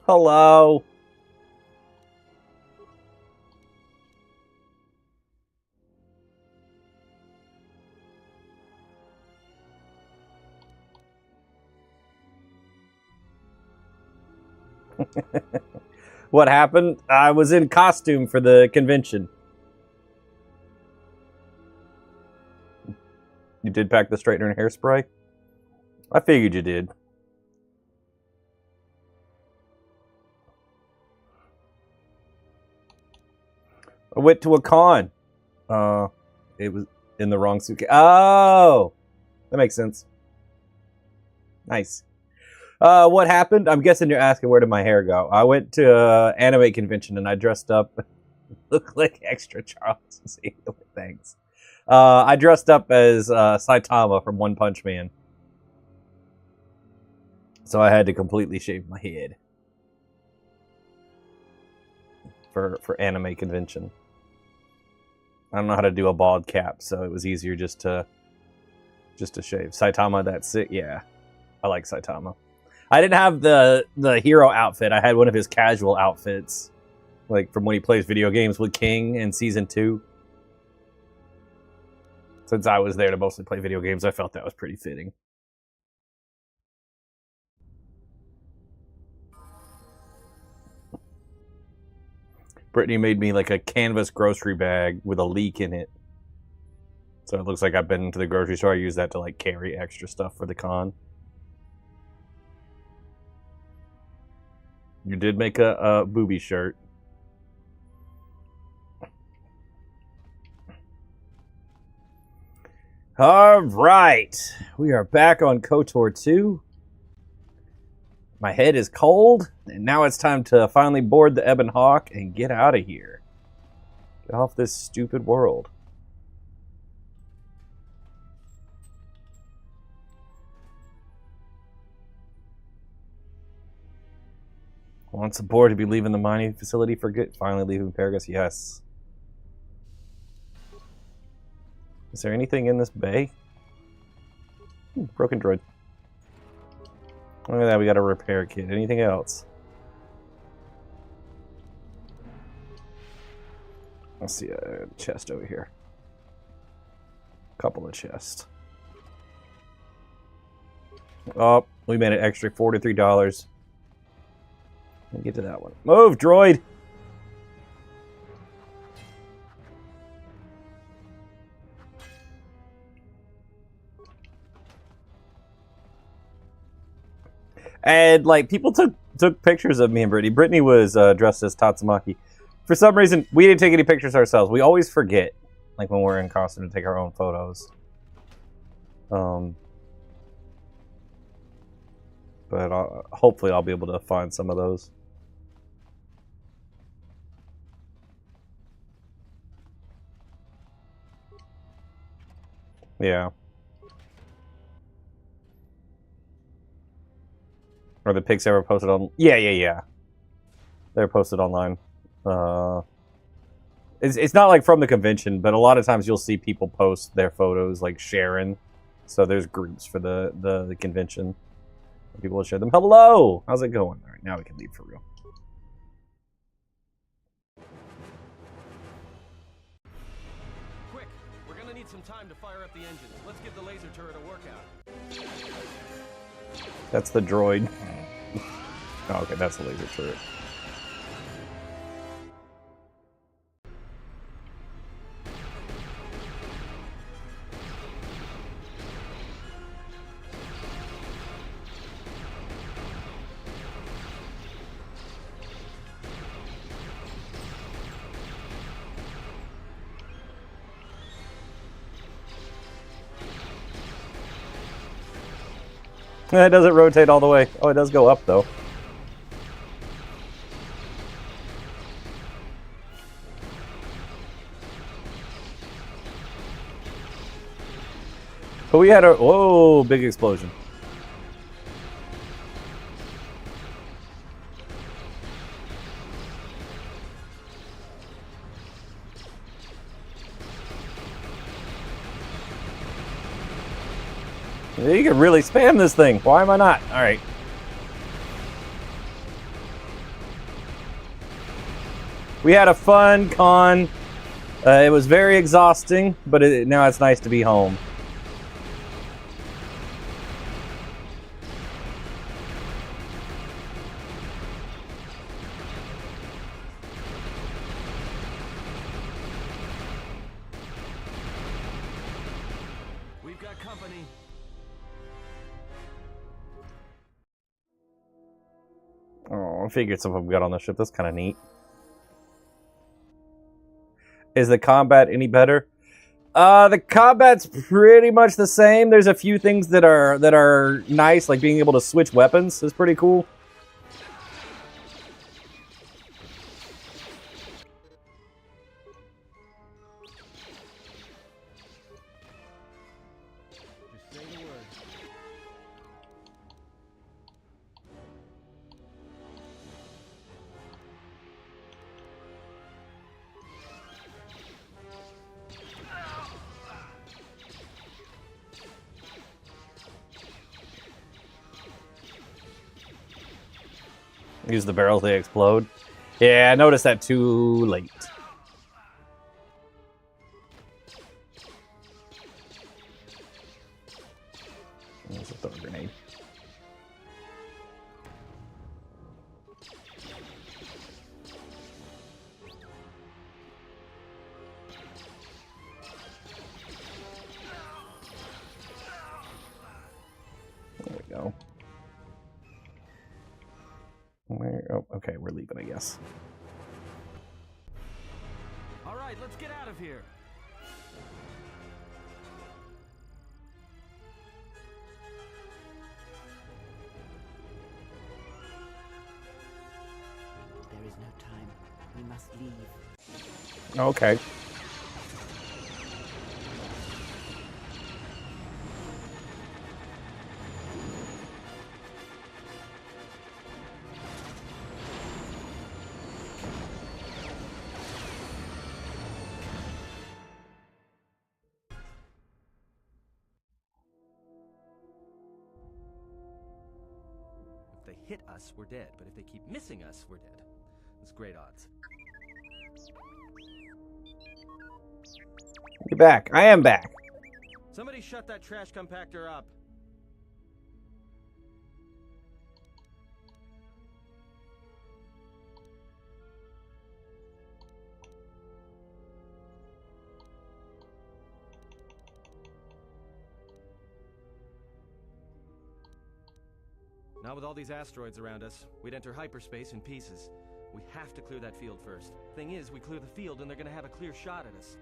Hello. What happened? I was in costume for the convention. You did pack the straightener and hairspray? I figured you did. I went to a con. It was in the wrong suitcase. Oh! That makes sense. Nice. What happened? I'm guessing you're asking where did my hair go. I went to an anime convention and I dressed up. Look like extra Charles. Thanks. I dressed up as Saitama from One Punch Man. So I had to completely shave my head. For anime convention. I don't know how to do a bald cap, so it was easier just to shave. Saitama, that's it. Yeah. I like Saitama. I didn't have the hero outfit. I had one of his casual outfits. Like from when he plays video games with King in Season 2. Since I was there to mostly play video games, I felt that was pretty fitting. Brittany made me like a canvas grocery bag with a leak in it. So it looks like I've been to the grocery store. I use that to like carry extra stuff for the con. You did make a booby shirt. All right. We are back on KOTOR 2. My head is cold, and now it's time to finally board the Ebon Hawk and get out of here. Get off this stupid world. Wants the board to be leaving the mining facility for good. Finally leaving Paragus. Yes. Is there anything in this bay? Ooh, broken droid. Look at that, we got a repair kit. Anything else? Let's see a chest over here. Couple of chests. Oh, we made an extra $43. Let me get to that one. Move, droid! And like people took pictures of me and Brittany. Brittany was dressed as Tatsumaki. For some reason, we didn't take any pictures ourselves. We always forget, like when we're in costume, to take our own photos. But hopefully I'll be able to find some of those. Yeah. Or the pics ever posted on... Yeah. They're posted online. It's not like from the convention, but a lot of times you'll see people post their photos, like sharing. So there's groups for the convention. People will share them. Hello! How's it going? All right, now we can leave for real. Quick! We're gonna need some time to fire up the engines. Let's give the laser turret a workout. That's the droid. Oh, okay, that's the laser turret. It doesn't rotate all the way. Oh, it does go up, though. But we had a... Whoa, big explosion. You can really spam this thing. Why am I not? All right. We had a fun con. It was very exhausting, but now it's nice to be home. We've got company. Oh, I figured some of them got on the ship. That's kind of neat. Is the combat any better? The combat's pretty much the same. There's a few things that are nice, like being able to switch weapons is pretty cool. Just say the word. Use the barrels, they explode. Yeah, I noticed that too late. There's a throw grenade. There we go. Oh, okay, we're leaving, I guess. All right, let's get out of here. There is no time. We must leave. Okay. If they hit us, we're dead. But if they keep missing us, we're dead. That's great odds. You're back. I am back. Somebody shut that trash compactor up. Not with all these asteroids around us. We'd enter hyperspace in pieces. We have to clear that field first. Thing is, we clear the field and they're gonna have a clear shot at us.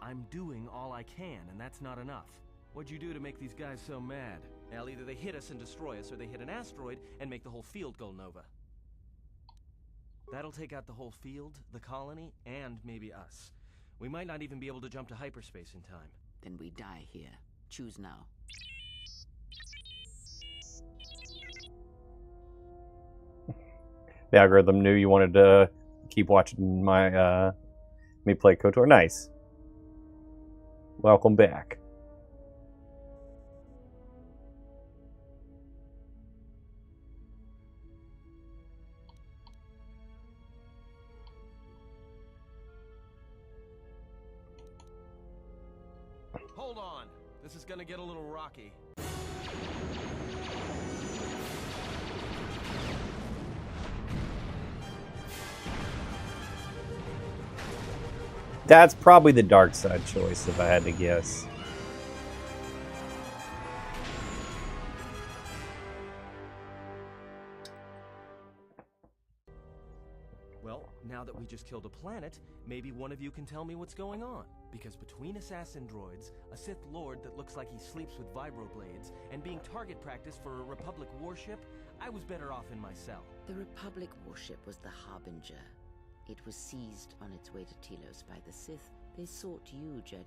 I'm doing all I can, and that's not enough. What'd you do to make these guys so mad? Well, either they hit us and destroy us, or they hit an asteroid and make the whole field go nova. That'll take out the whole field, the colony, and maybe us. We might not even be able to jump to hyperspace in time. Then we die here. Choose now. The algorithm knew you wanted to keep watching my me play KOTOR. Nice. Welcome back. Hold on. This is gonna get a little rocky. That's probably the dark side choice if I had to guess. Well, now that we just killed a planet, maybe one of you can tell me what's going on. Because between assassin droids, a Sith Lord that looks like he sleeps with vibroblades, and being target practice for a Republic warship, I was better off in my cell. The Republic warship was the Harbinger. It was seized on its way to Telos by the Sith. They sought you, Jedi.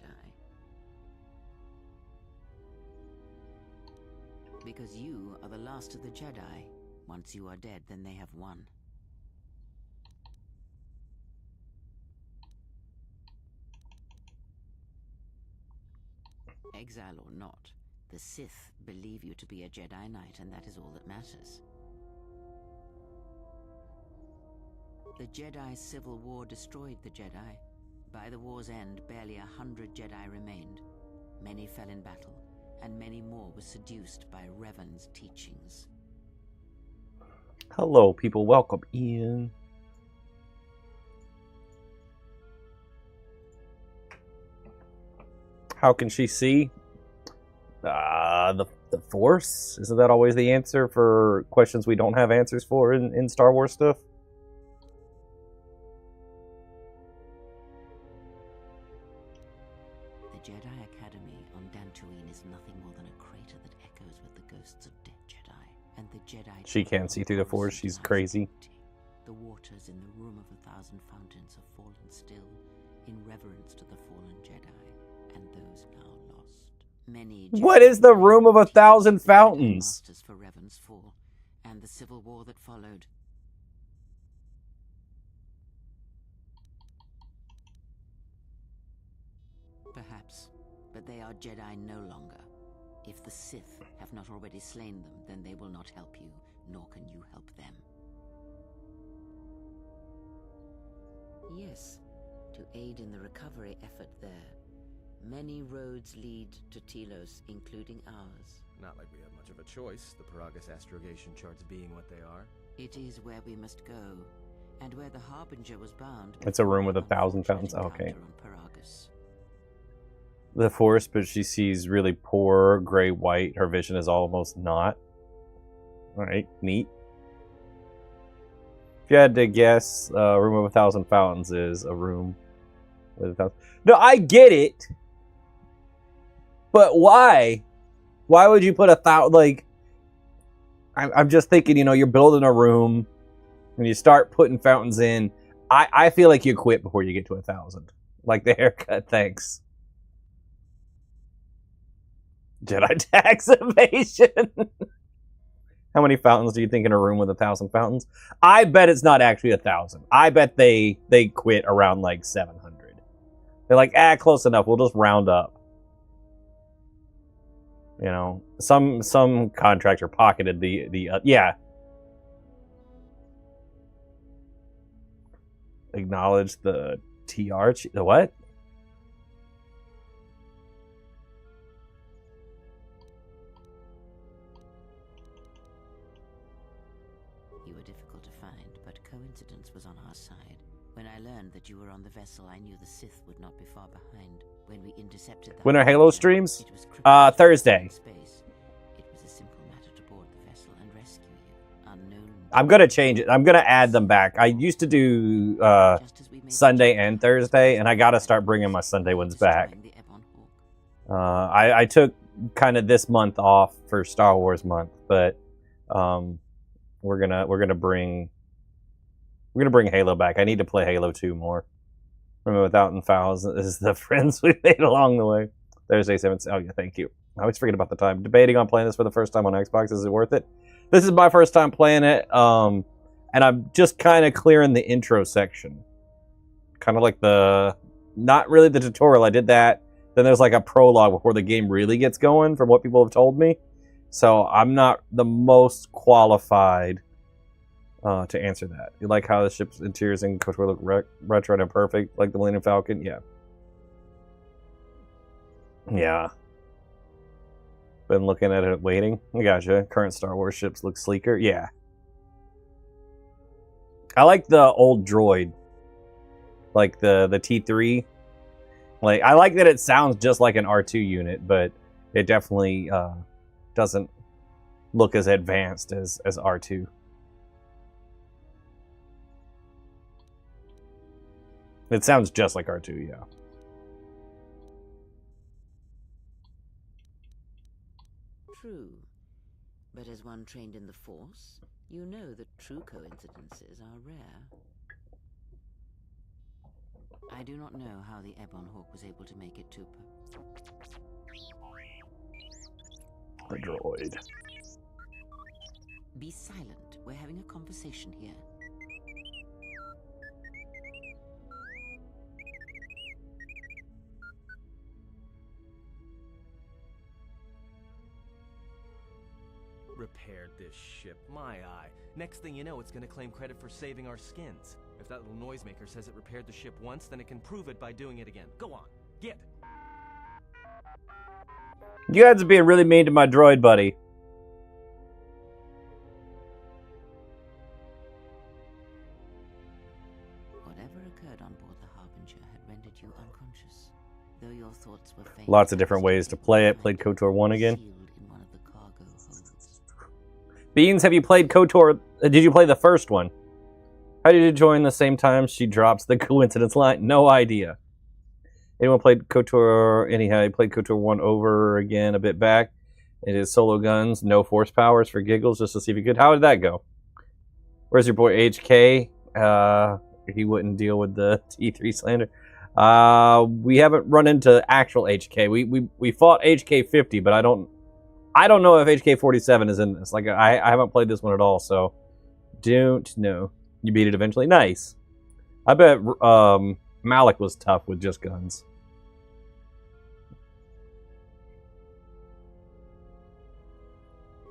Because you are the last of the Jedi. Once you are dead, then they have won. Exile or not, the Sith believe you to be a Jedi Knight, and that is all that matters. The Jedi Civil War destroyed the Jedi. By the war's end, barely 100 Jedi remained. Many fell in battle, and many more were seduced by Revan's teachings. Hello, people. Welcome in. How can she see? The Force? Isn't that always the answer for questions we don't have answers for in Star Wars stuff? The Jedi Academy on Dantooine is nothing more than a crater that echoes with the ghosts of dead Jedi. And the Jedi... She can't see through the Force. She's crazy. The waters in the Room of 1,000 Fountains have fallen still, in reverence to the fallen Jedi, and those now lost. Many What is the Room of 1,000 Fountains? Masters for Revan's fall, and the civil war that followed. Perhaps, but they are Jedi no longer. If the Sith have not already slain them, then they will not help you, nor can you help them. Yes, to aid in the recovery effort there. Many roads lead to Telos, including ours. Not like we have much of a choice, the Paragus astrogation charts being what they are. It is where we must go, and where the Harbinger was bound. It's a room with 1,000 fountains. Unfortunate Okay. encounter on Paragus. The Force, but she sees really poor gray-white. Her vision is almost not. Alright, neat. If you had to guess, Room of 1,000 Fountains is a room with 1,000... No, I get it! But why? Why would you put 1,000... Like, I'm just thinking, you know, you're building a room, and you start putting fountains in. I feel like you quit before you get to 1,000. Like the haircut, thanks. Jedi tax evasion. How many fountains do you think in a room with 1,000 fountains? I bet it's not actually 1,000. I bet they quit around like 700. They're like, close enough. We'll just round up. You know, some contractor pocketed the yeah. Acknowledge the TR. The what? You were difficult to find, but coincidence was on our side. When I learned that you were on the vessel, I knew the Sith would not be far behind. When we intercepted the When are Halo Harbinger, streams? it was crippled Thursday. in space. It was a simple matter to board the vessel and rescue you. Unknown. I'm gonna change it. I'm gonna add them back. I used to do Just as we made Sunday the and jump, Thursday, and I gotta start bringing my Sunday ones back. destroying the Ebon Hawk. I took kind of this month off for Star Wars month, but we're gonna bring Halo back. I need to play Halo 2 more. Remember, Without and Fouls is the friends we made along the way. Thursday 7th. Oh yeah, thank you. I always forget about the time. Debating on playing this for the first time on Xbox. Is it worth it? This is my first time playing it, and I'm just kind of clearing the intro section. Kind of like not really the tutorial. I did that. Then there's like a prologue before the game really gets going, from what people have told me. So I'm not the most qualified to answer that. You like how the ship's interiors in KOTOR look retro and perfect, like the Millennium Falcon? Yeah. Yeah. Been looking at it, waiting. I gotcha. Current Star Wars ships look sleeker. Yeah. I like the old droid. Like the T3. Like, I like that it sounds just like an R2 unit, but it definitely doesn't look as advanced as R2. It sounds just like R2, yeah. True. But as one trained in the Force, you know that true coincidences are rare. I do not know how the Ebon Hawk was able to make it to... The droid. Be silent. We're having a conversation here. this ship, my eye. Next thing you know, it's gonna claim credit for saving our skins. If that little noisemaker says it repaired the ship once, then it can prove it by doing it again. Go on, get. You guys are being really mean to my droid buddy. Whatever occurred on board the Harbinger had rendered you unconscious. Though your thoughts were faint, Lots of different ways to play it. Played KOTOR 1 again. sealed in one of the cargo holds. Beans, have you played KOTOR? Did you play the first one? How did you join the same time she drops the coincidence line? No idea. Anyone played KOTOR? Anyhow, I played KOTOR 1 over again a bit back. It is solo guns, no force powers for giggles, just to see if you could. How did that go? Where's your boy HK? He wouldn't deal with the T3 slander. We haven't run into actual HK. We fought HK 50, but I don't know if HK 47 is in this. Like I haven't played this one at all, so don't know. You beat it eventually. Nice. I bet Malik was tough with just guns.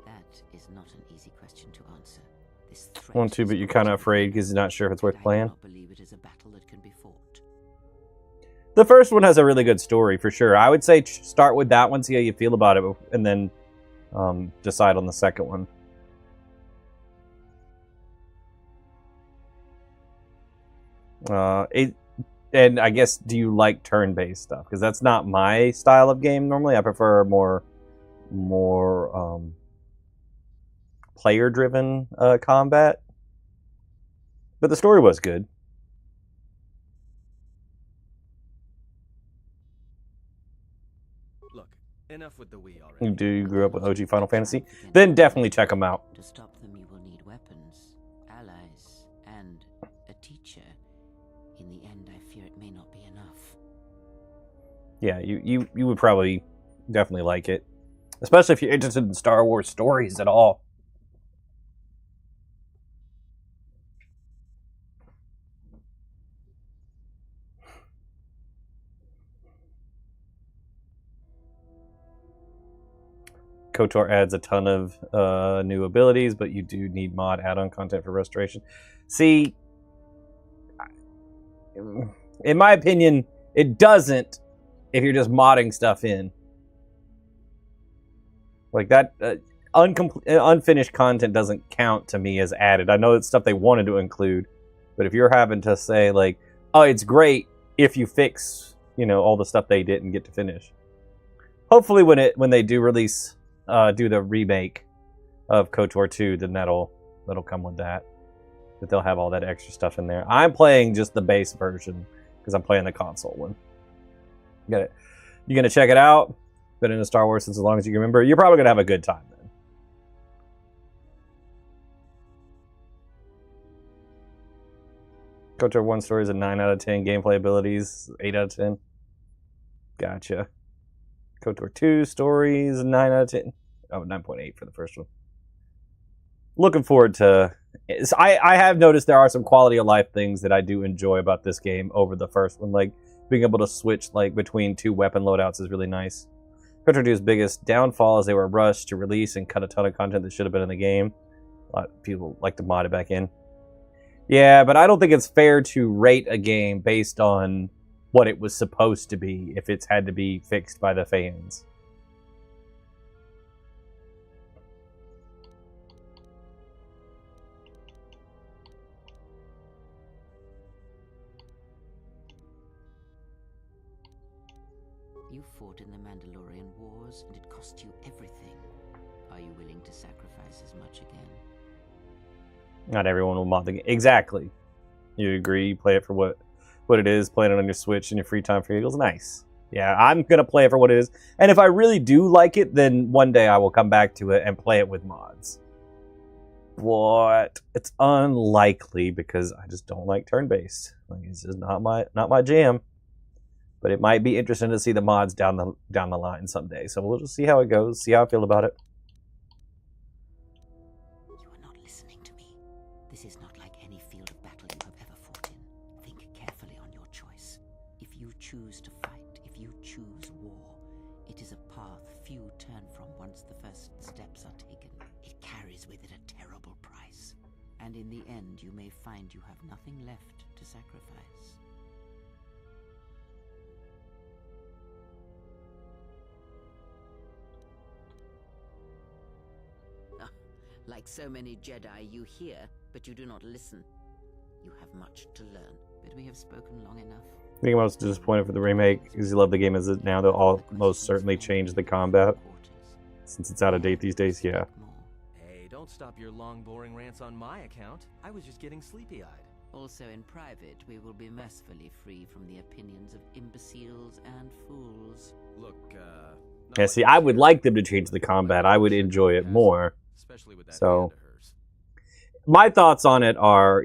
That is not an easy question to answer. This threat One, two, but you're kind of afraid because you're not sure if it's worth I do playing. not believe it is a battle that can be fought. The first one has a really good story, for sure. I would say start with that one, see how you feel about it, and then decide on the second one. And I guess, do you like turn-based stuff? Because that's not my style of game normally. I prefer more player-driven combat. But the story was good. Look, enough with the we already. You grew up with OG Final Fantasy? Then definitely check them out. To stop them, you will need weapons, allies, and a teacher. In the end, I fear it may not be enough. Yeah, you would probably definitely like it. Especially if you're interested in Star Wars stories at all. KOTOR adds a ton of new abilities, but you do need mod add-on content for restoration. See, in my opinion, it doesn't if you're just modding stuff in. Like that, unfinished content doesn't count to me as added. I know it's stuff they wanted to include, but if you're having to say like, oh, it's great if you fix, all the stuff they didn't get to finish. Hopefully when they do release, do the remake of KOTOR 2, then that'll come with that. That they'll have all that extra stuff in there. I'm playing just the base version because I'm playing the console one. Get it? You gonna check it out? Been into Star Wars since as long as you can remember. You're probably gonna have a good time then. KOTOR 1 story is a 9 out of 10. Gameplay abilities 8 out of 10. Gotcha. KOTOR 2 stories 9 out of 10. Oh, 9.8 for the first one. Looking forward to... I have noticed there are some quality of life things that I do enjoy about this game over the first one. Like, being able to switch between two weapon loadouts is really nice. KOTOR 2's biggest downfall is they were rushed to release and cut a ton of content that should have been in the game. A lot of people like to mod it back in. Yeah, but I don't think it's fair to rate a game based on what it was supposed to be if it's had to be fixed by the fans. You fought in the Mandalorian Wars, and it cost you everything. Are you willing to sacrifice as much again? Not everyone will mod the game. Exactly. You agree? You play it for what it is, playing it on your Switch in your free time for Eagles. Nice. Yeah, I'm going to play it for what it is. And if I really do like it, then one day I will come back to it and play it with mods. But it's unlikely because I just don't like turn-based. Like, it's just not my jam. But it might be interesting to see the mods down the line someday. So we'll just see how it goes, see how I feel about it. You are not listening to me. This is not like any field of battle you have ever fought in. Think carefully on your choice. If you choose to fight, if you choose war, it is a path few turn from once the first steps are taken. it carries with it a terrible price. And in the end, you may find you have nothing left to sacrifice. Like so many Jedi, you hear, but you do not listen. You have much to learn, but we have spoken long enough. I think I'm most disappointed for the remake because you love the game as it now. They'll almost certainly change the combat since it's out of date these days. Yeah. Hey, don't stop your long, boring rants on my account. I was just getting sleepy-eyed. Also in private, we will be mercifully free from the opinions of imbeciles and fools. Look, Yeah. See, I would like them to change the combat. I would enjoy it more. Especially with that So, hand of hers. my thoughts on it are,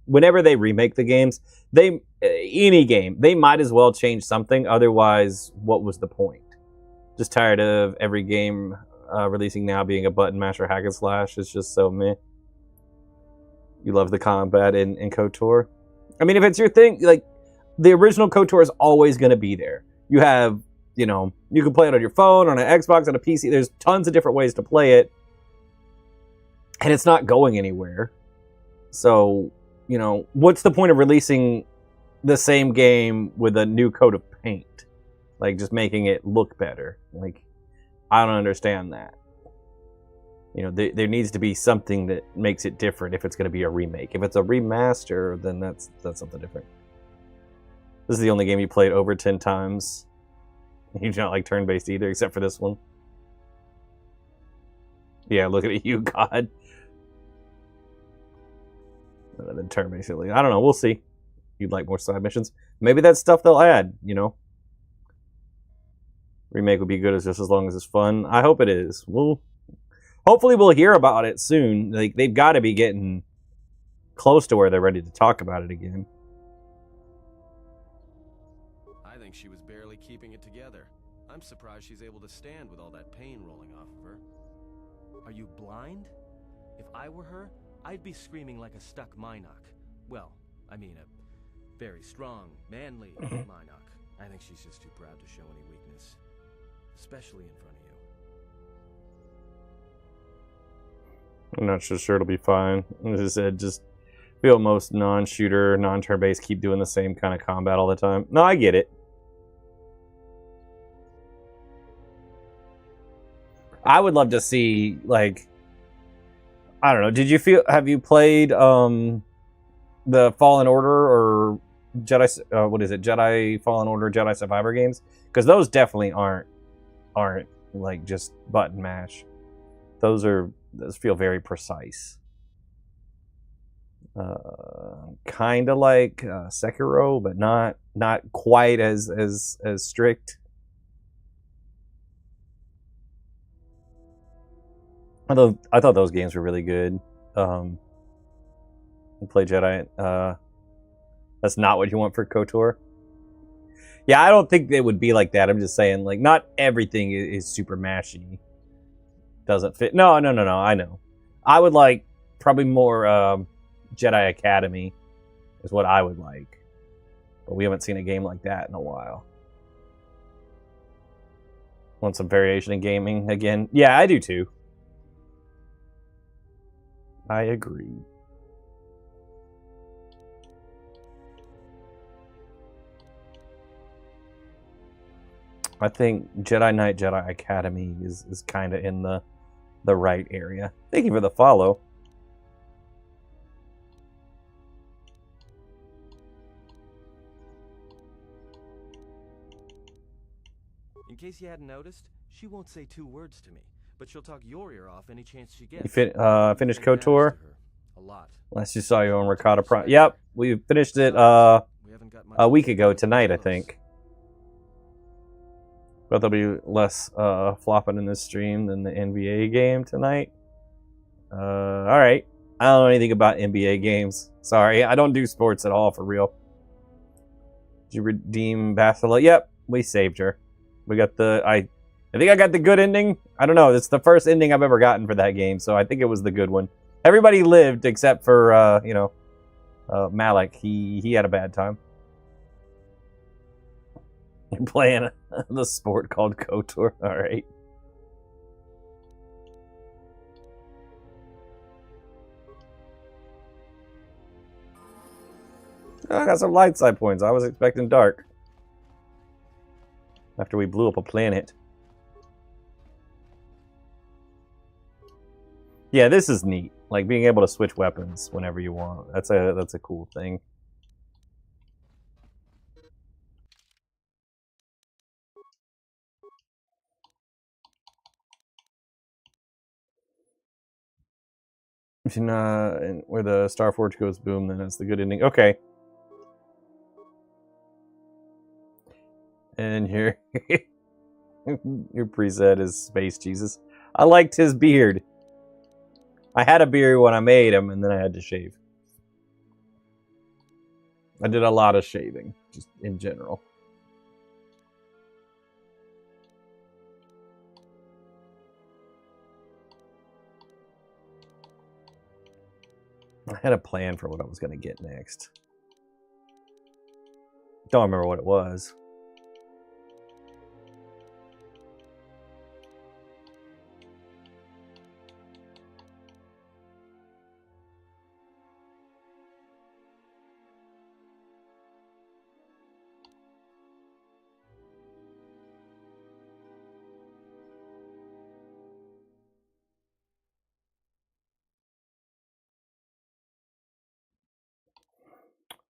whenever they remake the games, any game, they might as well change something. Otherwise, what was the point? Just tired of every game releasing now being a button mash or hack and slash. It's just so meh. You love the combat in KOTOR. I mean, if it's your thing, like, the original KOTOR is always going to be there. You have, you can play it on your phone, on an Xbox, on a PC. There's tons of different ways to play it. And it's not going anywhere. So, what's the point of releasing the same game with a new coat of paint? Like, just making it look better. Like, I don't understand that. There needs to be something that makes it different if it's going to be a remake. If it's a remaster, then that's something different. This is the only game you played over 10 times. You do not like turn-based either, except for this one. Yeah, look at you, God. Then turn-based, I don't know. We'll see. You'd like more side missions. Maybe that's stuff they'll add, Remake would be good just as long as it's fun. I hope it is. Hopefully we'll hear about it soon. Like, they've got to be getting close to where they're ready to talk about it again. I think she was barely keeping it together. I'm surprised she's able to stand with all that pain rolling off of her. Are you blind? If I were her, I'd be screaming like a stuck Minoc. Well, I mean a very strong, manly Minoc. I think she's just too proud to show any weakness. Especially in front of you. I'm not so sure it'll be fine. As I said, just feel most non-shooter, non-turn-based keep doing the same kind of combat all the time. No, I get it. I would love to see, like, I don't know. Have you played the Fallen Order or Jedi? What is it? Jedi Fallen Order, Jedi Survivor games? Because those definitely aren't like just button mash. Those feel very precise. Kind of like Sekiro, but not quite as strict. Although I thought those games were really good. Play Jedi. That's not what you want for KOTOR. Yeah, I don't think they would be like that. I'm just saying, like, not everything is super mashy. Doesn't fit. No. I know. I would like probably more Jedi Academy is what I would like. But we haven't seen a game like that in a while. Want some variation in gaming again? Yeah, I do too. I agree. I think Jedi Knight, Jedi Academy is kind of in the right area. Thank you for the follow. In case you hadn't noticed, she won't say 2 words to me, but she'll talk your ear off any chance she gets. You finished KOTOR? A lot. Last you saw you on Ricotta Prime. Yep, we finished it a week ago tonight, I think. But there'll be less flopping in this stream than the NBA game tonight. Alright. I don't know anything about NBA games. Sorry, I don't do sports at all, for real. Did you redeem Bastila? Yep, we saved her. We got I think I got the good ending. I don't know. It's the first ending I've ever gotten for that game, so I think it was the good one. Everybody lived except for, Malik. He had a bad time. You're playing the sport called KOTOR. All right. Oh, I got some light side points. I was expecting dark. After we blew up a planet. Yeah, this is neat. Like being able to switch weapons whenever you want. That's a cool thing. If you're not where the Starforge goes boom, then it's the good ending. Okay. And your your preset is Space Jesus. I liked his beard. I had a beard when I made him, and then I had to shave. I did a lot of shaving, just in general. I had a plan for what I was going to get next. Don't remember what it was.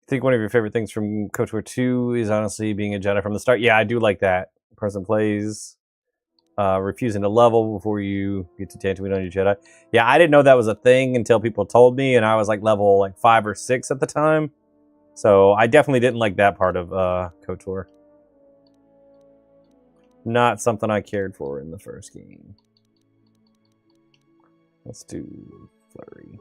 I think one of your favorite things from KOTOR 2 is honestly being a Jedi from the start. Yeah, I do like that. Person plays refusing to level before you get to Tatooine on your Jedi. Yeah, I didn't know that was a thing until people told me, and I was like level like 5 or 6 at the time. So I definitely didn't like that part of KOTOR. Not something I cared for in the first game. Let's do Flurry.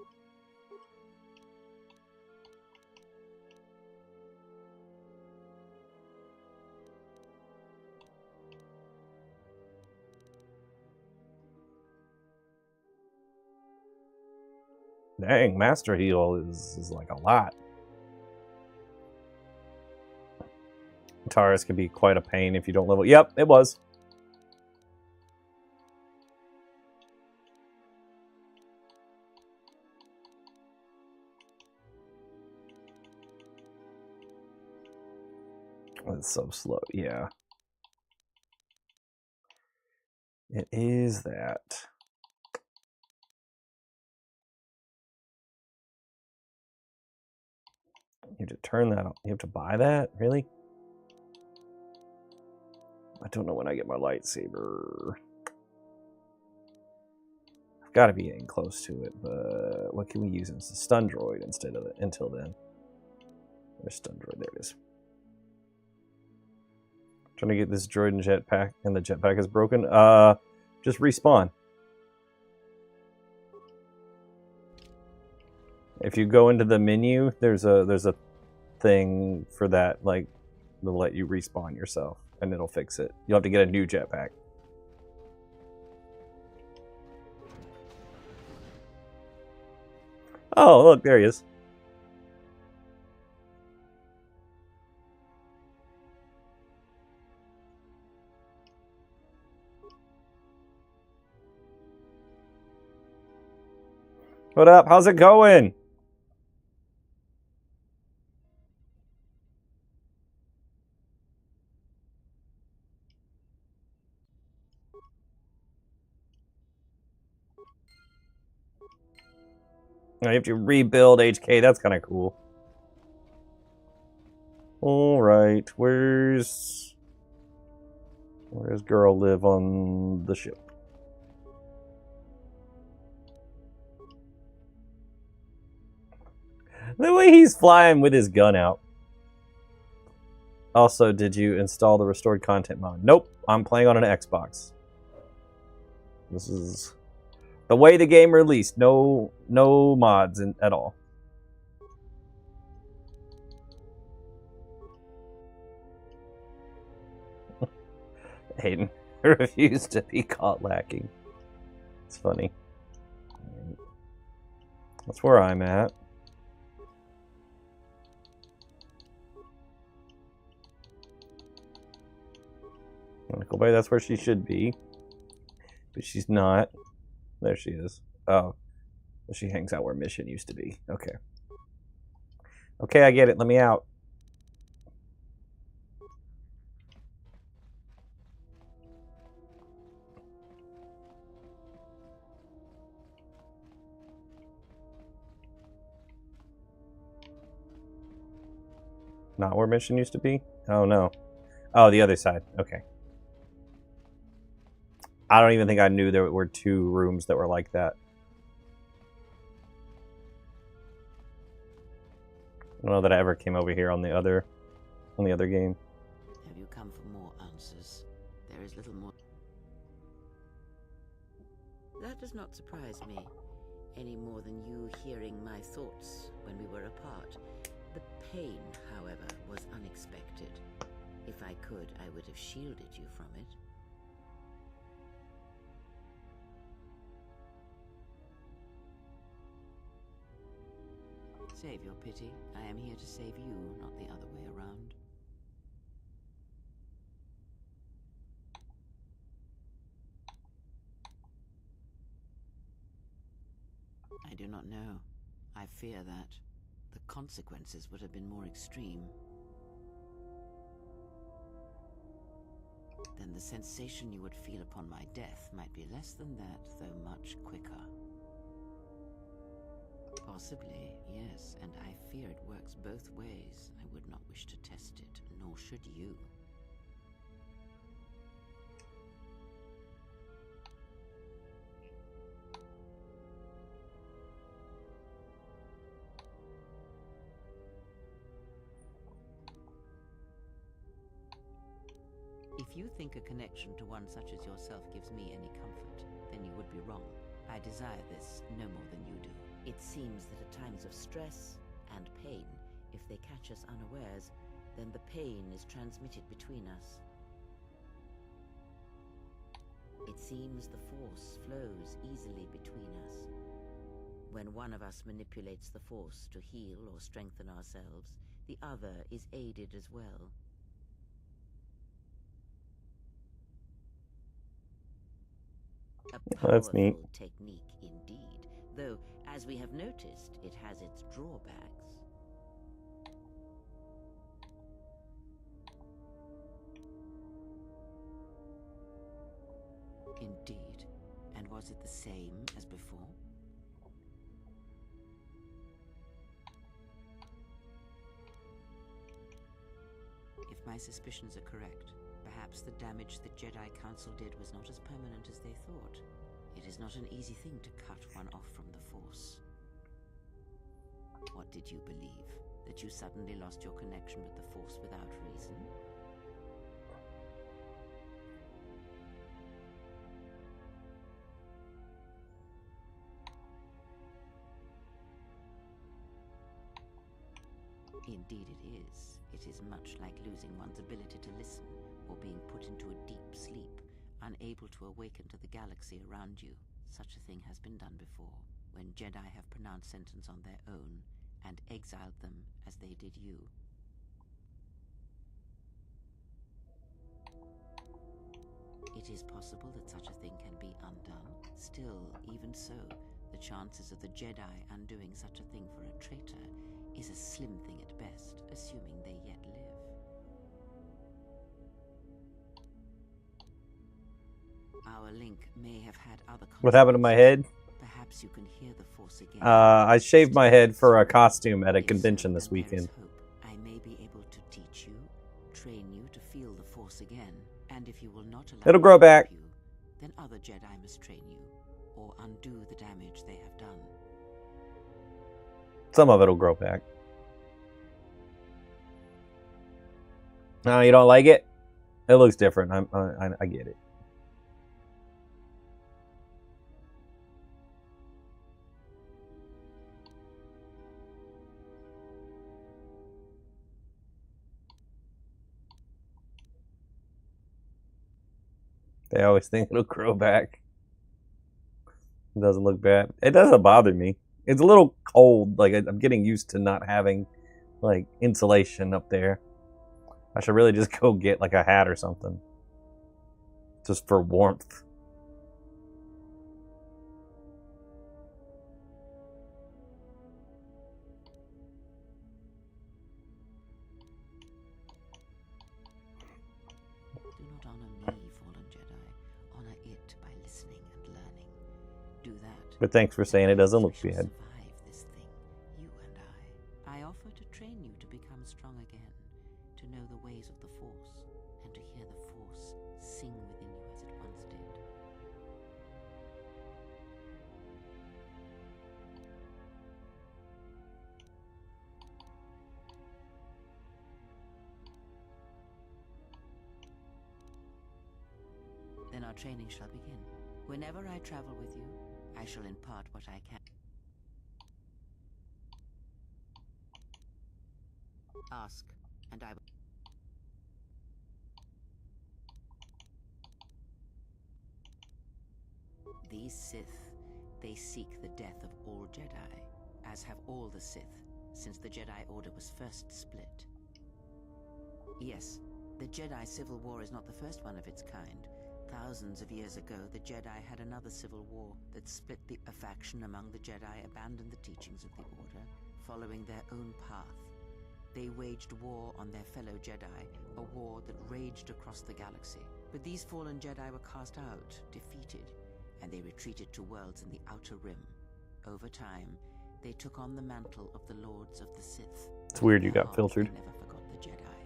Dang, Master Heal is like a lot. Taurus can be quite a pain if you don't level. Yep, it was. It's so slow, yeah. It is that. You have to turn that on. You have to buy that? Really? I don't know when I get my lightsaber. I've got to be getting close to it, but what can we use as a stun droid instead of it until then? There's stun droid, there it is. Trying to get this droid and jetpack, and the jetpack is broken. Just respawn. If you go into the menu, there's a thing for that, like, they'll let you respawn yourself, and it'll fix it. You'll have to get a new jetpack. Oh, look, there he is. What up? How's it going? You have to rebuild HK. That's kind of cool. All right, where's girl live on the ship? The way he's flying with his gun out. Also, did you install the restored content mod? Nope, I'm playing on an Xbox. This is the way the game released. No mods at all. Hayden refused to be caught lacking. It's funny. That's where I'm at. Nickelback, that's where she should be. But she's not. There she is. Oh. She hangs out where Mission used to be. Okay. Okay, I get it. Let me out. Not where mission used to be? Oh, no. Oh, the other side. Okay. I don't even think I knew there were 2 rooms that were like that. I don't know that I ever came over here on the other game. Have you come for more answers? There is little more. That does not surprise me, any more than you hearing my thoughts when we were apart. The pain, however, was unexpected. If I could, I would have shielded you from it. Save your pity. I am here to save you, not the other way around. I do not know. I fear that the consequences would have been more extreme. Then the sensation you would feel upon my death might be less than that, though much quicker. Possibly, yes, and I fear it works both ways. I would not wish to test it, nor should you. If you think a connection to one such as yourself gives me any comfort, then you would be wrong. I desire this no more than you do. It seems that at times of stress and pain, if they catch us unawares, then the pain is transmitted between us. It seems the force flows easily between us. When one of us manipulates the force to heal or strengthen ourselves, the other is aided as well. A That's neat. powerful technique indeed, though, as we have noticed, it has its drawbacks. Indeed. And was it the same as before? If my suspicions are correct, perhaps the damage the Jedi Council did was not as permanent as they thought. It is not an easy thing to cut one off from the Force. What did you believe? That you suddenly lost your connection with the Force without reason? Indeed it is. It is much like losing one's ability to listen, or being put into a deep sleep, unable to awaken to the galaxy around you. Such a thing has been done before, when Jedi have pronounced sentence on their own, and exiled them as they did you. It is possible that such a thing can be undone. Still, even so, the chances of the Jedi undoing such a thing for a traitor is a slim thing at best, assuming they yet live. Our link may have had other consequences. What happened to my head? Perhaps you can hear the Force again. I shaved my head for a costume at a convention this weekend. I may be able to teach you, train you to feel the Force again, and if you will not allow It'll grow back. you, then other Jedi must train you, or undo the damage they have done. Some of it'll grow back. No, you don't like it? It looks different. I get it. They always think it'll grow back. It doesn't look bad. It doesn't bother me. It's a little cold. Like, I'm getting used to not having, like, insulation up there. I should really just go get, like, a hat or something. Just for warmth. But thanks for saying it doesn't look We shall bad. survive this thing, you and I. I offer to train you to become strong again, to know the ways of the Force, and to hear the Force sing within you as it once did. Then our training shall begin. Whenever I travel with you, I shall impart what I can. Ask, and I will. These Sith, they seek the death of all Jedi, as have all the Sith, since the Jedi Order was first split. Yes, the Jedi Civil War is not the first one of its kind. Thousands of years ago, the Jedi had another civil war that split a faction among the Jedi abandoned the teachings of the Order, following their own path. They waged war on their fellow Jedi, a war that raged across the galaxy. But these fallen Jedi were cast out, defeated, and they retreated to worlds in the Outer Rim. Over time, they took on the mantle of the Lords of the Sith. It's weird you In their got hearts, filtered. They never forgot the Jedi.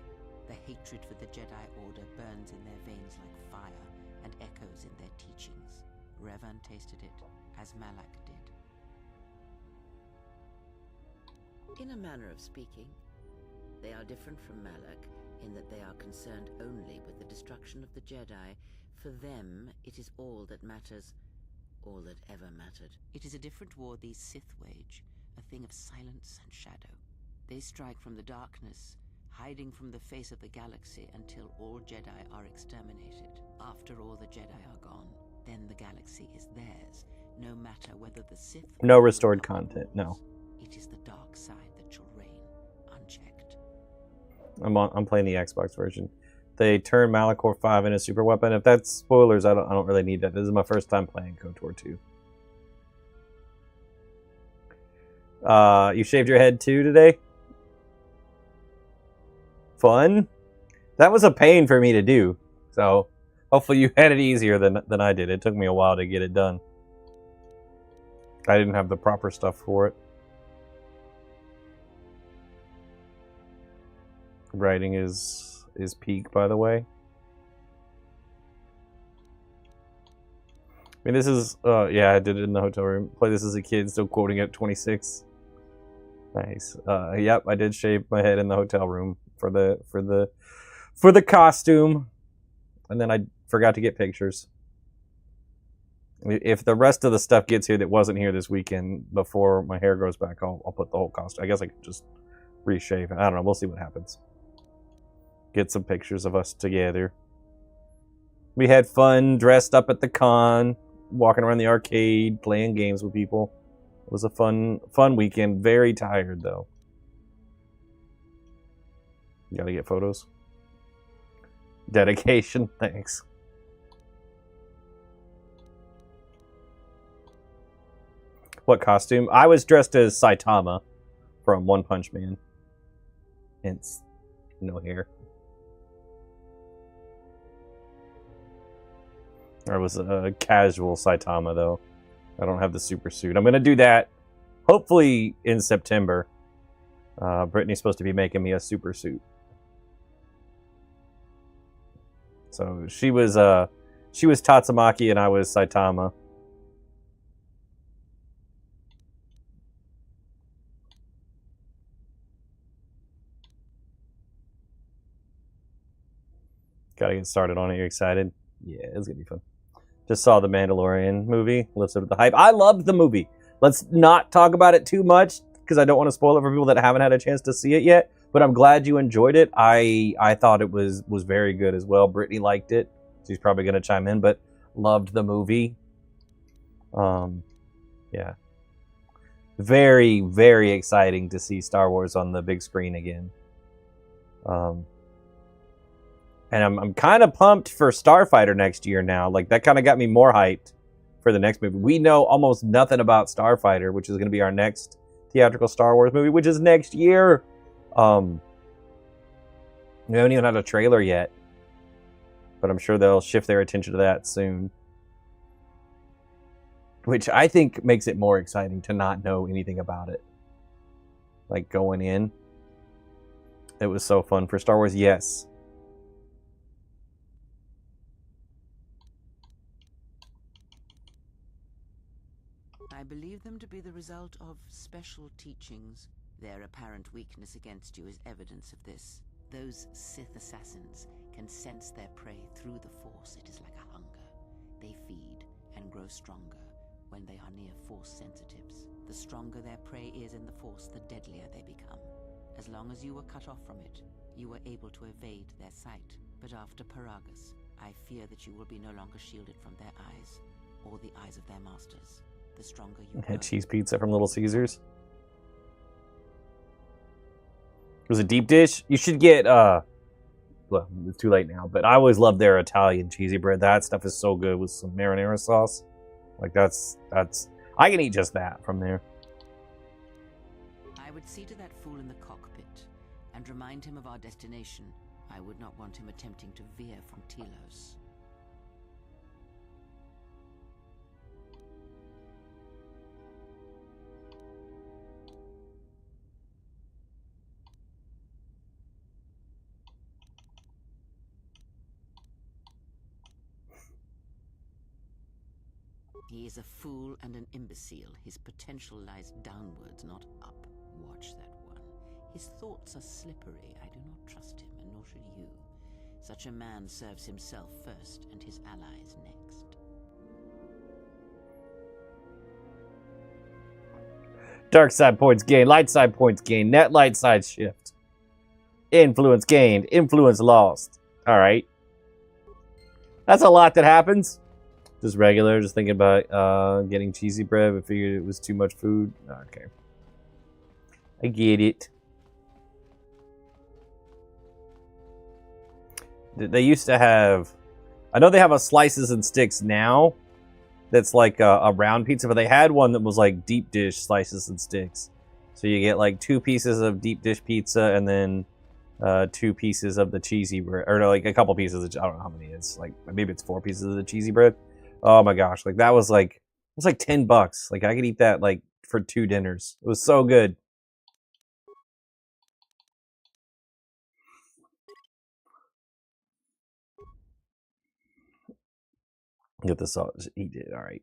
The hatred for the Jedi Order burns in their veins like fire and echoes in their teachings. Revan tasted it, as Malak did. In a manner of speaking, they are different from Malak in that they are concerned only with the destruction of the Jedi. For them, it is all that matters, all that ever mattered. It is a different war these Sith wage, a thing of silence and shadow. They strike from the darkness, hiding from the face of the galaxy until all Jedi are exterminated. After all the Jedi are gone, then the galaxy is theirs, no matter whether the Sith... No restored content, no. It is the dark side that shall reign, unchecked. I'm playing the Xbox version. They turned Malachor 5 into a super weapon. If that's spoilers, I don't really need that. This is my first time playing KOTOR 2. You shaved your head too today? Fun? That was a pain for me to do. So hopefully you had it easier than I did. It took me a while to get it done. I didn't have the proper stuff for it. Writing is peak, by the way. I mean, this is yeah, I did it in the hotel room. Play this as a kid, still quoting it at 26. Nice. Yep, I did shave my head in the hotel room for the costume, and then I forgot to get pictures. If the rest of the stuff gets here that wasn't here this weekend before my hair grows back, I'll put the whole costume. I guess I could just reshave. I don't know. We'll see what happens. Get some pictures of us together. We had fun dressed up at the con, walking around the arcade, playing games with people. It was a fun weekend. Very tired, though. You gotta get photos. Dedication. Thanks. What costume? I was dressed as Saitama from One Punch Man. Hence, no hair. I was a casual Saitama, though. I don't have the super suit. I'm going to do that, hopefully, in September. Brittany's supposed to be making me a super suit. So she was Tatsumaki and I was Saitama. Gotta get started on it. You excited? Yeah, it's gonna be fun. Just saw the Mandalorian movie. Lives up to the hype. I loved the movie. Let's not talk about it too much because I don't want to spoil it for people that haven't had a chance to see it yet. But I'm glad you enjoyed it. I thought it was very good as well. Brittany liked it. She's probably gonna chime in, but loved the movie. Yeah. Very, very exciting to see Star Wars on the big screen again. And I'm kind of pumped for Starfighter next year now. Like, that kind of got me more hyped for the next movie. We know almost nothing about Starfighter, which is going to be our next theatrical Star Wars movie, which is next year. We haven't even had a trailer yet. But I'm sure they'll shift their attention to that soon. which I think makes it more exciting to not know anything about it. Like going in, it was so fun for Star Wars. Yes. I believe them to be the result of special teachings. Their apparent weakness against you is evidence of this. Those Sith assassins can sense their prey through the Force. It is like a hunger. They feed and grow stronger when they are near Force sensitives. The stronger their prey is in the Force, the deadlier they become. As long as you were cut off from it, you were able to evade their sight. But after Paragus, I fear that you will be no longer shielded from their eyes, or the eyes of their masters. The stronger you Had grow. cheese pizza from Little Caesars. It was a deep dish. You should get well, it's too late now, but I always loved their Italian cheesy bread. That stuff is so good with some marinara sauce. Like that's I can eat just that from there. I would see to that fool in the cockpit and remind him of our destination. I would not want him attempting to veer from Telos. He is a fool and an imbecile. His potential lies downwards, not up. Watch that one. His thoughts are slippery. I do not trust him, and nor should you. Such a man serves himself first, and his allies next. Dark side points gained, light side points gained, net light side shift. Influence gained, influence lost. Alright. That's a lot that happens. Just regular, just thinking about getting cheesy bread, but figured it was too much food. Okay. I get it. They used to have... I know they have a slices and sticks now. That's like a round pizza, but they had one that was like deep dish slices and sticks. So you get like 2 pieces of deep dish pizza and then 2 pieces of the cheesy bread. Or no, like a couple pieces of... I don't know how many it's like. Maybe it's 4 pieces of the cheesy bread. Oh my gosh, like that was like, it was like $10. Like I could eat that like for 2 dinners. It was so good. Get this all, just eat it, all right.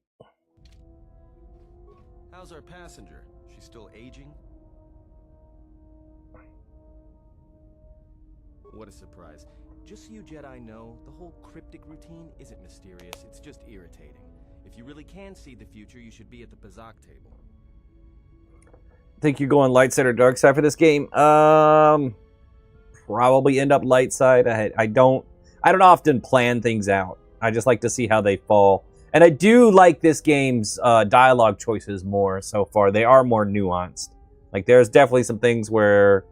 How's our passenger? She's still aging? What a surprise. Just so you Jedi know, the whole cryptic routine isn't mysterious, it's just irritating. If you really can see the future, you should be at the Pazak table. Think you go on light side or dark side for this game? Probably end up light side. I don't often plan things out. I just like to see how they fall. And I do like this game's dialogue choices more so far. They are more nuanced. Like there's definitely some things where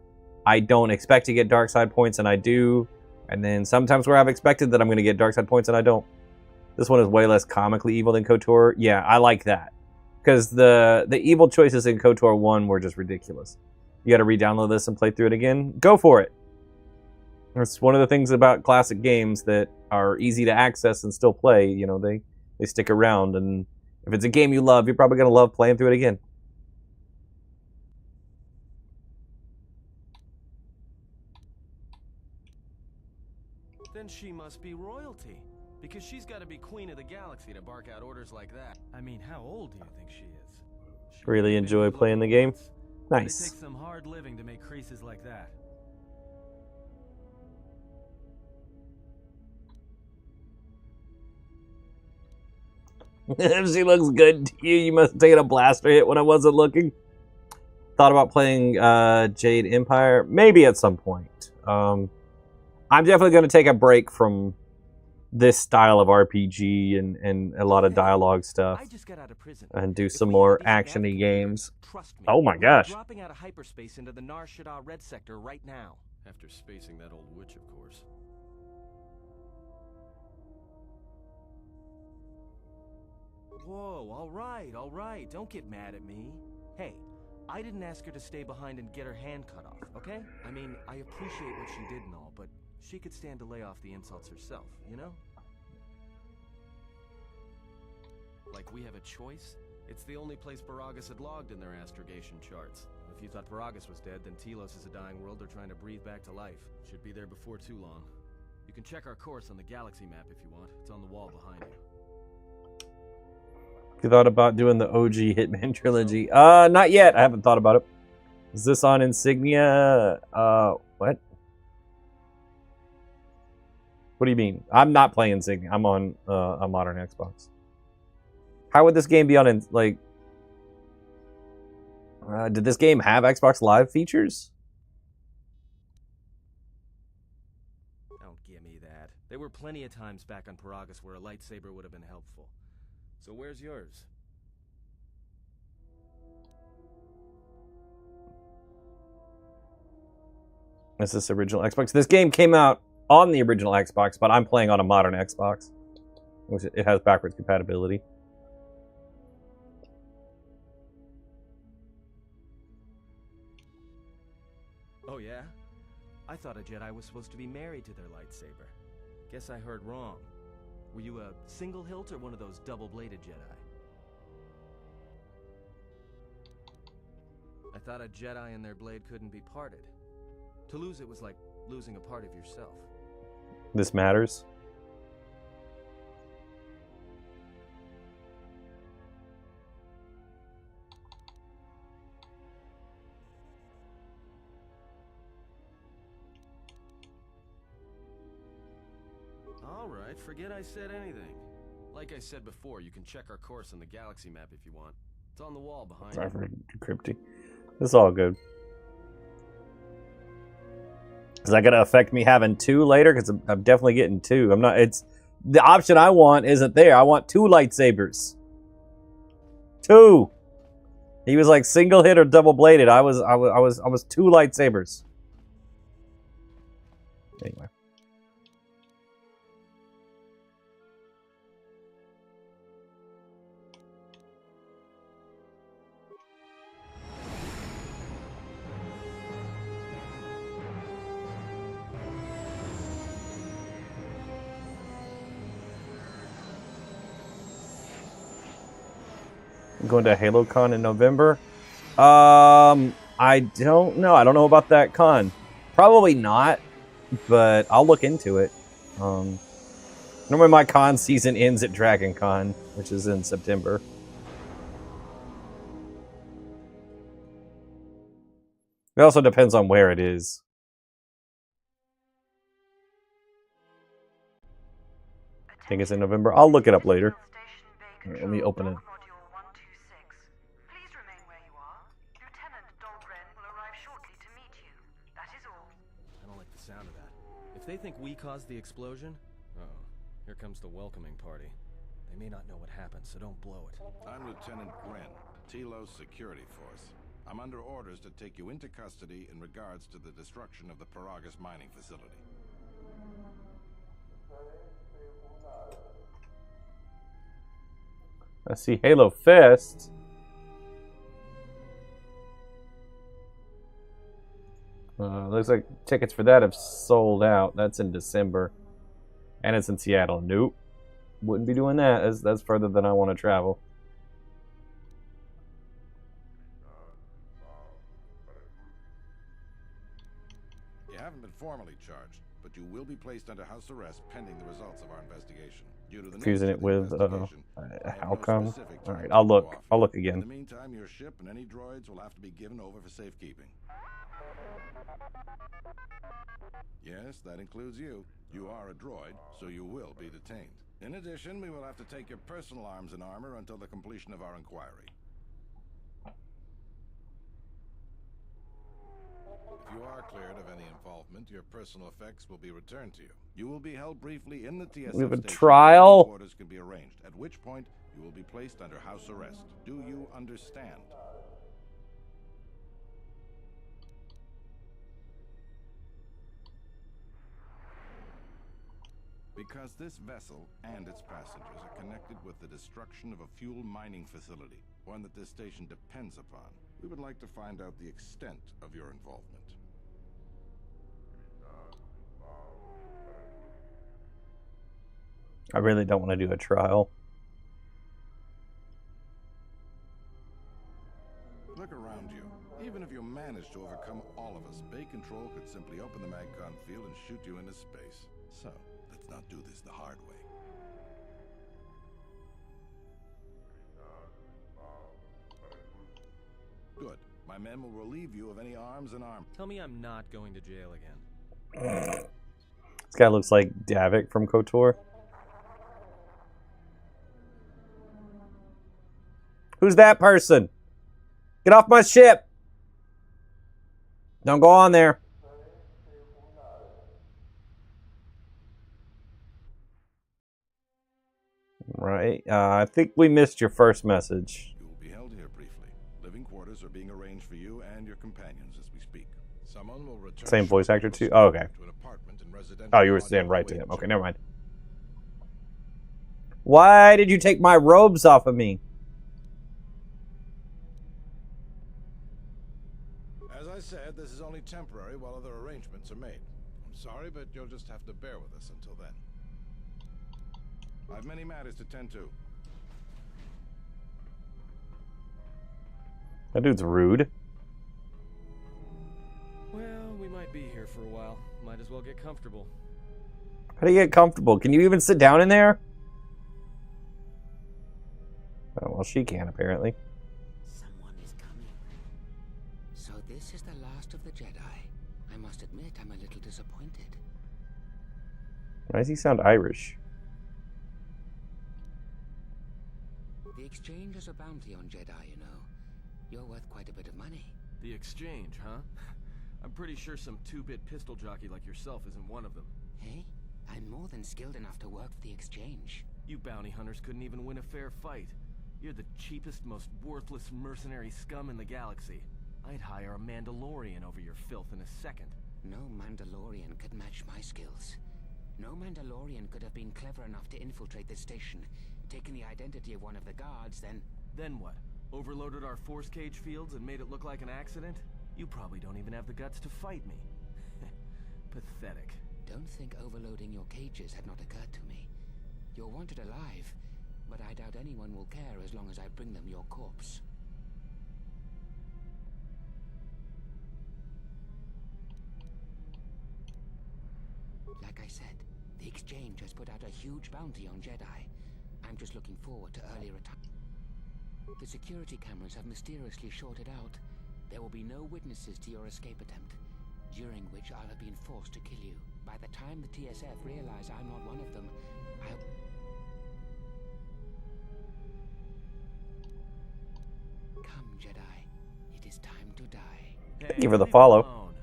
I don't expect to get dark side points and I do. And then sometimes where I've expected that I'm going to get dark side points and I don't. This one is way less comically evil than KOTOR. Yeah, I like that. Because the evil choices in KOTOR 1 were just ridiculous. You got to re-download this and play through it again. Go for it. It's one of the things about classic games that are easy to access and still play. You know, they stick around. And if it's a game you love, you're probably going to love playing through it again. Then she must be royalty. Because she's got to be queen of the galaxy to bark out orders like that. I mean, how old do you think she is? She Really must enjoy be good playing the looking game. once. But Nice. It takes some hard living to make creases like that. If she looks good to you, you must have taken a blaster hit when I wasn't looking. Thought about playing Jade Empire? Maybe at some point. I'm definitely going to take a break from this style of RPG and a lot of dialogue stuff. I just got out of prison. And do If some we more had these advanced action-y games. computers, trust me, Oh my we're gosh. dropping out of hyperspace into the Nar Shaddaa Red Sector right now. After spacing that old witch, of course. Whoa, all right. Don't get mad at me. Hey, I didn't ask her to stay behind and get her hand cut off, okay? I mean, I appreciate what she did and all, but she could stand to lay off the insults herself, you know? Like we have a choice? It's the only place Paragus had logged in their astrogation charts. If you thought Paragus was dead, then Telos is a dying world they're trying to breathe back to life. Should be there before too long. You can check our course on the galaxy map if you want. It's on the wall behind you. You thought about doing the OG Hitman trilogy? Not yet. I haven't thought about it. Is this on Insignia? What? What do you mean? I'm not playing Insignia. I'm on a modern Xbox. How would this game be on, like... did this game have Xbox Live features? Don't give me that. There were plenty of times back on Paragus where a lightsaber would have been helpful. So where's yours? Is this original Xbox? This game came out on the original Xbox, but I'm playing on a modern Xbox. Which it has backwards compatibility. Oh yeah? I thought a Jedi was supposed to be married to their lightsaber. Guess I heard wrong. Were you a single hilt or one of those double-bladed Jedi? I thought a Jedi and their blade couldn't be parted. To lose it was like losing a part of yourself. This matters. Alright, forget I said anything. Like I said before, you can check our course on the galaxy map if you want. It's on the wall behind Sorry you. for cryptic. It's all good. Is that gonna affect me having two later? Because I'm definitely getting two. I'm not. It's the option I want isn't there. I want two lightsabers. Two. He was like single hit or double bladed. I was two lightsabers. Anyway. I'm going to HaloCon in November. I don't know. I don't know about that con. Probably not, but I'll look into it. Normally my con season ends at Dragon Con, which is in September. It also depends on where it is. I think it's in November. I'll look it up later. Here, let me open it. If they think we caused the explosion, oh, here comes the welcoming party. They may not know what happened, so don't blow it. I'm Lieutenant Gren, Telos Security Force. I'm under orders to take you into custody in regards to the destruction of the Paragus mining facility. I see Halo Fest. Looks like tickets for that have sold out. That's in December. And it's in Seattle. Nope. Wouldn't be doing that. That's further than I want to travel. You haven't been formally charged, but you will be placed under house arrest pending the results of our investigation. Due to the Confusing it with how come? specific All right, time I'll to look. offer. I'll look In again. the meantime, your ship and any droids will have to be given over for safekeeping. Yes, that includes you. You are a droid, so you will be detained. In addition, we will have to take your personal arms and armor until the completion of our inquiry. If you are cleared of any involvement, your personal effects will be returned to you. You will be held briefly in the TSF We have a station trial? until orders can be arranged, at which point you will be placed under house arrest. Do you understand? Because this vessel and its passengers are connected with the destruction of a fuel mining facility, one that this station depends upon, we would like to find out the extent of your involvement. I really don't want to do a trial. Look around you. Even if you managed to overcome all of us, Bay Control could simply open the MagCon field and shoot you into space. So, let's not do this the hard way. Good. My men will relieve you of any arms and arm. Tell me I'm not going to jail again. This guy looks like Davik from KOTOR. Who's that person? Get off my ship! Don't go on there. Right. I think we missed your first message. You will be held here briefly. Living quarters are being arranged for you and your companions as we speak. Someone will return. Same voice actor too? Oh, okay. To an apartment in residential. Oh, you were standing right to him. Okay, never mind. Why did you take my robes off of me? As I said, this is only temporary while other arrangements are made. I'm sorry, but you'll just have to bear with us until then. I've many matters to tend to. That dude's rude. Well, we might be here for a while. Might as well get comfortable. How do you get comfortable? Can you even sit down in there? Oh, well, she can, apparently. Someone is coming. So this is the last of the Jedi. I must admit, I'm a little disappointed. Why does he sound Irish? The exchange is a bounty on Jedi, you know. You're worth quite a bit of money. The exchange, huh? I'm pretty sure some two-bit pistol jockey like yourself isn't one of them. Hey, I'm more than skilled enough to work for the exchange. You bounty hunters couldn't even win a fair fight. You're the cheapest, most worthless mercenary scum in the galaxy. I'd hire a Mandalorian over your filth in a second. No Mandalorian could match my skills. No Mandalorian could have been clever enough to infiltrate this station, taken the identity of one of the guards, then... Then what? Overloaded our force cage fields and made it look like an accident? You probably don't even have the guts to fight me. Pathetic. Don't think overloading your cages had not occurred to me. You're wanted alive, but I doubt anyone will care as long as I bring them your corpse. Like I said, the exchange has put out a huge bounty on Jedi. I'm just looking forward to early retirement. The security cameras have mysteriously shorted out. There will be no witnesses to your escape attempt, during which I'll have been forced to kill you. By the time the TSF realize I'm not one of them, Come, Jedi. It is time to die. Hey, Thank you for the leave it follow. alone.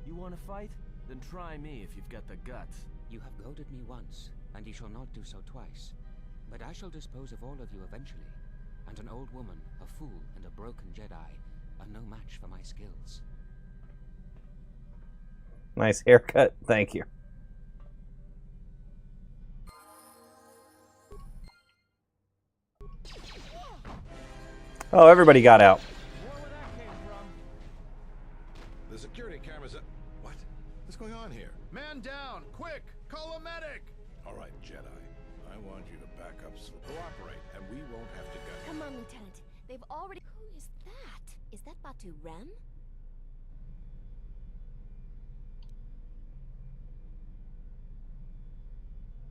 You want to fight? Then try me if you've got the guts. You have goaded me once, and you shall not do so twice. But I shall dispose of all of you eventually. And an old woman, a fool, and a broken Jedi are no match for my skills. Nice haircut. Thank you. Oh, everybody got out. The security cameras. What? What's going on here? Man down! Quick! Call a medic! All right, Jedi. I want you to back up, so cooperate, and we won't have to go. Come on, Lieutenant. They've already... Who is that? Is that Batu Rem?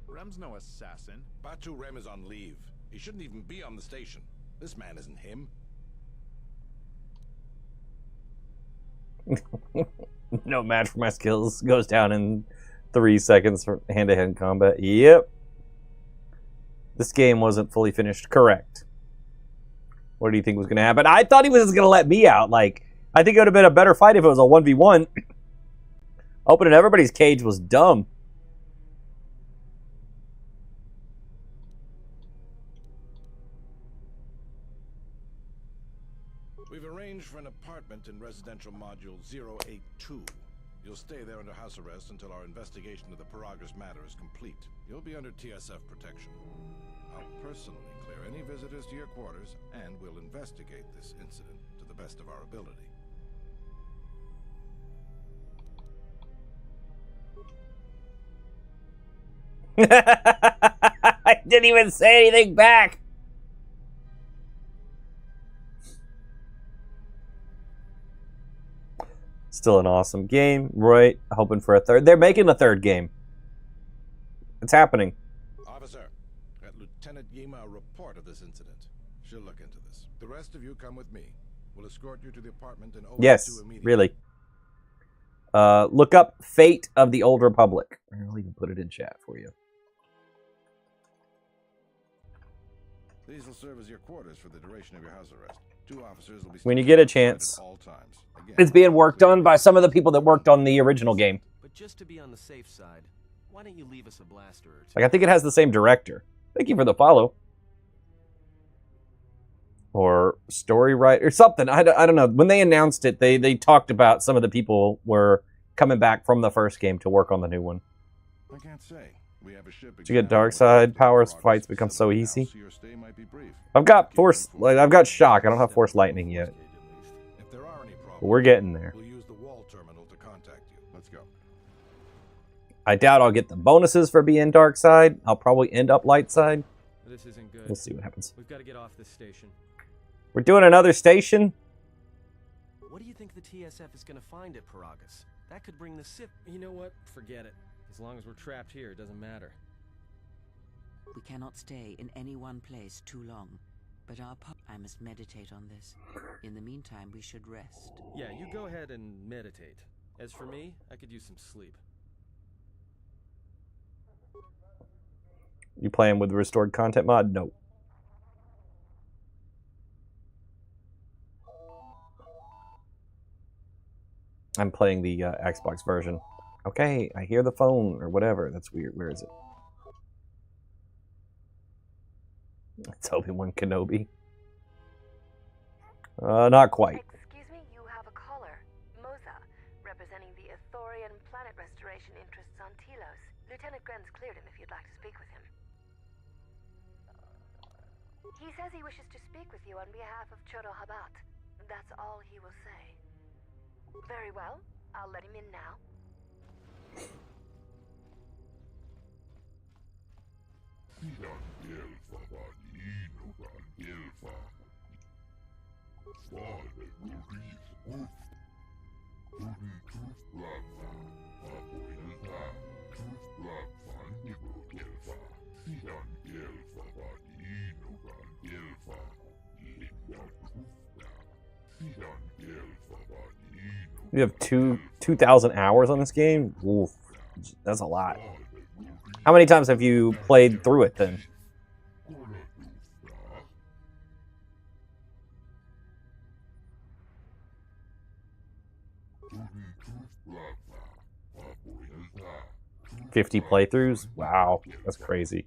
Rem's no assassin. Batu Rem is on leave. He shouldn't even be on the station. This man isn't him. No match for my skills. Goes down in 3 seconds for hand-to-hand combat. Yep. This game wasn't fully finished. Correct. What do you think was going to happen? I thought he was just going to let me out. Like, I think it would have been a better fight if it was a 1v1. Opening everybody's cage was dumb. We've arranged for an apartment in residential module 082. You'll stay there under house arrest until our investigation of the Paragra's matter is complete. You'll be under TSF protection. I'll personally clear any visitors to your quarters, and we'll investigate this incident to the best of our ability. I didn't even say anything back. Still an awesome game, right? Hoping for a third. They're making a third game. It's happening. Officer, got Lieutenant Yima a report of this incident. She'll look into this. The rest of you come with me. We'll escort you to the apartment and Yes, immediately. really. Look up Fate of the Old Republic. I'll even put it in chat for you. These will serve as your quarters for the duration of your house arrest. 2 officers will be When you get a chance. at all times. Again, It's being worked on by some of the people that worked on the original game. But just to be on the safe side, why don't you leave us a blaster or two? Like, I think it has the same director. Thank you for the follow. Or story writer, or something. I don't know. When they announced it, they talked about some of the people were coming back from the first game to work on the new one. I can't say. We have a ship. Did you get dark side powers? Fights become so easy. I've got force. Like, I've got shock. I don't have force lightning yet. If there are any problems, But we're getting there. we'll use the wall terminal to contact you. Let's go. I doubt I'll get the bonuses for being dark side. I'll probably end up light side. This isn't good. We'll see what happens. We've got to get off this station. We're doing another station. What do you think the TSF is going to find at Paragus? That could bring the SIP. You know what? Forget it. As long as we're trapped here, it doesn't matter. We cannot stay in any one place too long. But I must meditate on this. In the meantime, we should rest. Yeah, you go ahead and meditate. As for me, I could use some sleep. You playing with the restored content mod? No. I'm playing the Xbox version. Okay, I hear the phone or whatever. That's weird. Where is it? It's Obi-Wan Kenobi. Not quite. Excuse me, you have a caller. Moza, representing the Athorian planet restoration interests on Telos. Lieutenant Grenz cleared him if you'd like to speak with him. He says he wishes to speak with you on behalf of Chodo Habat. That's all he will say. Very well. I'll let him in now. You have 2,000 hours on this game? Oof, that's a lot. How many times have you played through it then? $50 playthroughs? Wow, that's crazy.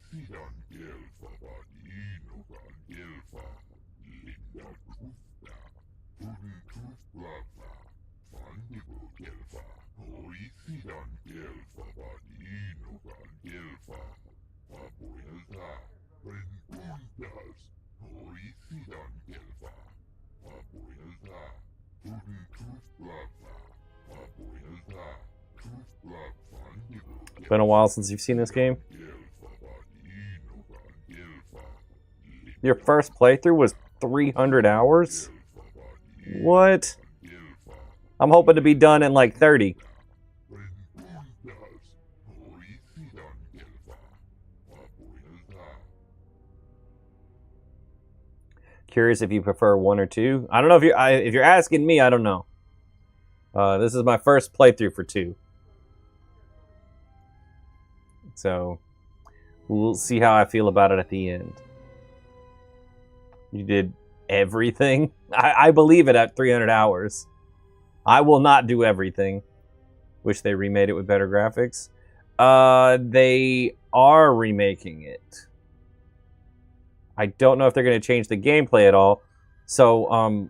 It's been a while since you've seen this game. Your first playthrough was 300 hours? What? I'm hoping to be done in like 30. Curious if you prefer 1 or 2. I don't know if you're asking me. I don't know. This is my first playthrough for 2. So we'll see how I feel about it at the end. You did everything? I believe it at 300 hours. I will not do everything. Wish they remade it with better graphics. They are remaking it. I don't know if they're going to change the gameplay at all. So,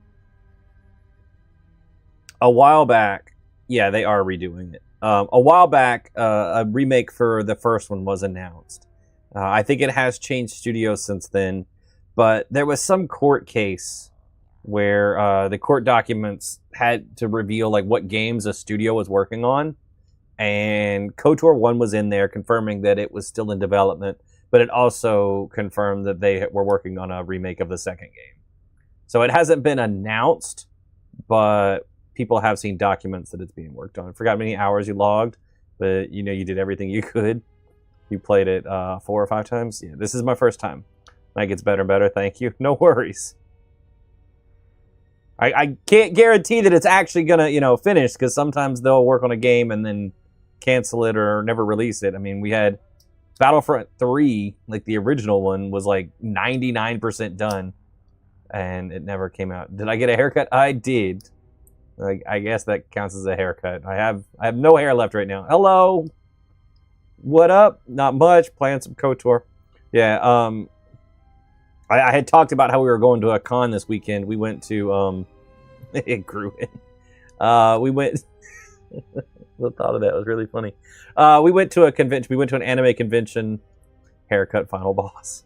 a while back, yeah, they are redoing it. A while back, a remake for the first one was announced. I think it has changed studios since then, but there was some court case where the court documents had to reveal like what games a studio was working on, and KOTOR 1 was in there confirming that it was still in development, but it also confirmed that they were working on a remake of the second game. So it hasn't been announced, but people have seen documents that it's being worked on. I forgot how many hours you logged, but you know you did everything you could. You played it 4 or 5 times. Yeah, this is my first time. That gets better and better. Thank you. No worries. I can't guarantee that it's actually gonna, you know, finish, because sometimes they'll work on a game and then cancel it or never release it. I mean, we had Battlefront 3, like the original one, was like 99% done, and it never came out. Did I get a haircut? I did. I guess that counts as a haircut. I have no hair left right now. Hello. What up? Not much. Playing some KOTOR. Yeah. I had talked about how we were going to a con this weekend. We went to it grew in. We went. The thought of that was really funny. We went to a convention. We went to an anime convention. Haircut, final boss.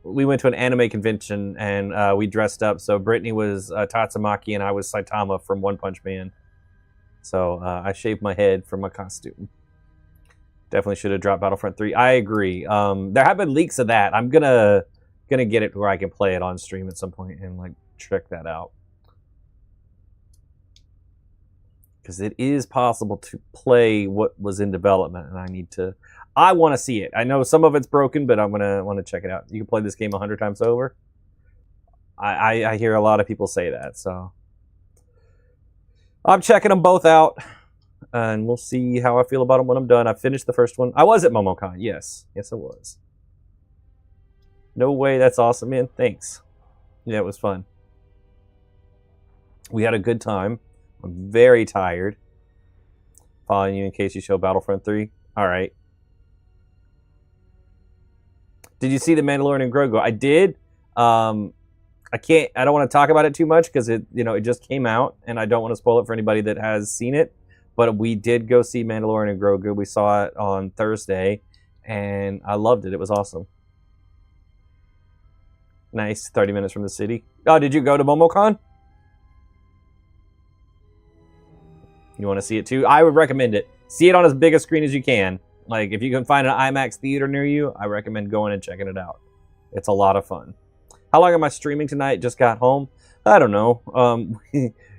We went to an anime convention and we dressed up. So Brittany was Tatsumaki and I was Saitama from One Punch Man. So I shaved my head for my costume. Definitely should have dropped Battlefront 3. I agree. There have been leaks of that. I'm gonna get it where I can play it on stream at some point and like check that out. Because it is possible to play what was in development, and I want to see it. I know some of it's broken, but I'm gonna want to check it out. You can play this game 100 times over. I hear a lot of people say that, so I'm checking them both out. And we'll see how I feel about them when I'm done. I finished the first one. I was at MomoCon. Yes, I was. No way. That's awesome, man. Thanks. Yeah, it was fun. We had a good time. I'm very tired. Following you in case you show Battlefront 3. All right. Did you see The Mandalorian and Grogu? I did. I don't want to talk about it too much because it just came out, and I don't want to spoil it for anybody that has seen it. But we did go see Mandalorian and Grogu. We saw it on Thursday, and I loved it. It was awesome. Nice, 30 minutes from the city. Oh, did you go to MomoCon? You want to see it too? I would recommend it. See it on as big a screen as you can. Like, if you can find an IMAX theater near you, I recommend going and checking it out. It's a lot of fun. How long am I streaming tonight? Just got home. I don't know.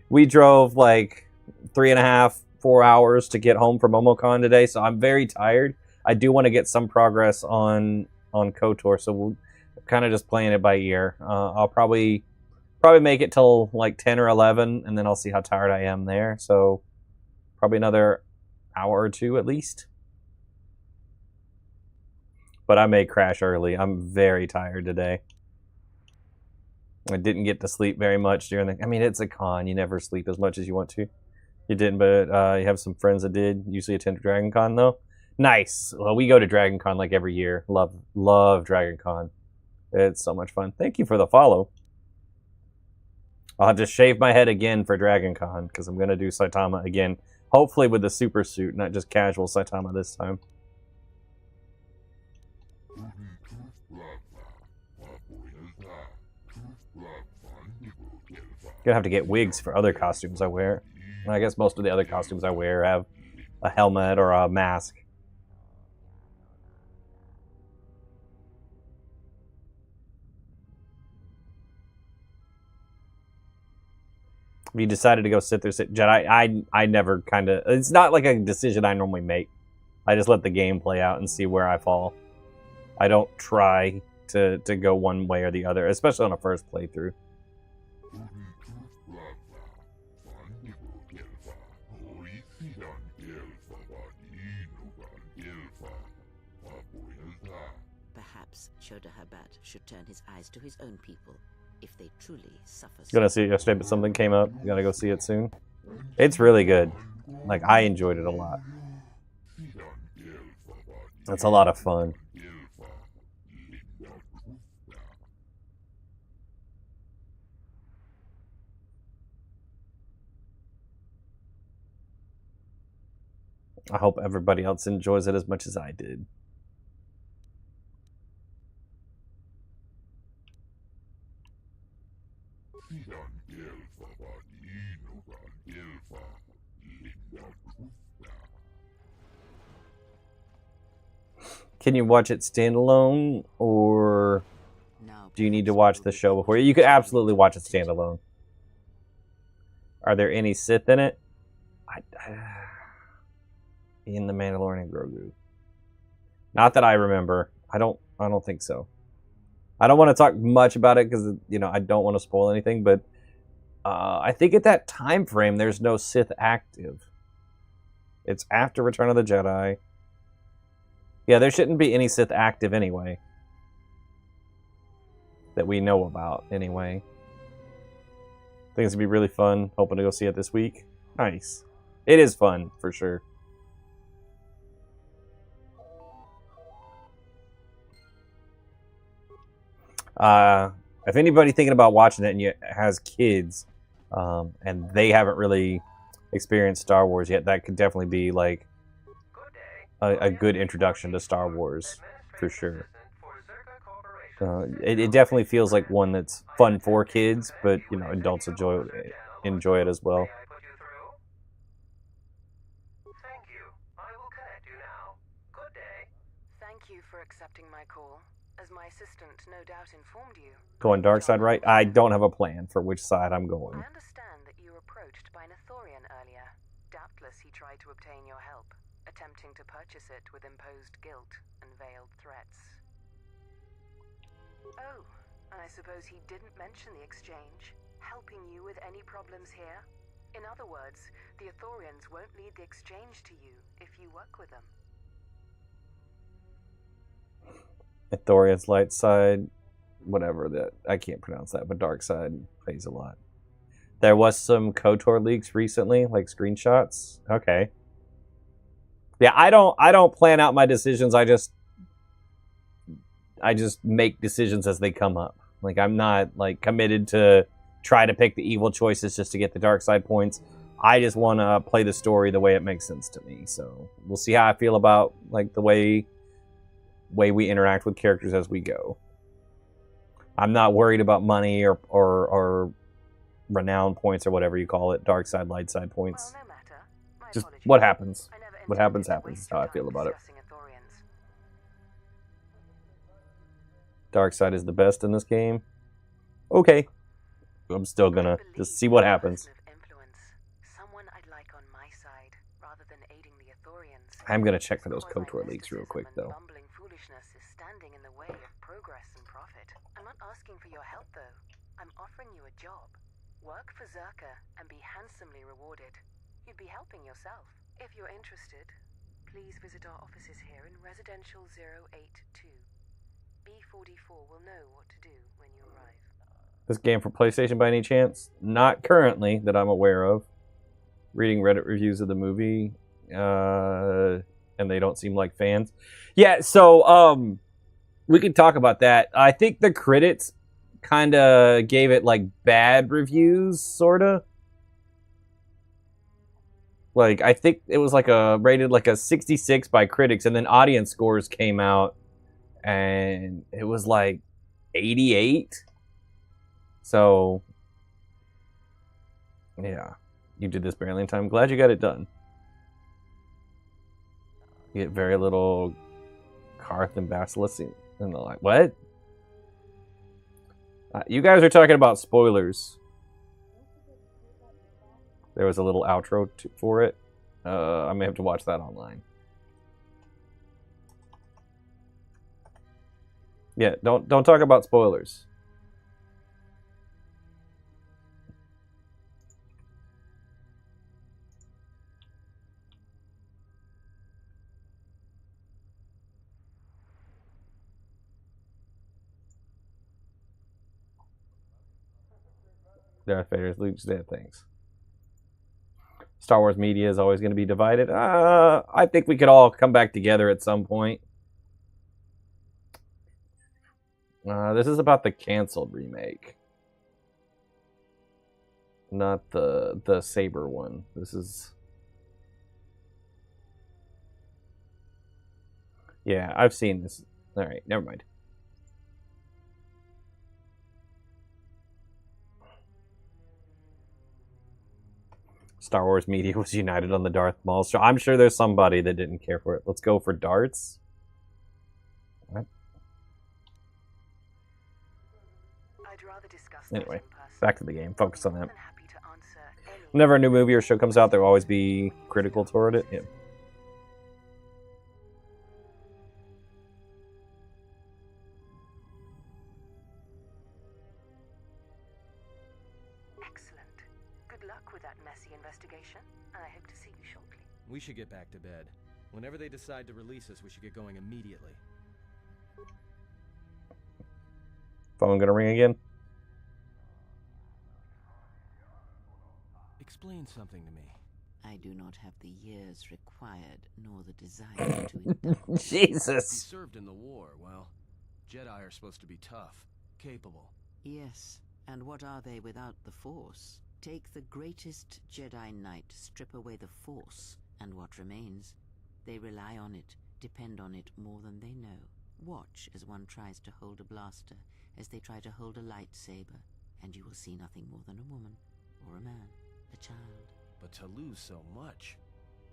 We drove like 3.5, 4 hours to get home from MomoCon today, so I'm very tired. I do want to get some progress on KOTOR, so we're kind of just playing it by ear. I'll probably make it till like 10 or 11, and then I'll see how tired I am there. So probably another hour or 2 at least. But I may crash early. I'm very tired today. I didn't get to sleep very much during the... I mean, it's a con. You never sleep as much as you want to. You didn't, but you have some friends that did. Usually attend Dragon Con, though. Nice. Well, we go to Dragon Con like every year. Love Dragon Con. It's so much fun. Thank you for the follow. I'll have to shave my head again for Dragon Con because I'm going to do Saitama again. Hopefully with the super suit, not just casual Saitama this time. Gonna have to get wigs for other costumes I wear. I guess most of the other costumes I wear have a helmet or a mask. If you decided to go sit Jedi, I never kind of... It's not like a decision I normally make. I just let the game play out and see where I fall. I don't try to go one way or the other, especially on a first playthrough. Perhaps Shodahabat should turn his eyes to his own people if they truly suffer. Gonna see it yesterday, but something came up. Gotta go see it soon. It's really good. Like, I enjoyed it a lot. It's a lot of fun. I hope everybody else enjoys it as much as I did. Can you watch it standalone, or do you need to watch the show before? You could absolutely watch it standalone. Are there any Sith in it? In the Mandalorian and Grogu. Not that I remember. I don't think so. I don't want to talk much about it because I don't want to spoil anything. But I think at that time frame, there's no Sith active. It's after Return of the Jedi. Yeah, there shouldn't be any Sith active anyway. That we know about anyway. I think it's going to be really fun. Hoping to go see it this week. Nice. It is fun, for sure. If anybody thinking about watching it and has kids, and they haven't really experienced Star Wars yet, that could definitely be like a good introduction to Star Wars, for sure. It definitely feels like one that's fun for kids, but adults enjoy it as well. Thank you. I will connect you now. Good day. Thank you for accepting my call. As my assistant no doubt informed you. Going dark side, right? I don't have a plan for which side I'm going. I understand that you were approached by an Ithorian earlier. Doubtless he tried to obtain your help, attempting to purchase it with imposed guilt and veiled threats. Oh, and I suppose he didn't mention the exchange, helping you with any problems here? In other words, the Ithorians won't lead the exchange to you if you work with them. Ithorian's light side, whatever that, I can't pronounce that, but dark side plays a lot. There was some KOTOR leaks recently, like screenshots. Okay. Yeah, I don't plan out my decisions. I just make decisions as they come up. Like, I'm not like committed to try to pick the evil choices just to get the dark side points. I just want to play the story the way it makes sense to me. So we'll see how I feel about like the way we interact with characters as we go. I'm not worried about money or renown points or whatever you call it, dark side, light side points. Well, no matter. My Just apologies. what happens. I never What happens intended to happens. waste Is how your I feel time about it. discussing Ithorians. Dark side is the best in this game. Okay. I'm still gonna just see what happens. Someone I'd like on my side, rather than aiding the Ithorians. I'm gonna check for those Because my KOTOR leaks real quick mysticism and though. bumbling foolishness is standing in the way of progress and profit. I'm not asking for your help though. I'm offering you a job. Work for Zerka and be handsomely rewarded. You'd be helping yourself. If you're interested, please visit our offices here in Residential 082. B44 will know what to do when you arrive. This game for PlayStation by any chance? Not currently that I'm aware of. Reading Reddit reviews of the movie, and they don't seem like fans. Yeah, so we can talk about that. I think the critics kind of gave it like bad reviews, sorta. Like, I think it was like rated like a 66 by critics, and then audience scores came out, and it was like 88. So, yeah, you did this barely in time. Glad you got it done. You get very little Karth and Basilisk and the like. What? You guys are talking about spoilers. There was a little outro for it. I may have to watch that online. Yeah, don't talk about spoilers. Darth Vader's Luke's dead things. Star Wars media is always going to be divided. I think we could all come back together at some point. This is about the canceled remake, not the Saber one. This is, yeah, I've seen this. All right, never mind. Star Wars media was united on the Darth Maul. So I'm sure there's somebody that didn't care for it. Let's go for darts. What? I'd rather discuss Anyway, that in person. back to the game. Focus on I'm more that. than happy to answer any Whenever a new movie or show comes out, they'll always be critical toward it. Yeah. Excellent. Good luck with that messy investigation, and I hope to see you shortly. We should get back to bed. Whenever they decide to release us, we should get going immediately. Phone gonna ring again? Explain something to me. I do not have the years required, nor the desire to indulge. He Jesus. served in the war. Well, Jedi are supposed to be tough, capable. Yes, and what are they without the Force? Take the greatest Jedi Knight, strip away the Force, and what remains? They rely on it, depend on it more than they know. Watch as one tries to hold a blaster, as they try to hold a lightsaber, and you will see nothing more than a woman, or a man, a child. But to lose so much,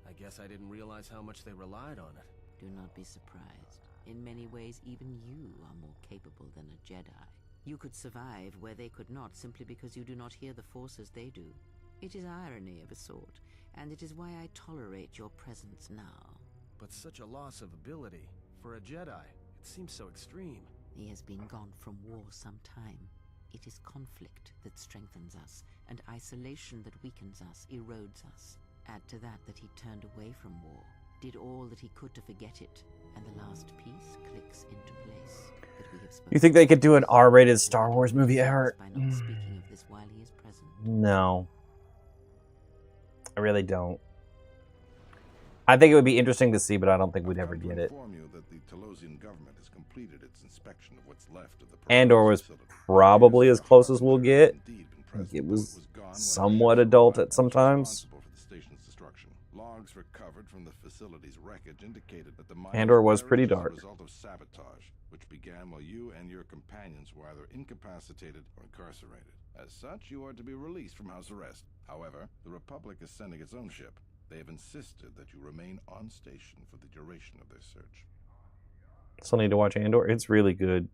I guess I didn't realize how much they relied on it. Do not be surprised. In many ways, even you are more capable than a Jedi. You could survive where they could not simply because you do not hear the Force as they do. It is irony of a sort, and it is why I tolerate your presence now. But such a loss of ability, for a Jedi, it seems so extreme. He has been gone from war some time. It is conflict that strengthens us, and isolation that weakens us, erodes us. Add to that he turned away from war, did all that he could to forget it, and the last piece clicks into place. That we have You think they could do an R-rated Star Wars movie ever? by not speaking of this while he is present. No. I really don't. I think it would be interesting to see, but I don't think we'd ever get it. Inform you that the Telosian government has completed its inspection of what's left of the Andor was probably as close as we'll get. I think it was somewhat adult at some times. Logs recovered from the facility's wreckage indicated that the Andor was pretty dark. a result of sabotage, which began while you and your companions were either incapacitated or incarcerated. As such, you are to be released from house arrest. However, the Republic is sending its own ship. They have insisted that you remain on station for the duration of their search. Still need to watch Andor. It's really good.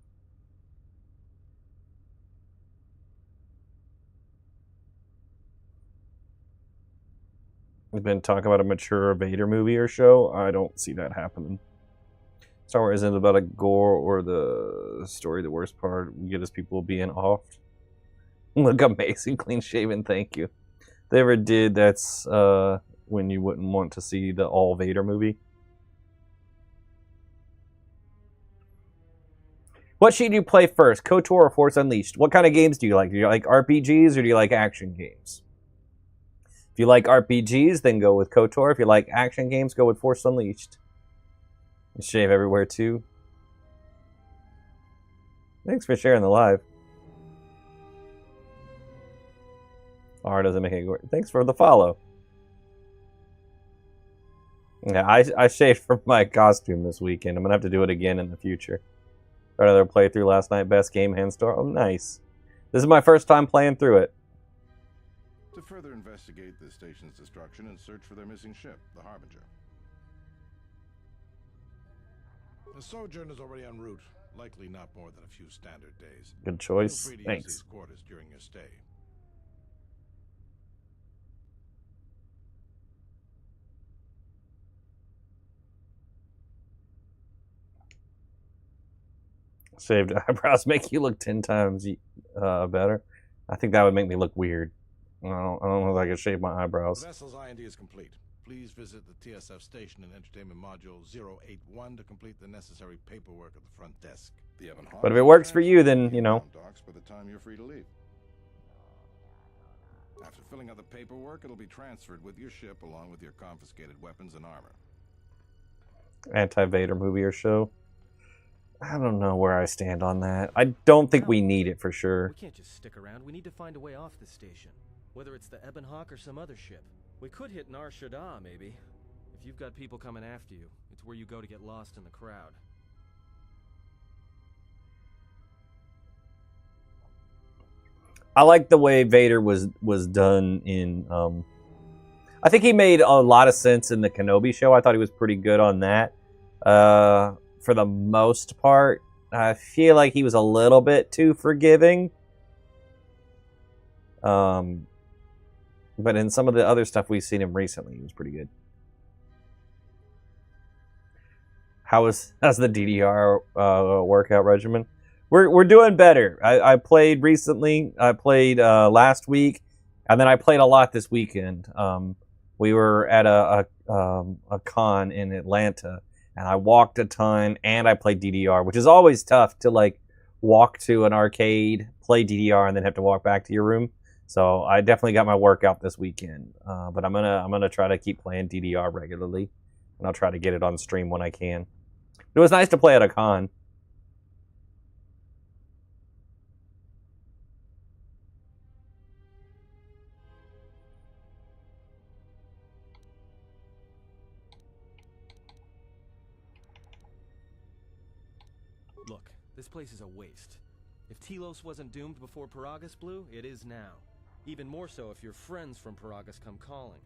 We've been talking about a mature Vader movie or show. I don't see that happening. Star Wars isn't about a gore or the story. The worst part we get is people being off. Look amazing, clean shaven. Thank you. If they ever did, that's when you wouldn't want to see the all Vader movie. What should you play first, KOTOR or Force Unleashed? What kind of games do you like? Do you like RPGs or do you like action games? If you like RPGs, then go with KOTOR. If you like action games, go with Force Unleashed. You shave everywhere too. Thanks for sharing the live. R doesn't make it go. Thanks for the follow. Yeah, I shaved for my costume this weekend. I'm gonna have to do it again in the future. Got another playthrough last night. Best game hand star. Oh, nice. This is my first time playing through it. To further investigate the station's destruction and search for their missing ship, the Harbinger. The Sojourn is already en route. Likely not more than a few standard days. Good choice. Feel free to use Thanks. these quarters during your stay. Shaved eyebrows make you look 10 times better. I think that would make me look weird. I don't know if I could shave my eyebrows. The vessel's IND is complete. Please visit the TSF station and entertainment module 081 to complete the necessary paperwork at the front desk. The Evan Hawk But if it works for you, then, you know. docks by the time you're free to leave. After filling out the paperwork, it'll be transferred with your ship along with your confiscated weapons and armor. Anti-Vader movie or show. I don't know where I stand on that. I don't think we need it for sure. We can't just stick around. We need to find a way off this station. Whether it's the Ebon Hawk or some other ship. We could hit Nar Shaddaa, maybe. If you've got people coming after you, it's where you go to get lost in the crowd. I like the way Vader was done in... I think he made a lot of sense in the Kenobi show. I thought he was pretty good on that. For the most part, I feel like he was a little bit too forgiving. But in some of the other stuff we've seen him recently, he was pretty good. How's the DDR workout regimen? We're doing better. I played recently. I played last week, and then I played a lot this weekend. We were at a con in Atlanta, and I walked a ton, and I played DDR, which is always tough to like walk to an arcade, play DDR, and then have to walk back to your room. So I definitely got my workout this weekend. But I'm gonna try to keep playing DDR regularly, and I'll try to get it on stream when I can. It was nice to play at a con. Look, this place is a waste. If Telos wasn't doomed before Paragus blew, it is now. Even more so if your friends from Paragus come calling.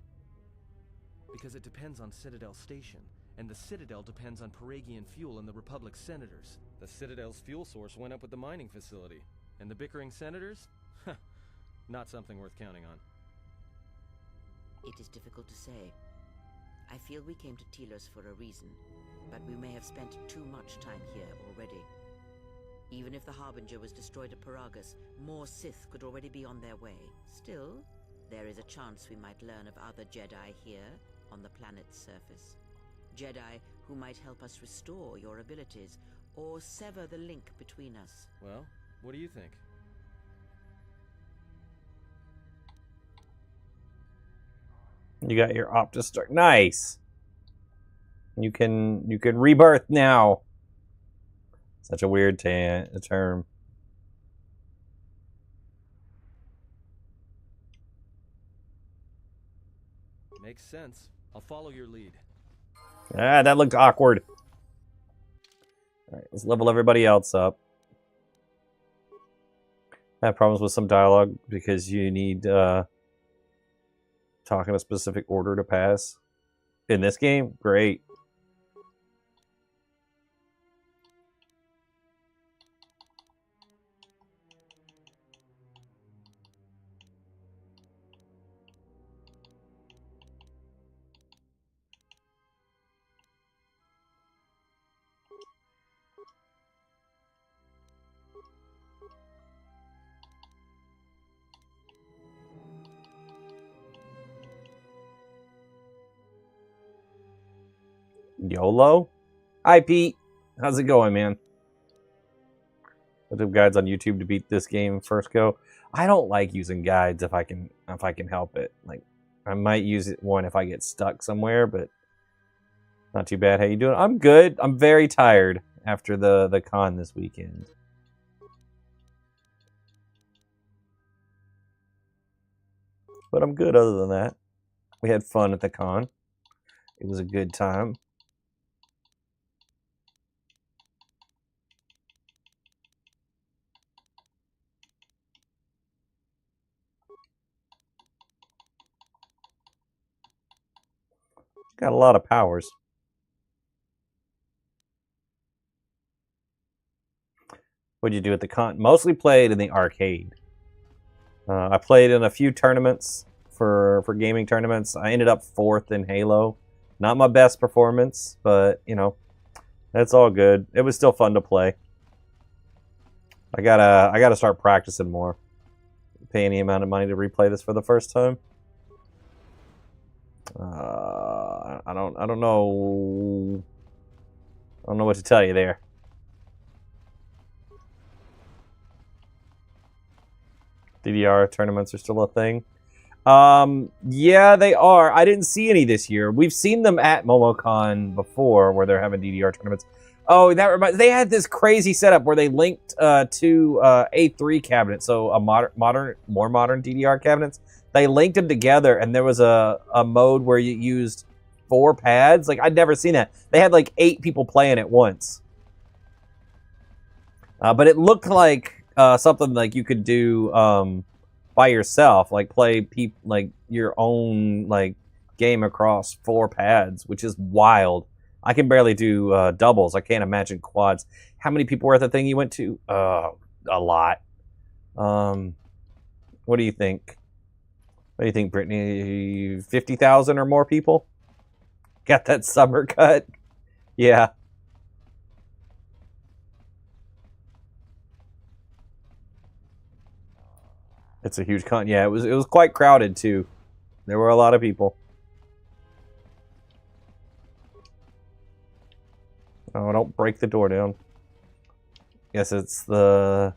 Because it depends on Citadel Station, and the Citadel depends on Paragian fuel and the Republic's senators. The Citadel's fuel source went up with the mining facility. And the bickering senators? Not something worth counting on. It is difficult to say. I feel we came to Telos for a reason, but we may have spent too much time here already. Even if the Harbinger was destroyed at Paragus, more Sith could already be on their way. Still, there is a chance we might learn of other Jedi here, on the planet's surface. Jedi who might help us restore your abilities, or sever the link between us. Well, what do you think? You got your Optus start. Nice. You can rebirth now. Such a weird term. Makes sense. I'll follow your lead. Ah, that looked awkward. All right, let's level everybody else up. I have problems with some dialogue because you need talk in a specific order to pass. In this game, great. YOLO? Hi, Pete. How's it going, man? I do guides on YouTube to beat this game first go. I don't like using guides if I can help it. Like, I might use one if I get stuck somewhere, but not too bad. How you doing? I'm good. I'm very tired after the con this weekend. But I'm good other than that. We had fun at the con. It was a good time. Got a lot of powers. What'd you do at the con? Mostly played in the arcade. I played in a few tournaments for gaming tournaments. I ended up 4th in Halo. Not my best performance, but you know, that's all good. It was still fun to play. I gotta start practicing more. Pay any amount of money to replay this for the first time. I don't know. I don't know what to tell you there. DDR tournaments are still a thing. Yeah, they are. I didn't see any this year. We've seen them at MomoCon before, where they're having DDR tournaments. Oh, that reminds. They had this crazy setup where they linked two A3 cabinets, so a more modern DDR cabinets. They linked them together, and there was a mode where you used 4 pads. Like, I'd never seen that. They had like 8 people playing at once. But it looked like something like you could do by yourself, like play like your own like game across 4 pads, which is wild. I can barely do doubles. I can't imagine quads. How many people were at the thing you went to? A lot. What do you think? What do you think, Brittany? 50,000 or more people? Got that summer cut? Yeah. It's a huge con. Yeah, it was quite crowded too. There were a lot of people. Oh, don't break the door down. Guess it's the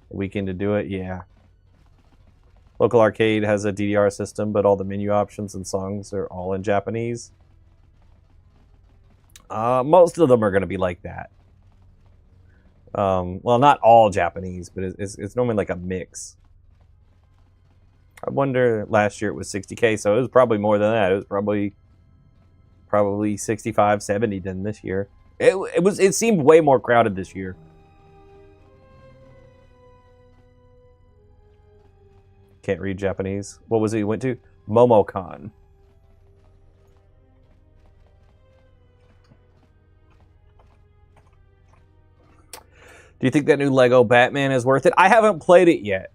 weekend to do it. Yeah. Local arcade has a DDR system, but all the menu options and songs are all in Japanese. Most of them are going to be like that. Well, not all Japanese, but it's normally like a mix. I wonder, last year it was 60K, so it was probably more than that. It was probably 65, 70 than this year. It seemed way more crowded this year. Can't read Japanese. What was it you went to? MomoCon. Do you think that new Lego Batman is worth it? I haven't played it yet.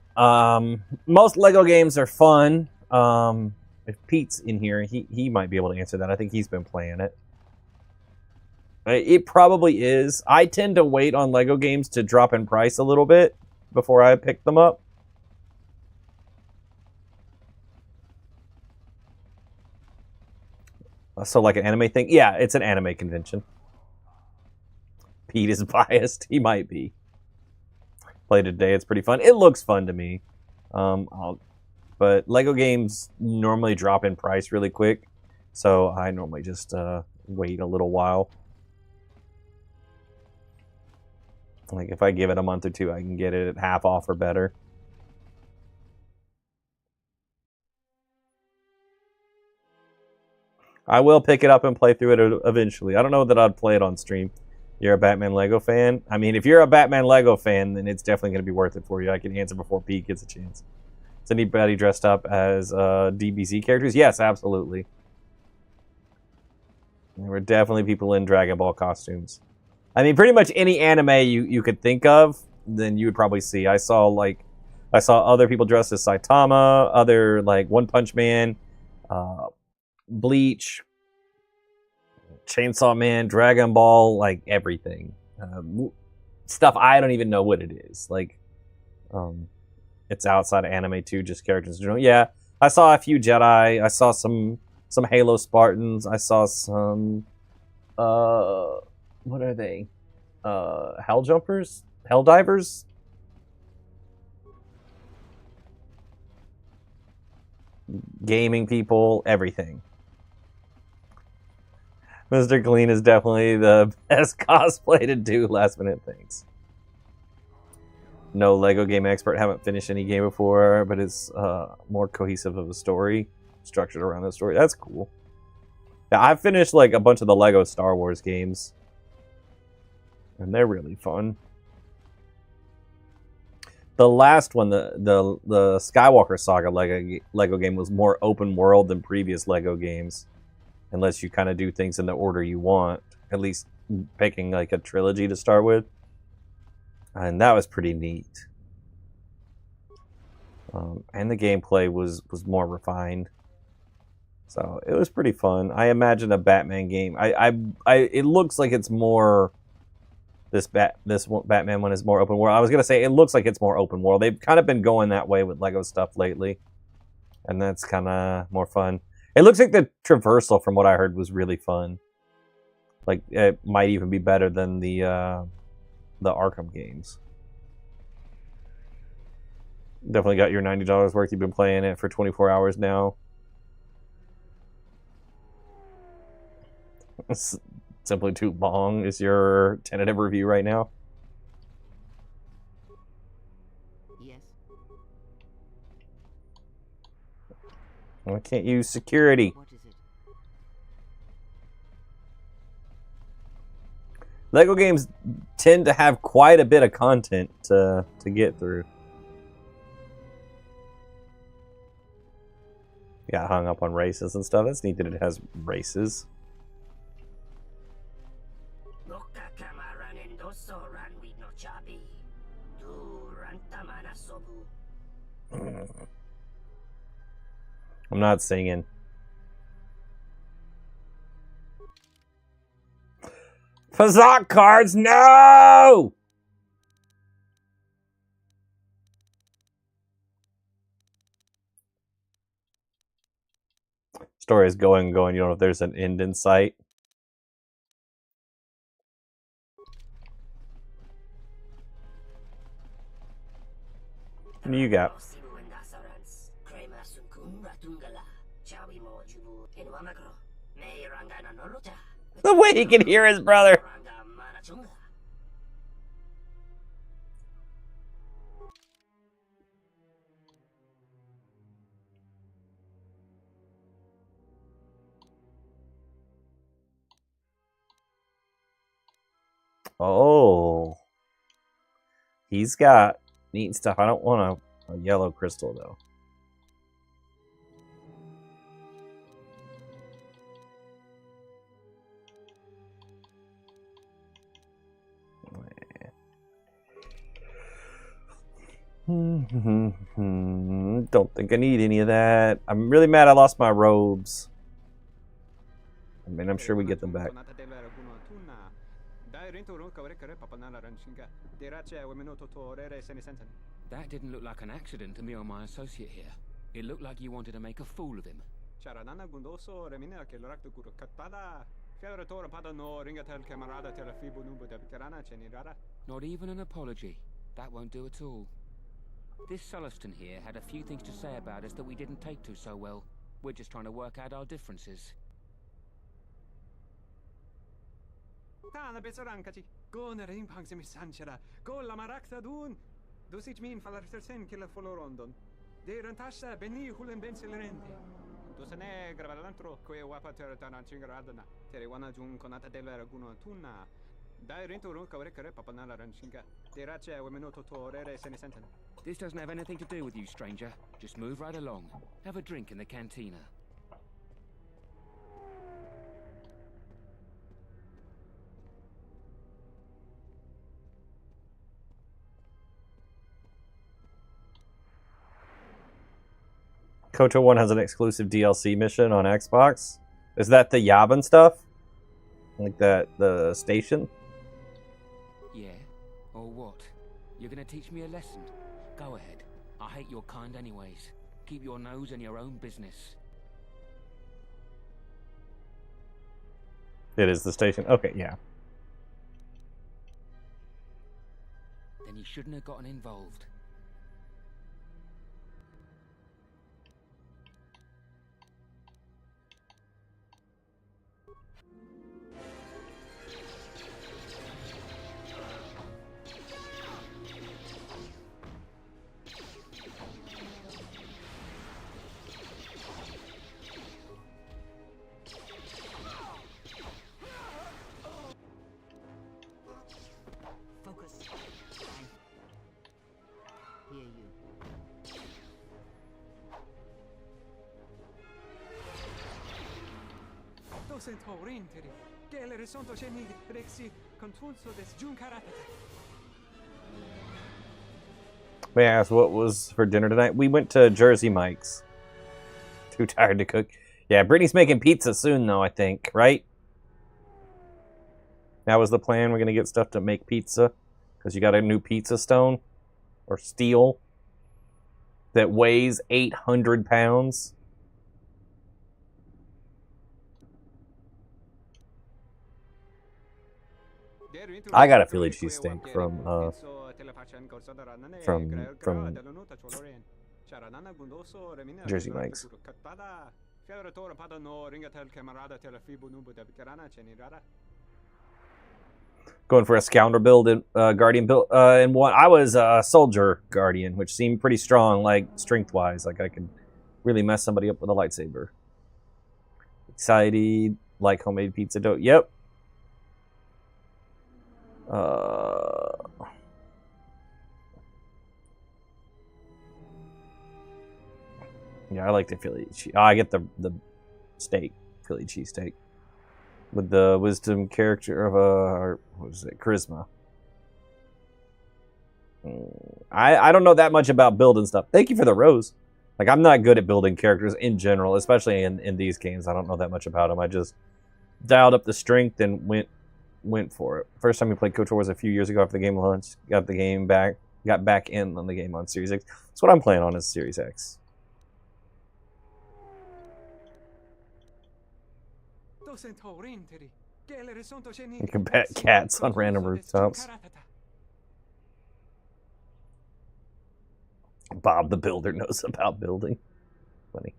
Most Lego games are fun. If Pete's in here, he might be able to answer that. I think he's been playing it. It probably is. I tend to wait on Lego games to drop in price a little bit before I pick them up. So like an anime thing? Yeah, it's an anime convention. Pete is biased. He might be. Played it today. It's pretty fun. It looks fun to me. But Lego games normally drop in price really quick. So I normally just wait a little while. Like if I give it a month or two, I can get it at half off or better. I will pick it up and play through it eventually. I don't know that I'd play it on stream. You're a Batman Lego fan? I mean, if you're a Batman Lego fan, then it's definitely going to be worth it for you. I can answer before Pete gets a chance. Is anybody dressed up as DBZ characters? Yes, absolutely. There were definitely people in Dragon Ball costumes. I mean, pretty much any anime you could think of, then you would probably see. I saw other people dressed as Saitama, other like One Punch Man, Bleach, Chainsaw Man, Dragon Ball, like everything. Stuff I don't even know what it is. Like, it's outside of anime too, just characters. Yeah, I saw a few Jedi. I saw some Halo Spartans. I saw some what are they? Hell jumpers? Hell divers? Gaming people, everything. Mr. Clean is definitely the best cosplay to do last minute things. No Lego game expert, haven't finished any game before, but it's more cohesive of a story, structured around the story. That's cool. Yeah, I've finished like a bunch of the Lego Star Wars games, and they're really fun. The last one, the Skywalker Saga Lego game was more open world than previous Lego games, unless you kind of do things in the order you want. At least picking like a trilogy to start with, and that was pretty neat. And the gameplay was more refined, so it was pretty fun. I imagine a Batman game. It looks like it's more. This Batman one is more open world. I was gonna say it looks like it's more open world. They've kind of been going that way with Lego stuff lately, and that's kind of more fun. It looks like the traversal, from what I heard, was really fun. Like it might even be better than the Arkham games. Definitely got your $90 worth. You've been playing it for 24 hours now. It's simply too long is your tentative review right now. Yes. I can't use security. What is it? Lego games tend to have quite a bit of content to get through. Got hung up on races and stuff. That's neat that it has races. I'm not singing. Fazak cards, no! Story is going and going. You don't know if there's an end in sight. What do you got? The way he can hear his brother. Oh. He's got neat stuff. I don't want a yellow crystal, though. Don't think I need any of that. I'm really mad I lost my robes. I mean, I'm sure we get them back. That didn't look like an accident to me or my associate here. It looked like you wanted to make a fool of him. Not even an apology. That won't do at all. This Sulluston here had a few things to say about us that we didn't take to so well. We're just trying to work out our differences. This doesn't have anything to do with you, stranger. Just move right along. Have a drink in the cantina. KOTOR 1 has an exclusive DLC mission on Xbox. Is that the Yavin stuff? Like the station? Yeah? Or what? You're gonna teach me a lesson? Go ahead. I hate your kind anyways. Keep your nose in your own business. It is the station. Okay, yeah. Then you shouldn't have gotten involved. May I ask what was for dinner tonight? We went to Jersey Mike's. Too tired to cook. Yeah, Brittany's making pizza soon, though, I think, right? That was the plan. We're going to get stuff to make pizza. Because you got a new pizza stone. Or steel. That weighs 800 pounds. I got a Philly cheesesteak from Jersey Mike's. Going for a scoundrel build in Guardian build in one. I was a soldier Guardian, which seemed pretty strong, like strength wise. Like I could really mess somebody up with a lightsaber. Excited, like homemade pizza dough. Yep. Yeah, I like the Philly cheese. I get the steak, Philly cheesesteak, with the wisdom character of what is it, charisma. I don't know that much about building stuff. Thank you for the rose. Like, I'm not good at building characters in general, especially in these games. I don't know that much about them. I just dialed up the strength and went for it. First time we played KOTOR was a few years ago after the game launched. Got back in on the game on Series X. That's what I'm playing on is Series X. You can pet cats on random rooftops. Bob the Builder knows about building. Funny.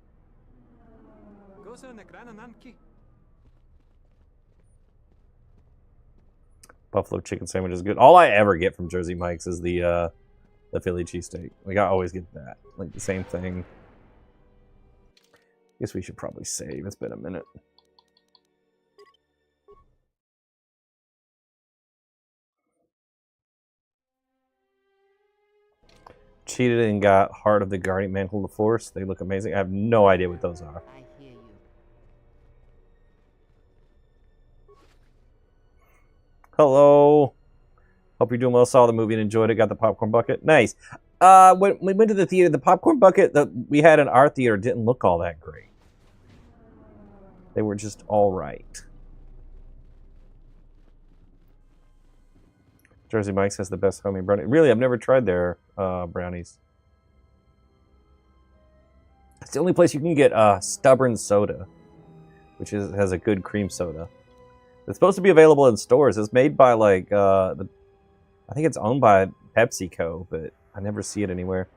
Buffalo chicken sandwich is good. All I ever get from Jersey Mike's is the Philly cheesesteak. Like, I always get that. Like, the same thing. Guess we should probably save. It's been a minute. Cheated and got Heart of the Guardian Mantle of the Force. They look amazing. I have no idea what those are. I hear you. Hello. Hope you're doing well. Saw the movie and enjoyed it. Got the popcorn bucket. Nice. When we went to the theater, the popcorn bucket that we had in our theater didn't look all that great. They were just all right. Jersey Mike's has the best homemade brownie. Really, I've never tried their brownies. It's the only place you can get Stubborn Soda, which has a good cream soda. It's supposed to be available in stores. It's made by like I think it's owned by PepsiCo, but I never see it anywhere.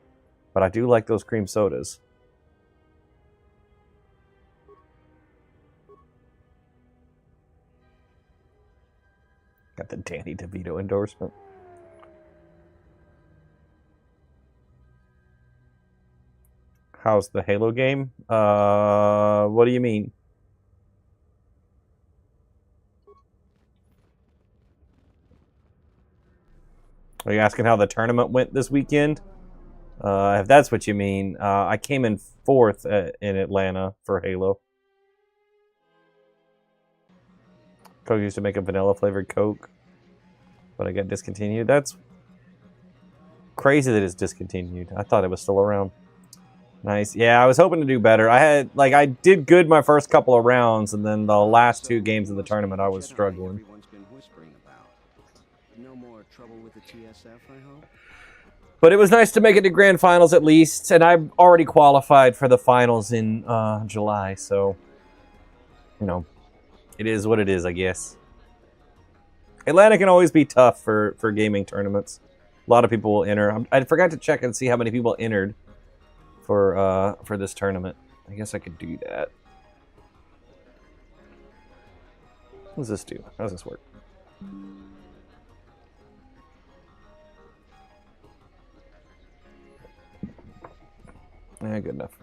But I do like those cream sodas. Got the Danny DeVito endorsement. How's the Halo game? What do you mean? Are you asking how the tournament went this weekend? If that's what you mean, I came in 4th in Atlanta for Halo. Coke used to make a vanilla flavored Coke, but I got discontinued. That's crazy that it's discontinued. I thought it was still around. Nice. Yeah, I was hoping to do better. I did good my first couple of rounds, and then the last 2 games of the tournament I was struggling. No more trouble with the TSF, I hope? But it was nice to make it to grand finals at least, and I've already qualified for the finals in July, so you know, it is what it is, I guess. Atlanta can always be tough for gaming tournaments. A lot of people will enter. I forgot to check and see how many people entered for this tournament. I guess I could do that. What does this do? How does this work? Yeah, good enough.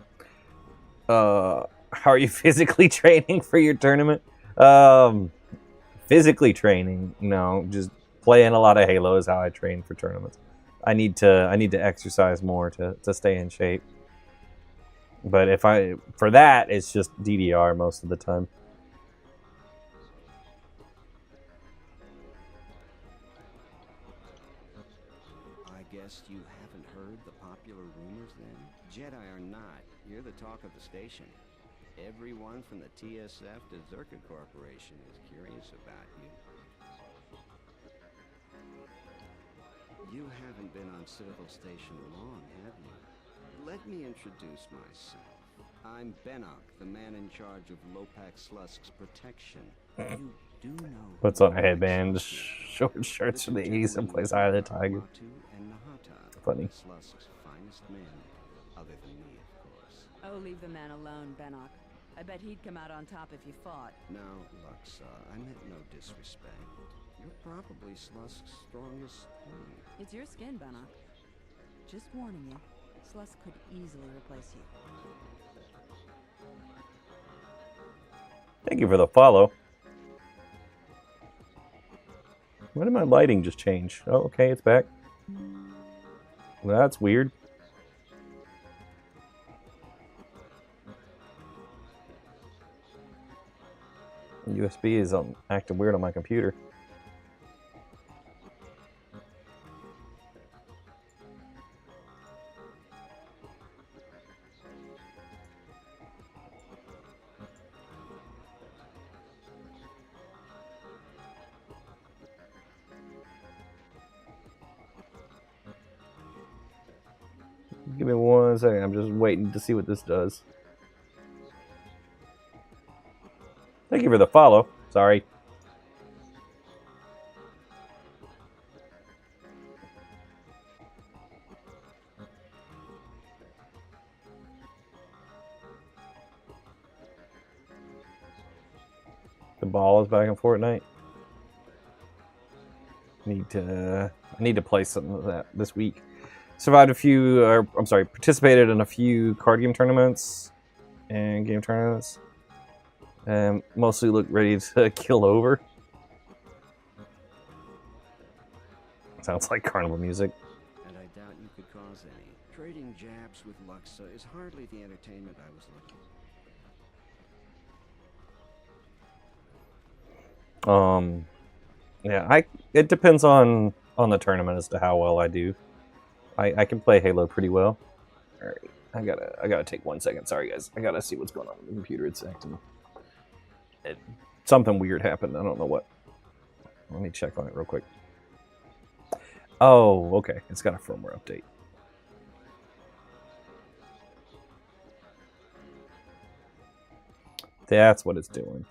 How are you physically training for your tournament? Physically training? No, just playing a lot of Halo is how I train for tournaments. I need to exercise more to stay in shape. But for that, it's just DDR most of the time. I guess you haven't heard the popular rumors then? Jedi or not, you're the talk of the station. Everyone from the TSF to Zerka Corporation is curious about you. You haven't been on Citadel Station long, have you? Let me introduce myself. I'm Benok, the man in charge of Lopak Slusk's protection. You do know... Puts on a headband, short shirts from the 80s and plays Eye of the Tiger. Funny. Slusk's finest men, other than me, of course. Oh, leave the man alone, Benok. I bet he'd come out on top if you fought. Now, Luxa, I meant no disrespect. You're probably Slusk's strongest point. It's your skin, Benok. Just warning you, Slusk could easily replace you. Thank you for the follow. Why did my lighting just change? Oh, okay, it's back. Well, that's weird. USB is acting weird on my computer. Give me 1 second. I'm just waiting to see what this does. Thank you for the follow. Sorry. The ball is back in Fortnite. I need to play something of that this week. Survived a few, participated in a few card game tournaments and game tournaments. Mostly look ready to kill over. Sounds like carnival music. And I doubt you could cause any. Trading jabs with Luxa is hardly the entertainment I was looking for. Yeah, it depends on the tournament as to how well I do. I can play Halo pretty well. All right, I gotta take 1 second. Sorry guys, I gotta see what's going on with the computer. It's acting. Something weird happened. I don't know what. Let me check on it real quick. Oh, okay. It's got a firmware update. That's what it's doing.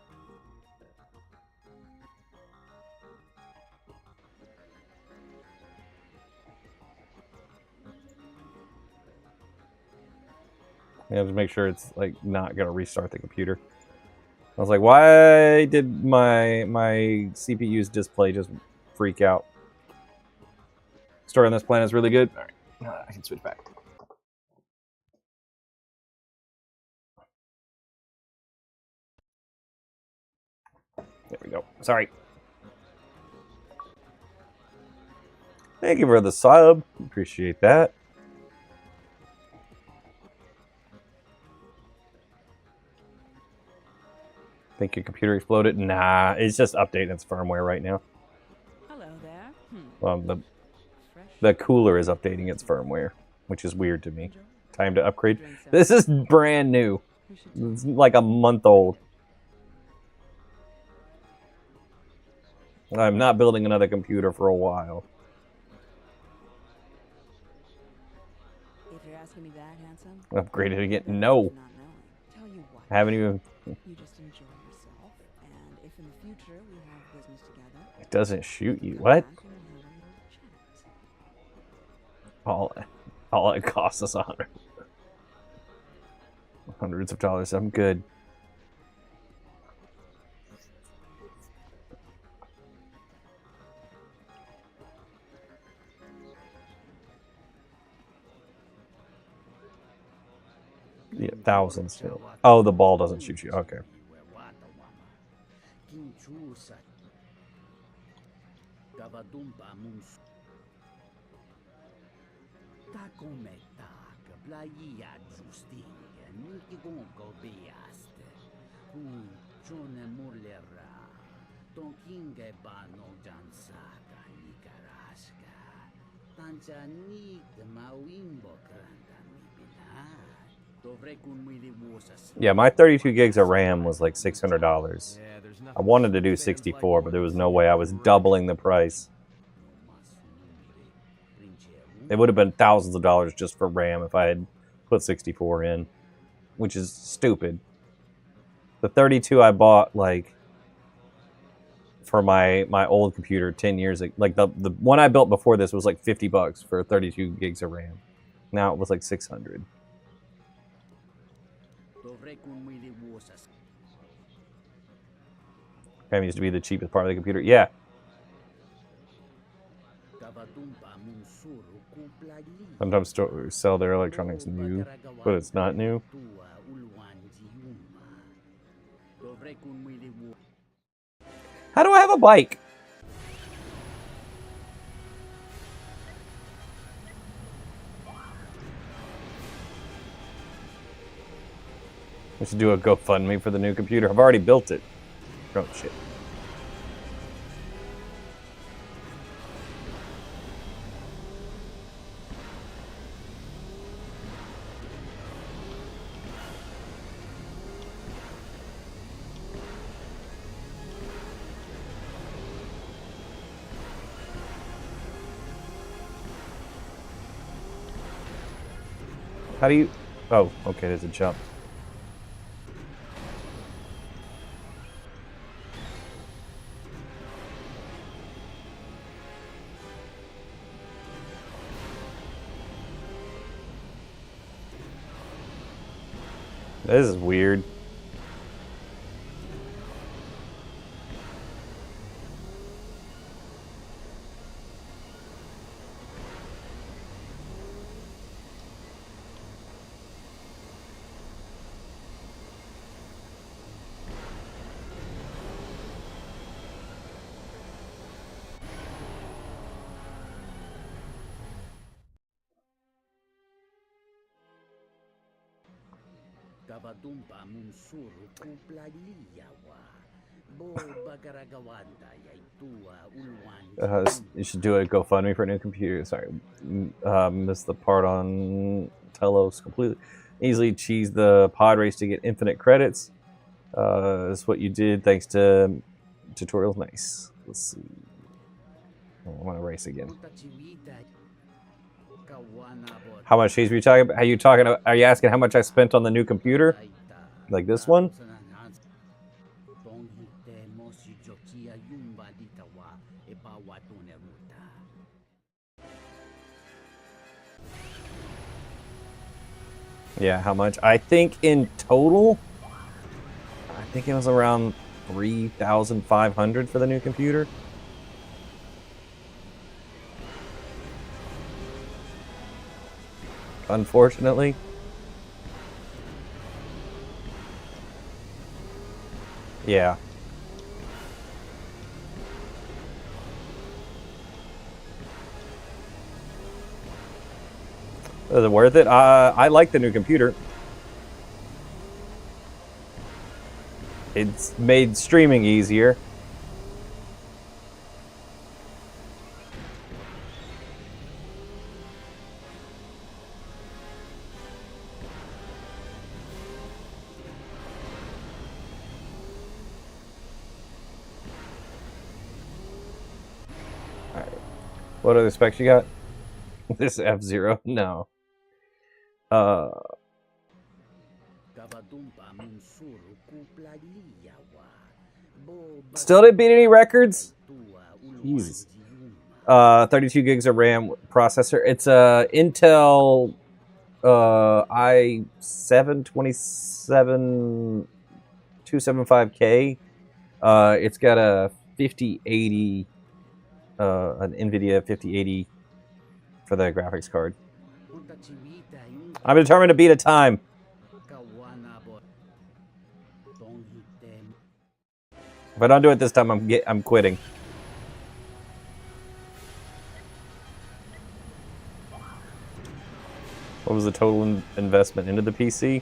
I have to make sure it's like not gonna restart the computer. I was like, why did my CPU's display just freak out? Story on this planet is really good. All right, I can switch back. There we go. Sorry. Thank you for the sub. Appreciate that. Think your computer exploded? Nah, it's just updating its firmware right now. Hello there. Well, the cooler is updating its firmware, which is weird to me. Time to upgrade. This is brand new. It's like a month old. I'm not building another computer for a while. If you're asking me that, handsome. Upgraded again? No. Tell you what. I haven't even. You just enjoy yourself, and if in the future we have business together. It doesn't shoot you. What? All it costs us hundreds of dollars. I'm good. Yeah, thousands still. Oh, the ball doesn't shoot you. Okay. Yeah, my 32 gigs of RAM was like $600. I wanted to do 64, but there was no way I was doubling the price. It would have been thousands of dollars just for RAM if I had put 64 in, which is stupid. The 32 I bought like for my old computer 10 years ago. Like the one I built before this was like $50 for 32 gigs of RAM. Now it was like 600. RAM used to be the cheapest part of the computer. Yeah. Sometimes stores sell their electronics new, but it's not new. How do I have a bike? We should do a GoFundMe for the new computer. I've already built it. Oh, shit. How do you... Oh, okay, there's a jump. This is weird. You should do a GoFundMe for a new computer. Sorry, missed the part on Telos completely. Easily cheese the pod race to get infinite credits. That's what you did thanks to tutorials. Nice. Let's see. I want to race again. How much cheese were you talking about? Are you talking about, are you asking how much I spent on the new computer? Like this one? Yeah, how much? I think in total, I think it was around 3,500 for the new computer. Unfortunately. Yeah. Is it worth it? I like the new computer. It's made streaming easier. All right. What other specs you got? This F-Zero? No. Still didn't beat any records? Jesus. 32 gigs of RAM processor. It's a Intel i7 275K. It's got a 5080, an NVIDIA 5080 for the graphics card. I'm determined to beat a time. If I don't do it this time, I'm quitting. What was the total investment into the PC?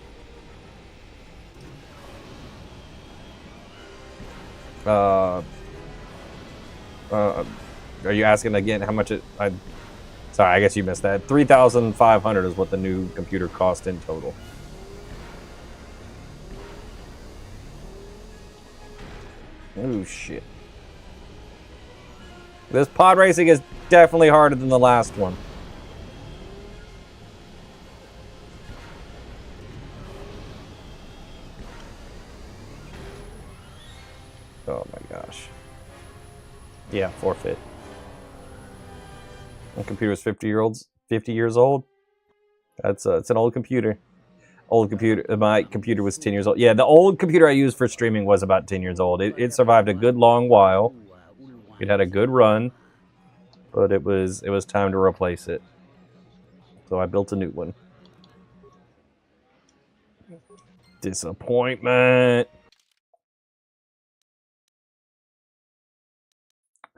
Are you asking again how much it? Sorry, I guess you missed that. 3,500 is what the new computer cost in total. Oh shit! This pod racing is definitely harder than the last one. Oh my gosh. Yeah, forfeit. The computer's 50 years old. That's it's an old computer. Old computer. My computer was 10 years old. Yeah, the old computer I used for streaming was about 10 years old. It survived a good long while. It had a good run, but it was time to replace it. So I built a new one. Disappointment.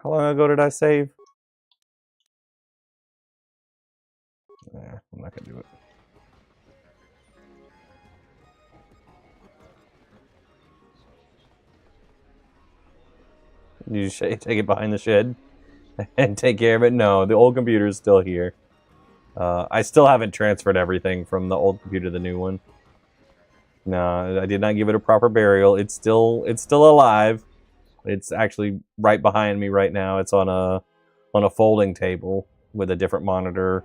How long ago did I save? Nah, I'm not gonna do it. You take it behind the shed and take care of it? No, the old computer is still here. I still haven't transferred everything from the old computer to the new one. No, I did not give it a proper burial. It's still alive. It's actually right behind me right now. It's on a folding table with a different monitor.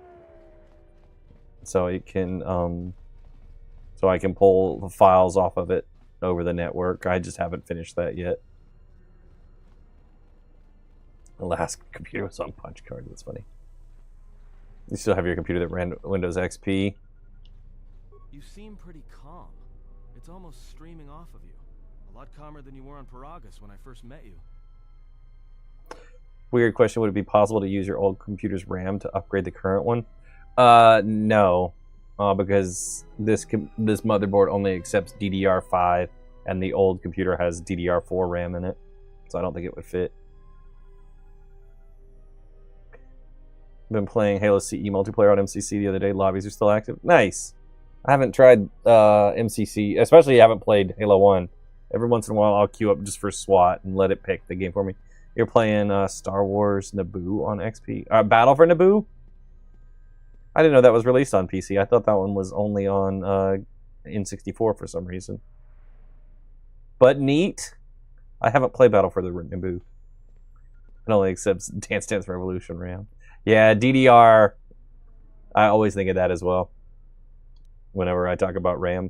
so it can so I can pull the files off of it over the network. I just haven't finished that yet. The last computer was on punch card. That's funny. You still have your computer that ran Windows XP. You seem pretty calm. It's almost streaming off of you. A lot calmer than you were on Paragus when I first met you. Weird question. Would it be possible to use your old computer's RAM to upgrade the current one? No. Because this motherboard only accepts DDR5, and the old computer has DDR4 RAM in it. So I don't think it would fit. Been playing Halo CE multiplayer on MCC the other day. Lobbies are still active. Nice. I haven't tried MCC, especially I haven't played Halo 1. Every once in a while I'll queue up just for SWAT and let it pick the game for me. You're playing Star Wars Naboo on XP. Battle for Naboo? I didn't know that was released on PC. I thought that one was only on N64 for some reason. But neat. I haven't played Battle for the Naboo. It only accepts Dance Dance Revolution RAM. Yeah, DDR. I always think of that as well whenever I talk about RAM.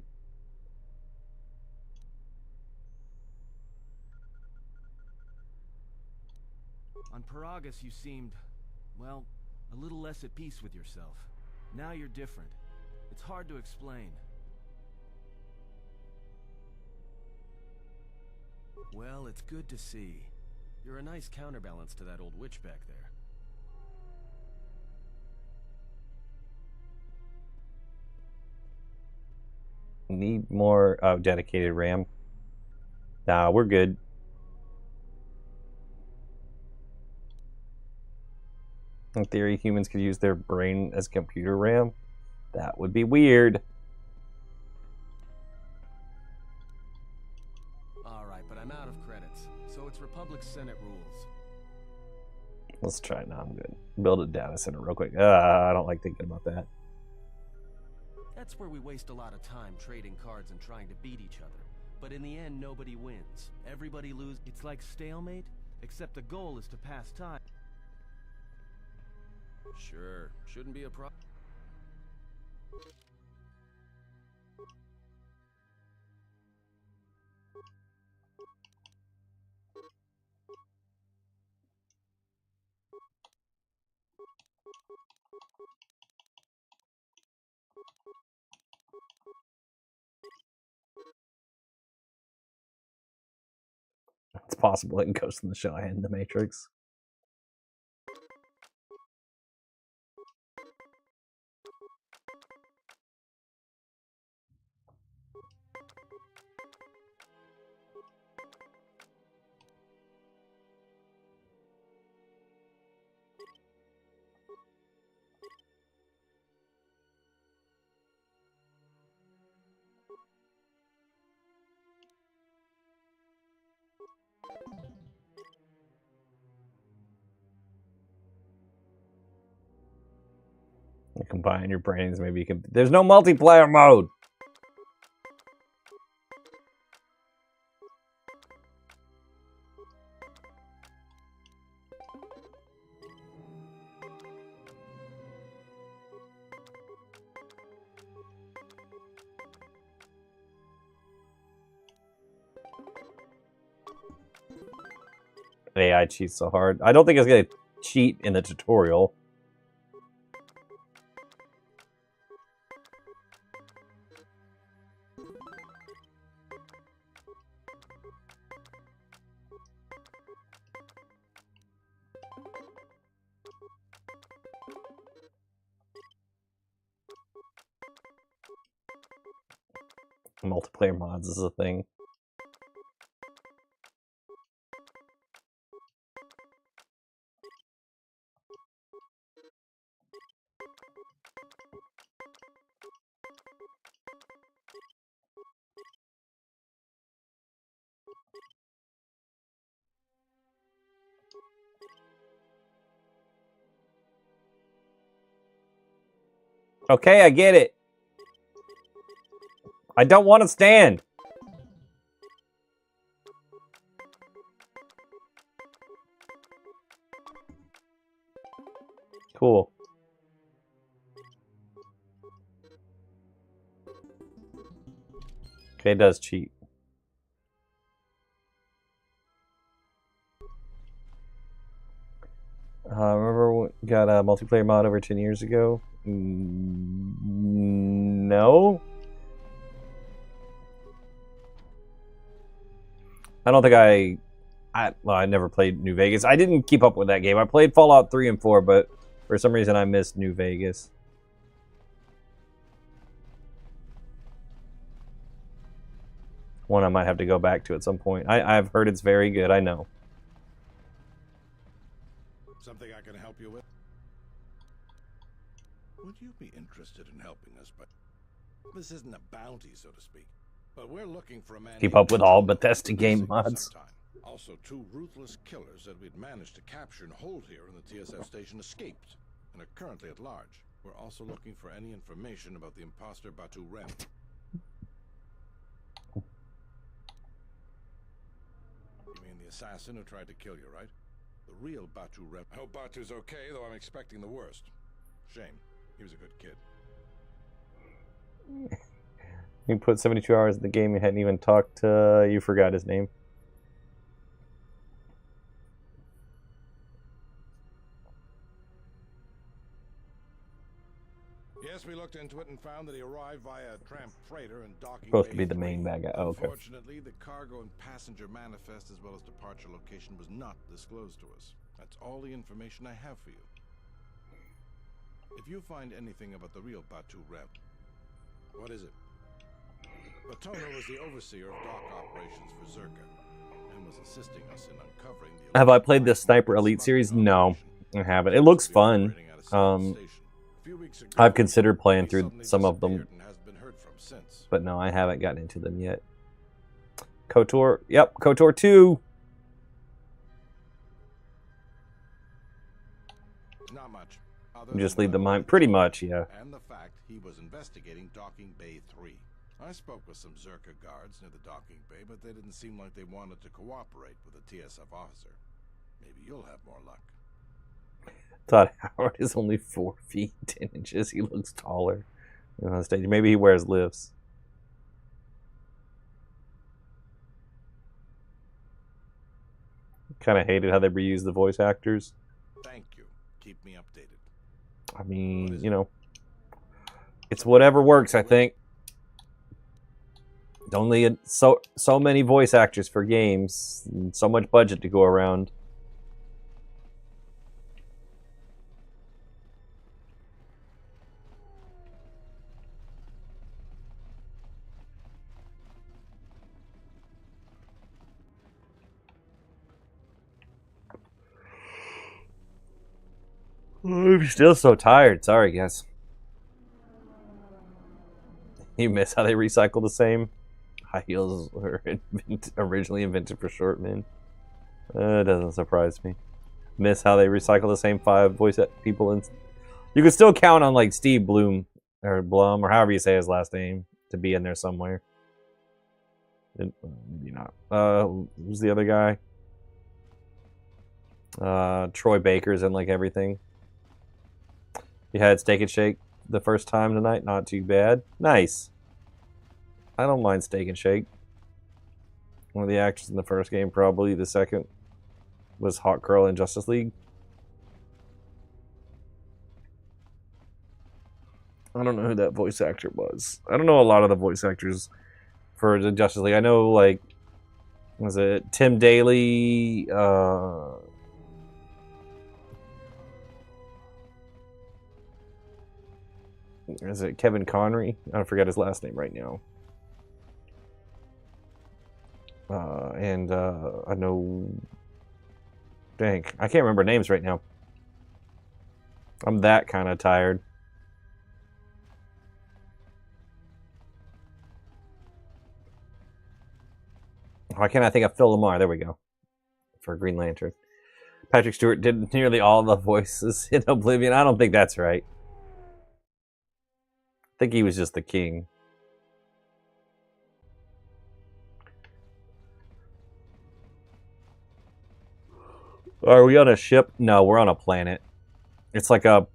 On Paragus, you seemed, well, a little less at peace with yourself. Now you're different. It's hard to explain. Well, it's good to see. You're a nice counterbalance to that old witch back there. Need more dedicated RAM. Nah, we're good. In theory, humans could use their brain as computer RAM. That would be weird. Alright, but I'm out of credits, so it's Republic Senate rules. Let's try it now. I'm good. Build a data center real quick. I don't like thinking about that. That's where we waste a lot of time trading cards and trying to beat each other. But in the end, nobody wins. Everybody loses. It's like stalemate, except the goal is to pass time. Sure, shouldn't be a problem. It's possible it can Ghost in the Shell and the Matrix. You combine your brains, maybe you can. There's no multiplayer mode. AI cheats so hard. I don't think it's gonna cheat in the tutorial. Multiplayer mods is a thing. Okay, I get it. I don't want to stand. Cool. Okay, it does cheat. Remember we got a multiplayer mod over 10 years ago? No. I don't think I never played New Vegas. I didn't keep up with that game. I played Fallout 3 and 4, but for some reason I missed New Vegas. One I might have to go back to at some point. I've heard it's very good, I know. Something I can help you with? Would you be interested in helping us? But this isn't a bounty, so to speak. But we're looking for a man. Keep up with all Bethesda game mods. Also, 2 ruthless killers that we'd managed to capture and hold here in the TSF station escaped and are currently at large. We're also looking for any information about the imposter Batu Rem. You mean the assassin who tried to kill you, right? The real Batu Rem. I hope Batu's okay, though I'm expecting the worst. Shame. He was a good kid. You put 72 hours in the game, you hadn't even talked to... you forgot his name. Yes, we looked into it and found that he arrived via a tramp freighter and docking. Supposed to be the main bad guy. Oh, okay. Unfortunately, the cargo and passenger manifest as well as departure location was not disclosed to us. That's all the information I have for you. If you find anything about the real Batu Rem, what is it? Batono was the overseer of dock operations for Zerka and was assisting us in uncovering the... Have I played the Sniper Elite series? No, I haven't. It looks fun. I've considered playing through some of them, but no, I haven't gotten into them yet. KOTOR, yep, KOTOR 2. Not much. Just leave the mine, pretty much, yeah. And the fact he was investigating Docking Bay 3. I spoke with some Zerka guards near the docking bay, but they didn't seem like they wanted to cooperate with a TSF officer. Maybe you'll have more luck. Thought Howard is only 4 feet 10 inches. He looks taller on stage. Maybe he wears lifts. Kind of hated how they reused the voice actors. Thank you. Keep me updated. I mean, you know, it's whatever works, I think. Only so many voice actors for games, and so much budget to go around. I'm still so tired. Sorry, guys. You miss how they recycle the same? High heels were originally invented for short men. It doesn't surprise me. Miss how they recycle the same 5 voice people. You can still count on like Steve Blum or Blum or however you say his last name to be in there somewhere. Maybe not. Who's the other guy? Troy Baker's in like everything. You had Steak and Shake the first time tonight. Not too bad. Nice. I don't mind Steak and Shake. One of the actors in the first game, probably. The second was Hawk Girl in Justice League. I don't know who that voice actor was. I don't know a lot of the voice actors for the Justice League. I know, like, was it Tim Daly? Is it Kevin Connery? I forget his last name right now. I know... Dang, I can't remember names right now. I'm that kind of tired. Why can't I think of Phil Lamar? There we go. For Green Lantern. Patrick Stewart did nearly all the voices in Oblivion. I don't think that's right. I think he was just the king. Are we on a ship? No, we're on a planet. It's like a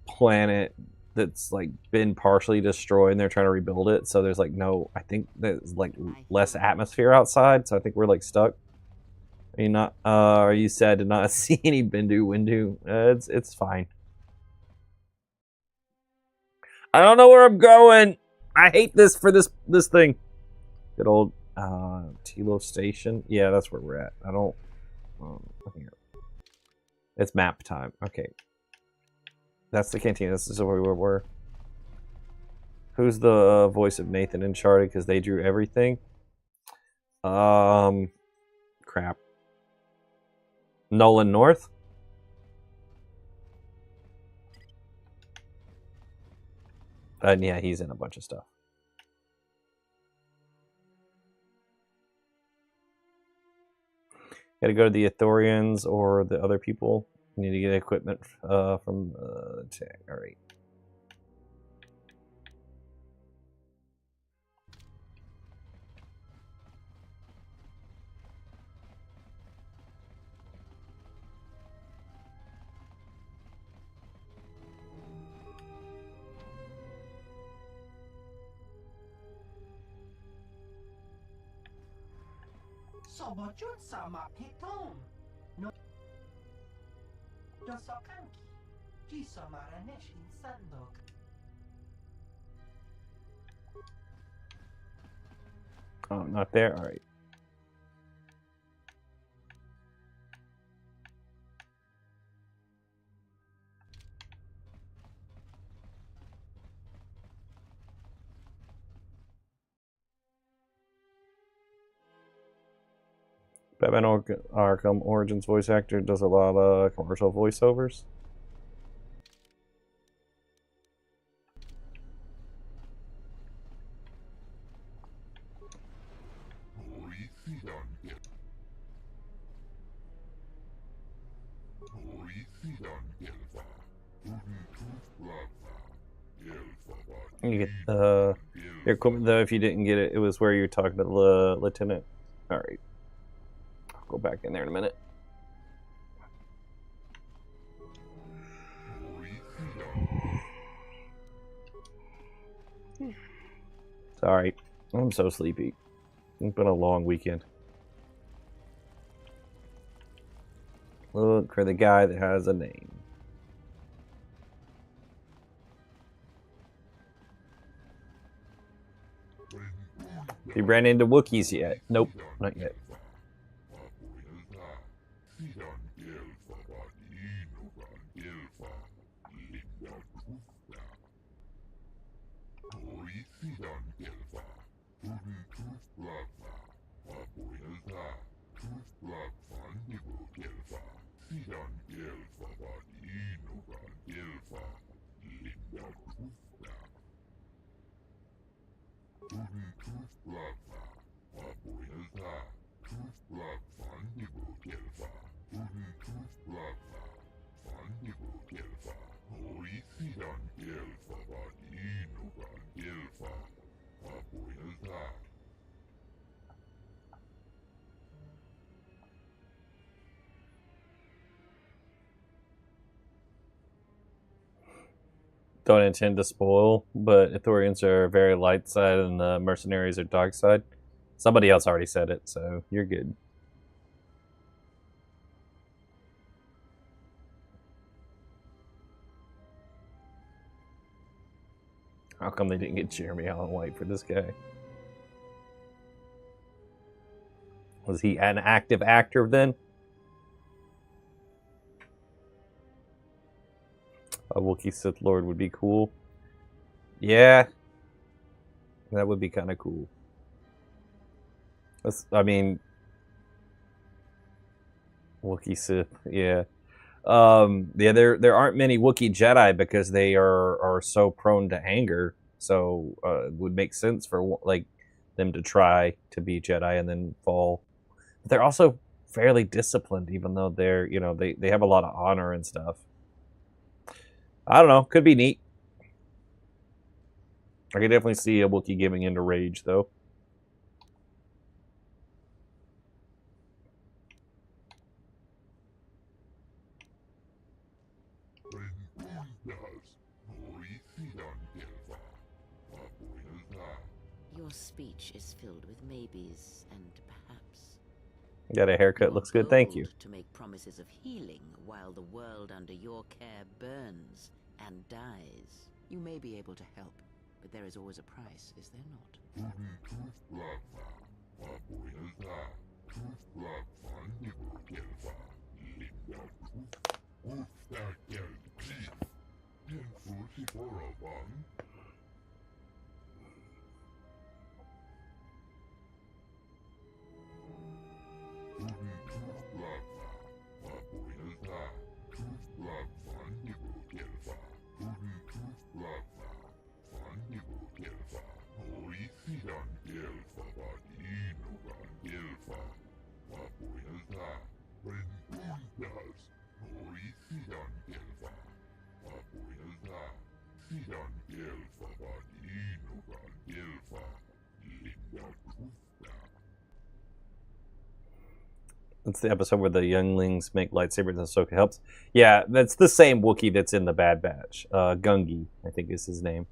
planet that's like been partially destroyed and they're trying to rebuild it. So there's like no, I think there's like less atmosphere outside. So I think we're like stuck. Are you not? Are you sad to not see any Bindu Windu? It's fine. I don't know where I'm going. I hate this for this thing. Good old Tilo Station. Yeah, that's where we're at. I don't. Here. It's map time. Okay. That's the canteen. This is where we were. Who's the voice of Nathan in Uncharted? Because they drew everything. Crap. Nolan North. And yeah, he's in a bunch of stuff. Gotta go to the Ithorians or the other people. You need to get equipment from the tech. Alright. Sobojut sama piton. No. Dosokanki. Jisomaranesh in sandok. Oh, not there? Alright. Batman Arkham Origins voice actor does a lot of commercial voiceovers. You get your equipment though. If you didn't get it, it was where you were talking to the lieutenant. All right, I'll go back in there in a minute. Sorry, I'm so sleepy. It's been a long weekend. Look for the guy that has a name. You ran into Wookiees yet? Nope, not yet. Don't intend to spoil, but Ithorians are very light side and the mercenaries are dark side. Somebody else already said it, so you're good. How come they didn't get Jeremy Allen White for this guy? Was he an active actor then? A Wookiee Sith Lord would be cool. Yeah. That would be kind of cool. I mean... Wookiee Sith, yeah. Yeah, there aren't many Wookiee Jedi because they are so prone to anger. So it would make sense for like them to try to be Jedi and then fall. But they're also fairly disciplined, even though they're they have a lot of honor and stuff. I don't know. Could be neat. I could definitely see a Wookiee giving into rage, though. Your speech is filled with maybes and perhaps. Got a haircut. Looks good. Thank you. To make promises of healing while the world under your care burns and dies. You may be able to help, but there is always a price, is there not? That's the episode where the younglings make lightsabers and Ahsoka helps. Yeah, that's the same Wookiee that's in the Bad Batch. Gungi, I think is his name.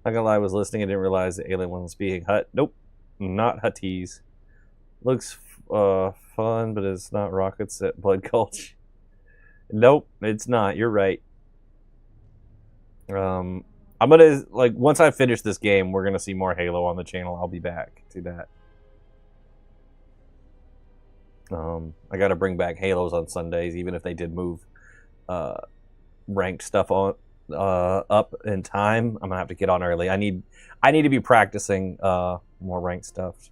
Not gonna lie, I was listening and didn't realize the alien wasn't speaking Hut. Nope, not Huttese. Looks fun, but it's not rockets at Blood Gulch. Nope, it's not. You're right. I'm gonna, like, once I finish this game, we're gonna see more Halo on the channel. I'll be back to that. I gotta bring back Halos on Sundays, even if they did move ranked stuff on up in time. I'm gonna have to get on early. I need to be practicing more ranked stuff.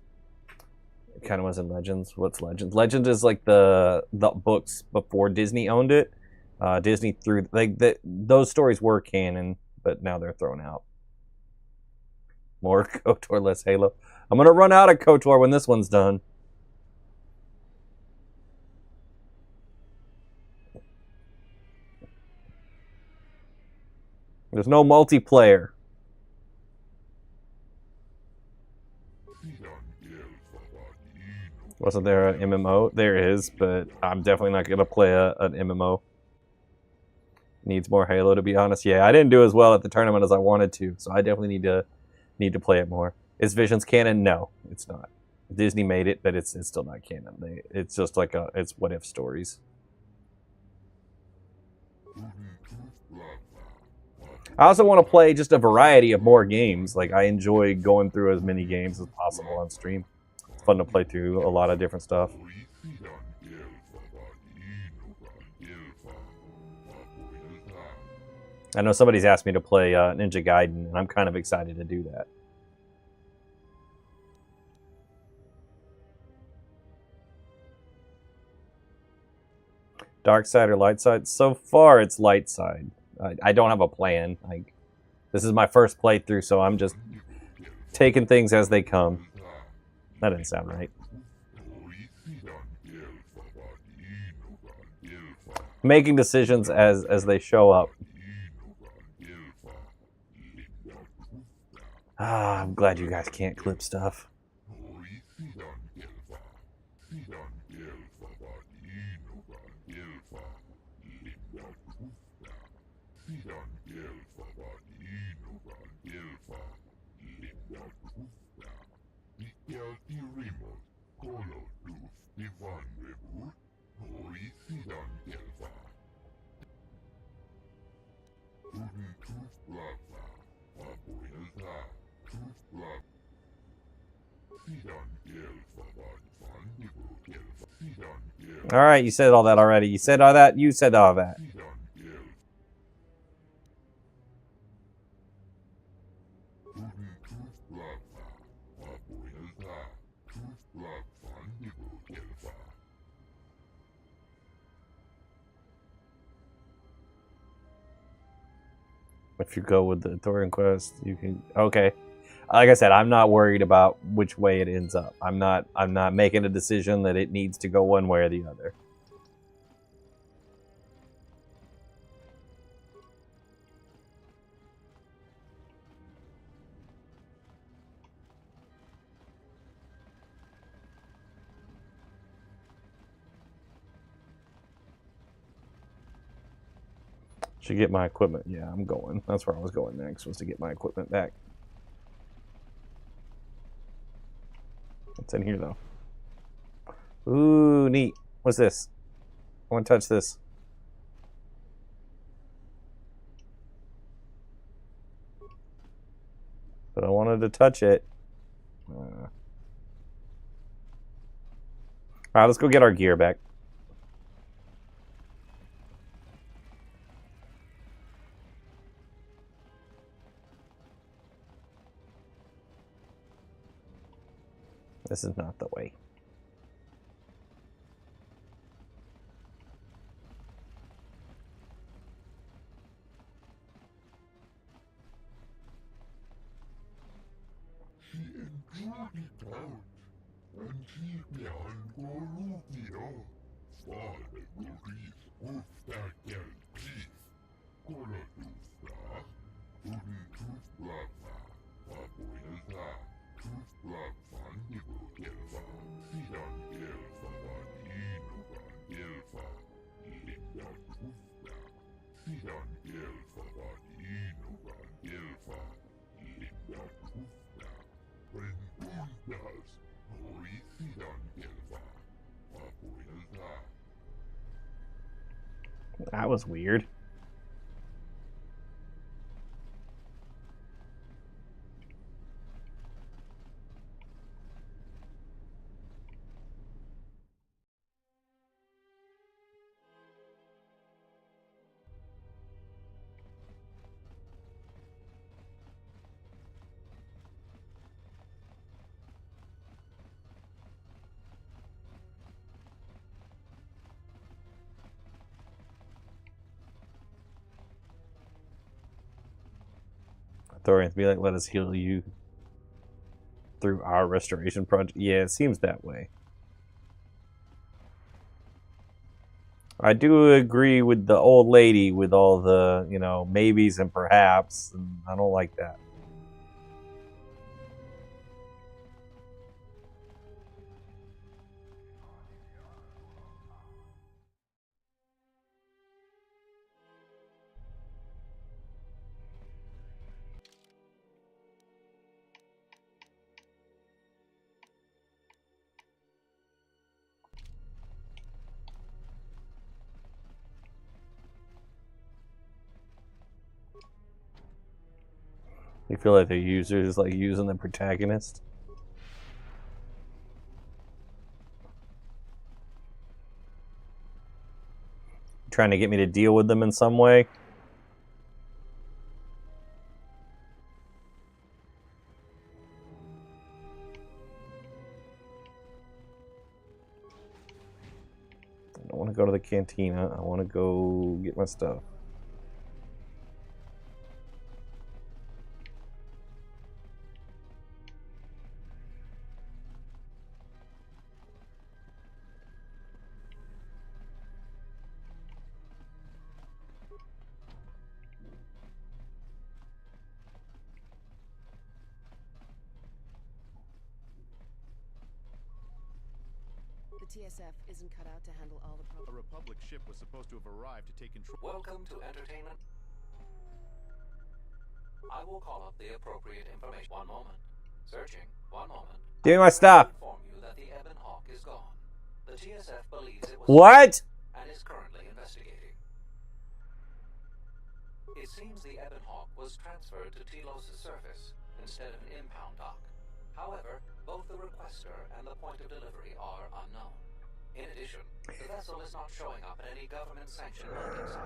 It kind of was in Legends. What's Legends? Legends is like the books before Disney owned it. Disney threw those stories were canon, but now they're thrown out. More KOTOR, less Halo. I'm gonna run out of KOTOR when this one's done. There's no multiplayer. Wasn't there an MMO? There is, but I'm definitely not going to play an MMO. Needs more Halo, to be honest. Yeah, I didn't do as well at the tournament as I wanted to, so I definitely need to play it more. Is Visions canon? No, it's not. Disney made it, but it's still not canon. It's just like it's what if stories. I also want to play just a variety of more games. Like, I enjoy going through as many games as possible on stream. It's fun to play through a lot of different stuff. I know somebody's asked me to play Ninja Gaiden, and I'm kind of excited to do that. Dark side or light side? So far, it's light side. I don't have a plan. Like, this is my first playthrough, so I'm just taking things as they come. That didn't sound right. Making decisions as they show up. I'm glad you guys can't clip stuff. All right, you said all that already. You said all that. You said all that. If you go with the Thorian quest, you can. Okay, like I said, I'm not worried about which way it ends up. I'm not making a decision that it needs to go one way or the other. Should get my equipment. Yeah, I'm going. That's where I was going next, was to get my equipment back. What's in here, though? Ooh, neat. What's this? I want to touch this. But I wanted to touch it. Alright, let's go get our gear back. This is not the way. That was weird. Thorians be like, let us heal you through our restoration project. Yeah, it seems that way. I do agree with the old lady with all the, you know, maybes and perhaps, and I don't like that. You feel like the user is like using the protagonist? Trying to get me to deal with them in some way? I don't want to go to the cantina. I want to go get my stuff. The TSF isn't cut out to handle all the problems. A Republic ship was supposed to have arrived to take control. Welcome to entertainment. I will call up the appropriate information. One moment. Searching. One moment. Give me my stuff. Inform you that the Ebon Hawk is gone. The TSF believes it was What? and is currently investigating. It seems the Ebon Hawk was transferred to Telos' surface instead of an impound dock. However, both the requester and the point of delivery are unknown. In addition, the vessel is not showing up at any government-sanctioned landing site.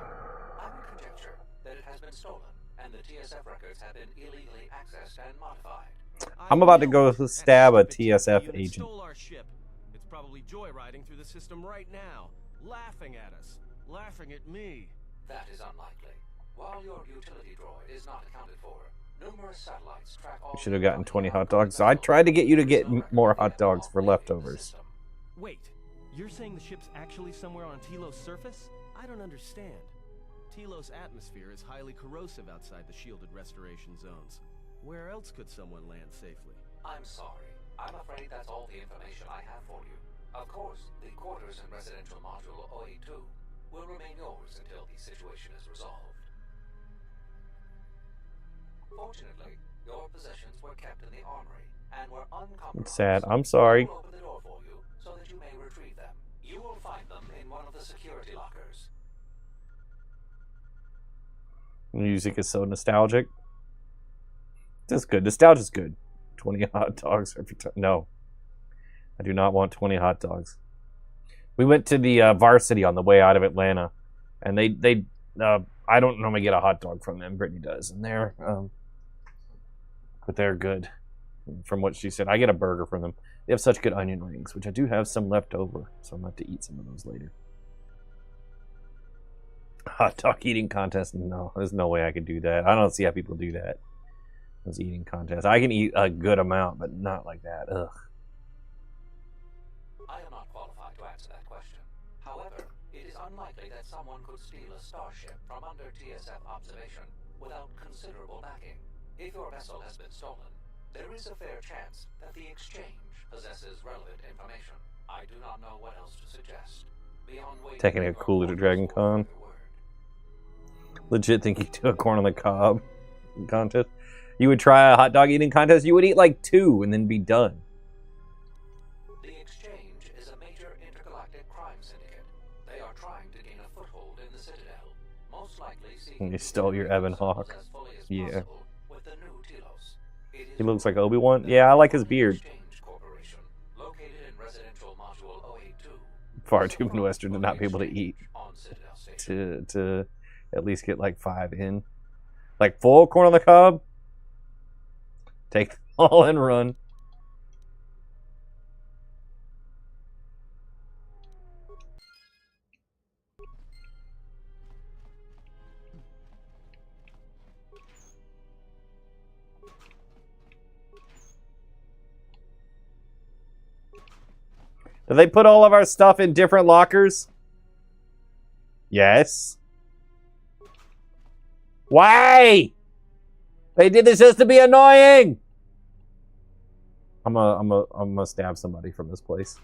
I would conjecture that it has been stolen, and the TSF records have been illegally accessed and modified. I'm about to go stab a TSF agent. Stole our ship. It's probably joyriding through the system right now, laughing at us, laughing at me. That is unlikely. While your utility droid is not accounted for, numerous satellites track all. You should have gotten 20 hot dogs. So I tried to get you to get more hot dogs for leftovers. Wait, you're saying the ship's actually somewhere on Telos' surface? I don't understand. Telos' atmosphere is highly corrosive outside the shielded restoration zones. Where else could someone land safely? I'm sorry. I'm afraid that's all the information I have for you. Of course, the quarters and residential module 082 will remain yours until the situation is resolved. Fortunately, your possessions were kept in the armory and were uncompromised. It's sad. I'm sorry. I will open the door for you so that you may retrieve them. You will find them in one of the security lockers. Music is so nostalgic. That's good. Nostalgia's good. 20 hot dogs every time. No, I do not want 20 hot dogs. We went to the Varsity on the way out of Atlanta, and they I don't normally get a hot dog from them. Brittany does, and but they're good. From what she said, I get a burger from them. They have such good onion rings, which I do have some left over, so I'm going to have to eat some of those later. Hot dog eating contest? No, there's no way I could do that. I don't see how people do that. Those eating contests. I can eat a good amount, but not like that. Ugh. I am not qualified to answer that question. However, it is unlikely that someone could steal a starship from under TSF observation without considerable backing. If your vessel has been stolen, there is a fair chance that the exchange possesses relevant information. I do not know what else to suggest. Beyond waiting Taking a cooler to Dragon Con. Legit think you could do a corn on the cob contest. You would try a hot dog eating contest, you would eat like 2 and then be done. The exchange is a major intergalactic crime syndicate. They are trying to gain a foothold in the Citadel, most likely seeking You stole your Evan Hawk. as fully as Yeah. possible with the new Telos. It is He looks like Obi-Wan. Yeah, I like his beard. Exchange Corporation, located in residential module 082. Far too Midwestern to not be able to eat. On Citadel Station. To at least get like 5 in. Like full corn on the cob. Take them all and run. Did they put all of our stuff in different lockers? Yes. Why? They did this just to be annoying. I'm gonna stab somebody from this place.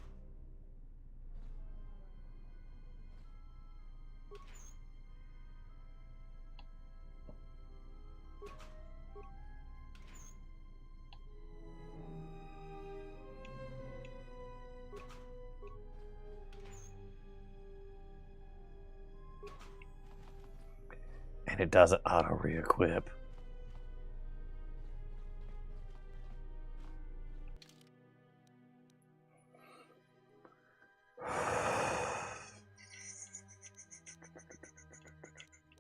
And it doesn't auto re-equip.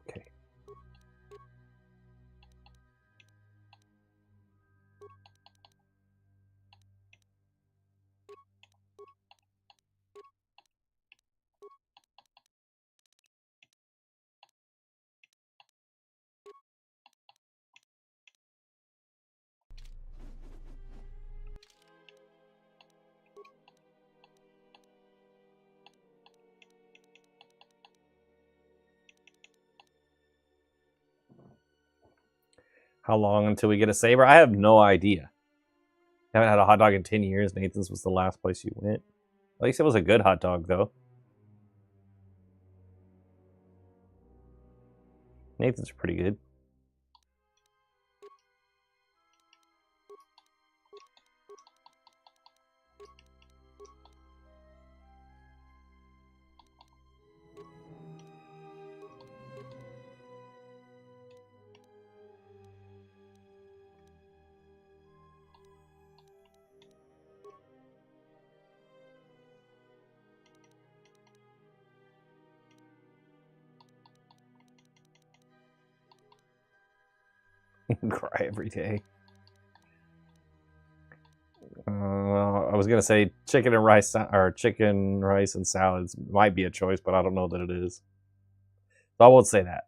Okay. How long until we get a saber? I have no idea. Haven't had a hot dog in 10 years. Nathan's was the last place you went. At least it was a good hot dog, though. Nathan's pretty good. Cry every day. I was gonna say chicken and rice or chicken, rice, and salads might be a choice, but I don't know that it is. So I won't say that.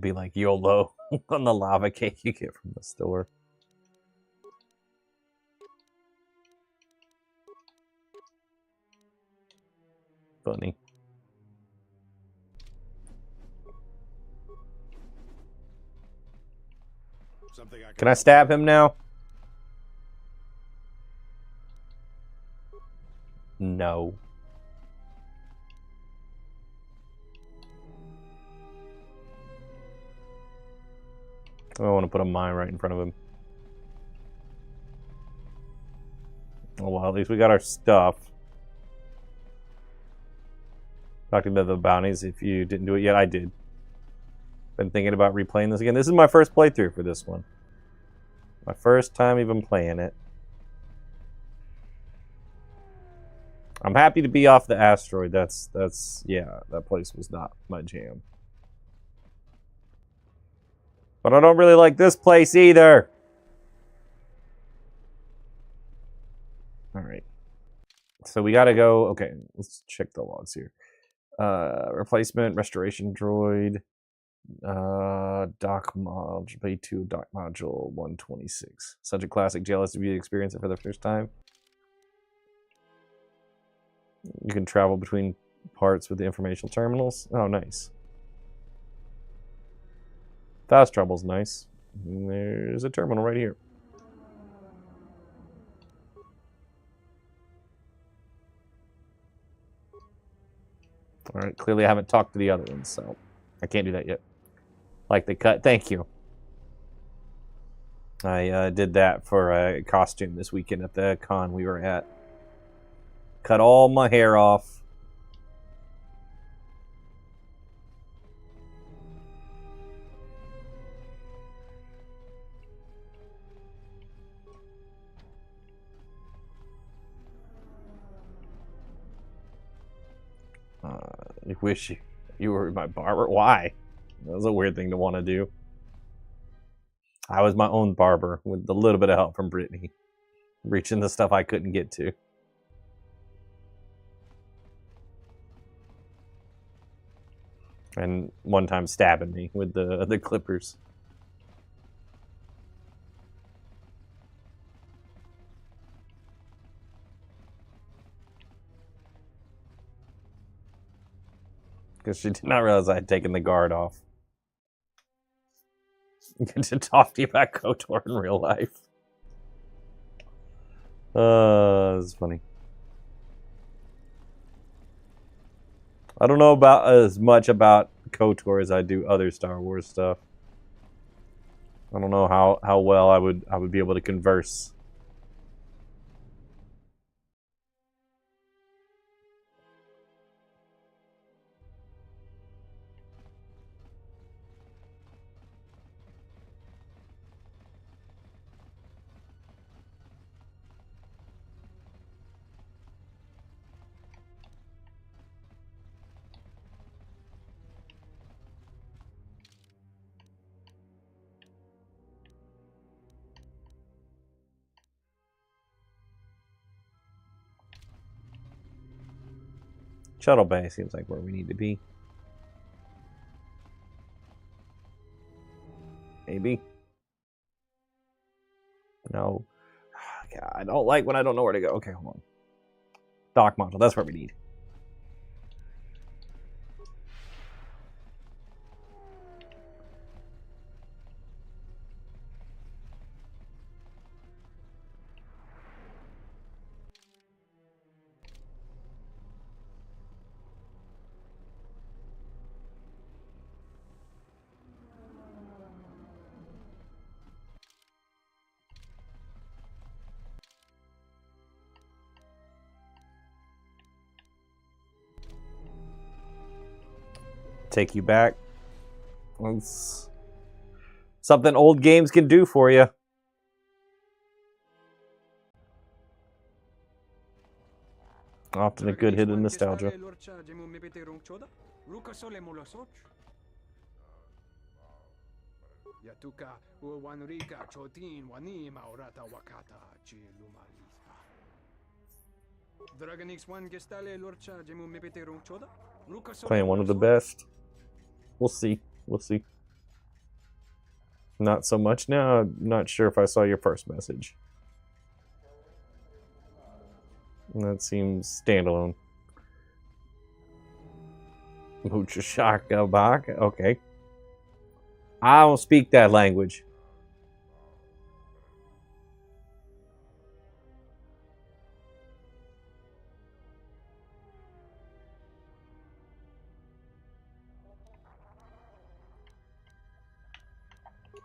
Be like YOLO on the lava cake you get from the store. Funny. Can I stab him now? No. I want to put a mine right in front of him. Oh well, at least we got our stuff. Talking about the bounties, if you didn't do it yet, I did. Been thinking about replaying this again. This is my first playthrough for this one. My first time even playing it. I'm happy to be off the asteroid. That's yeah, that place was not my jam. But I don't really like this place either. Alright. So we gotta go. Okay, let's check the logs here. Replacement, restoration droid. Dock module, Bay 2, dock module 126. Such a classic JLS if you experience it for the first time. You can travel between parts with the informational terminals. Oh, nice. Fast travel's nice. And there's a terminal right here. Alright, clearly I haven't talked to the other ones, so I can't do that yet. Like the cut. Thank you. I did that for a costume this weekend at the con we were at. Cut all my hair off. I wish you were my barber. Why? That was a weird thing to want to do. I was my own barber with a little bit of help from Brittany. Reaching the stuff I couldn't get to. And one time stabbing me with the clippers. Because she did not realize I had taken the guard off. Get to talk to you about KOTOR in real life. It's funny. I don't know about as much about KOTOR as I do other Star Wars stuff. I don't know how well I would be able to converse. Shuttle Bay seems like where we need to be. Maybe. No. God, I don't like when I don't know where to go. Okay, hold on. Dock module, that's what we need. Take you back. It's something old games can do for you. Often a good hit of nostalgia. Playing one of the best. We'll see. We'll see. Not so much now. I'm not sure if I saw your first message. That seems standalone. Muchashaka Baka. Okay. I don't speak that language.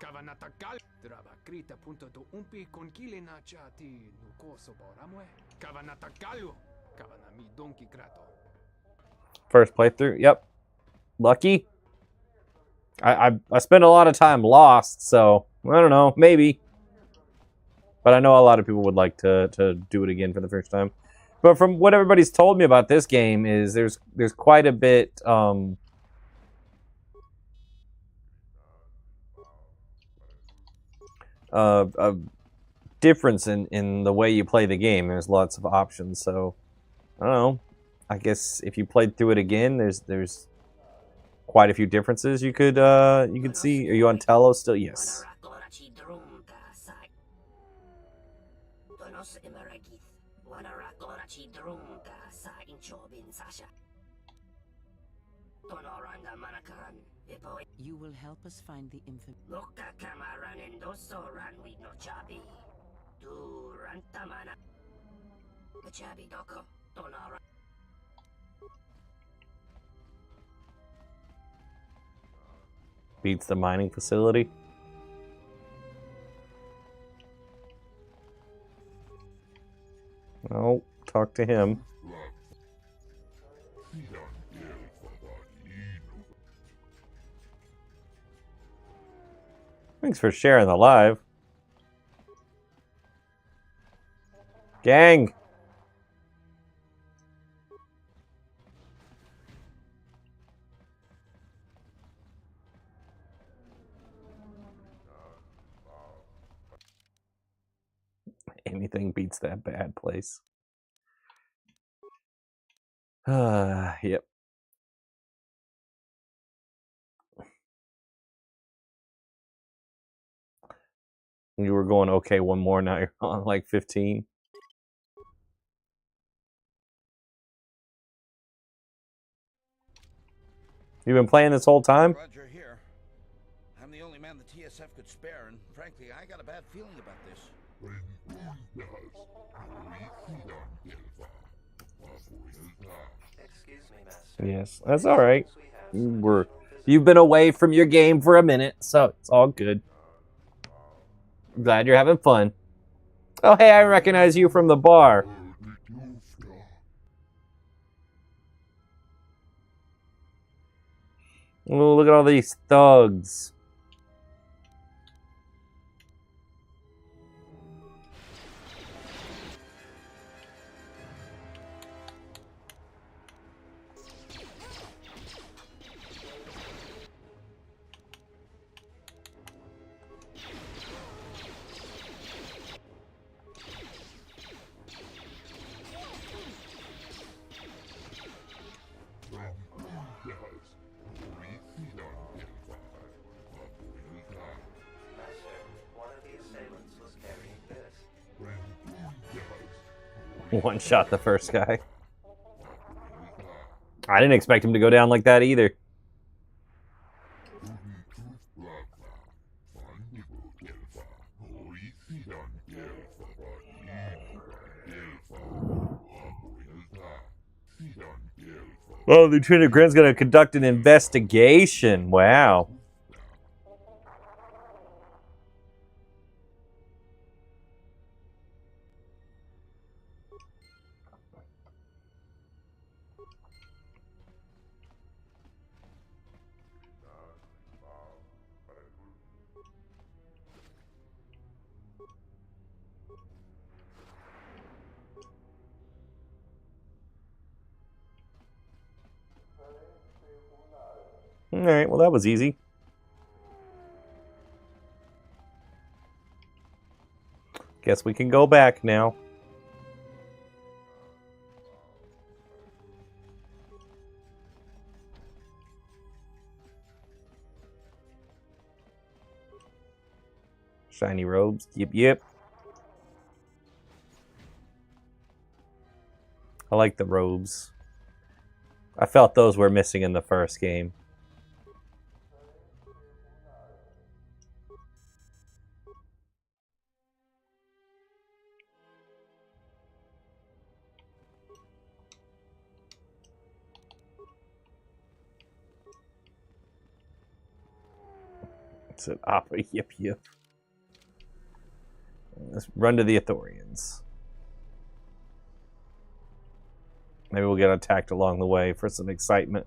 Kavanatakal Dravakrita punto to umpi konkile na chati nukoso boramwe. Kavanatakalu Kavanami donki krato. First playthrough. Yep. Lucky. I spent a lot of time lost, so I don't know, maybe. But I know a lot of people would like to do it again for the first time. But from what everybody's told me about this game is there's quite a bit a difference in the way you play the game. There's lots of options, so I don't know. I guess if you played through it again, there's quite a few differences you could see. Are you on Tello still? Yes. You will help us find the information. Beats the mining facility. Oh, talk to him. Thanks for sharing the live. Gang! Anything beats that bad place. Yep. You were going okay one more, now you're on like 15. You've been playing this whole time? Glad you're here. I'm the only man the TSF could spare, and frankly, I got a bad feeling about this. Excuse me, Master. Yes, that's all right. You've been away from your game for a minute, so it's all good. I'm glad you're having fun. Oh, hey, I recognize you from the bar. Oh, look at all these thugs. One shot the first guy. I didn't expect him to go down like that either. Oh, Lieutenant Grant's gonna conduct an investigation. Wow. All right, well, that was easy. Guess we can go back now. Shiny robes. Yep, yep. I like the robes. I felt those were missing in the first game. It's an opera. Yep, yep. Let's run to the Athorians. Maybe we'll get attacked along the way for some excitement.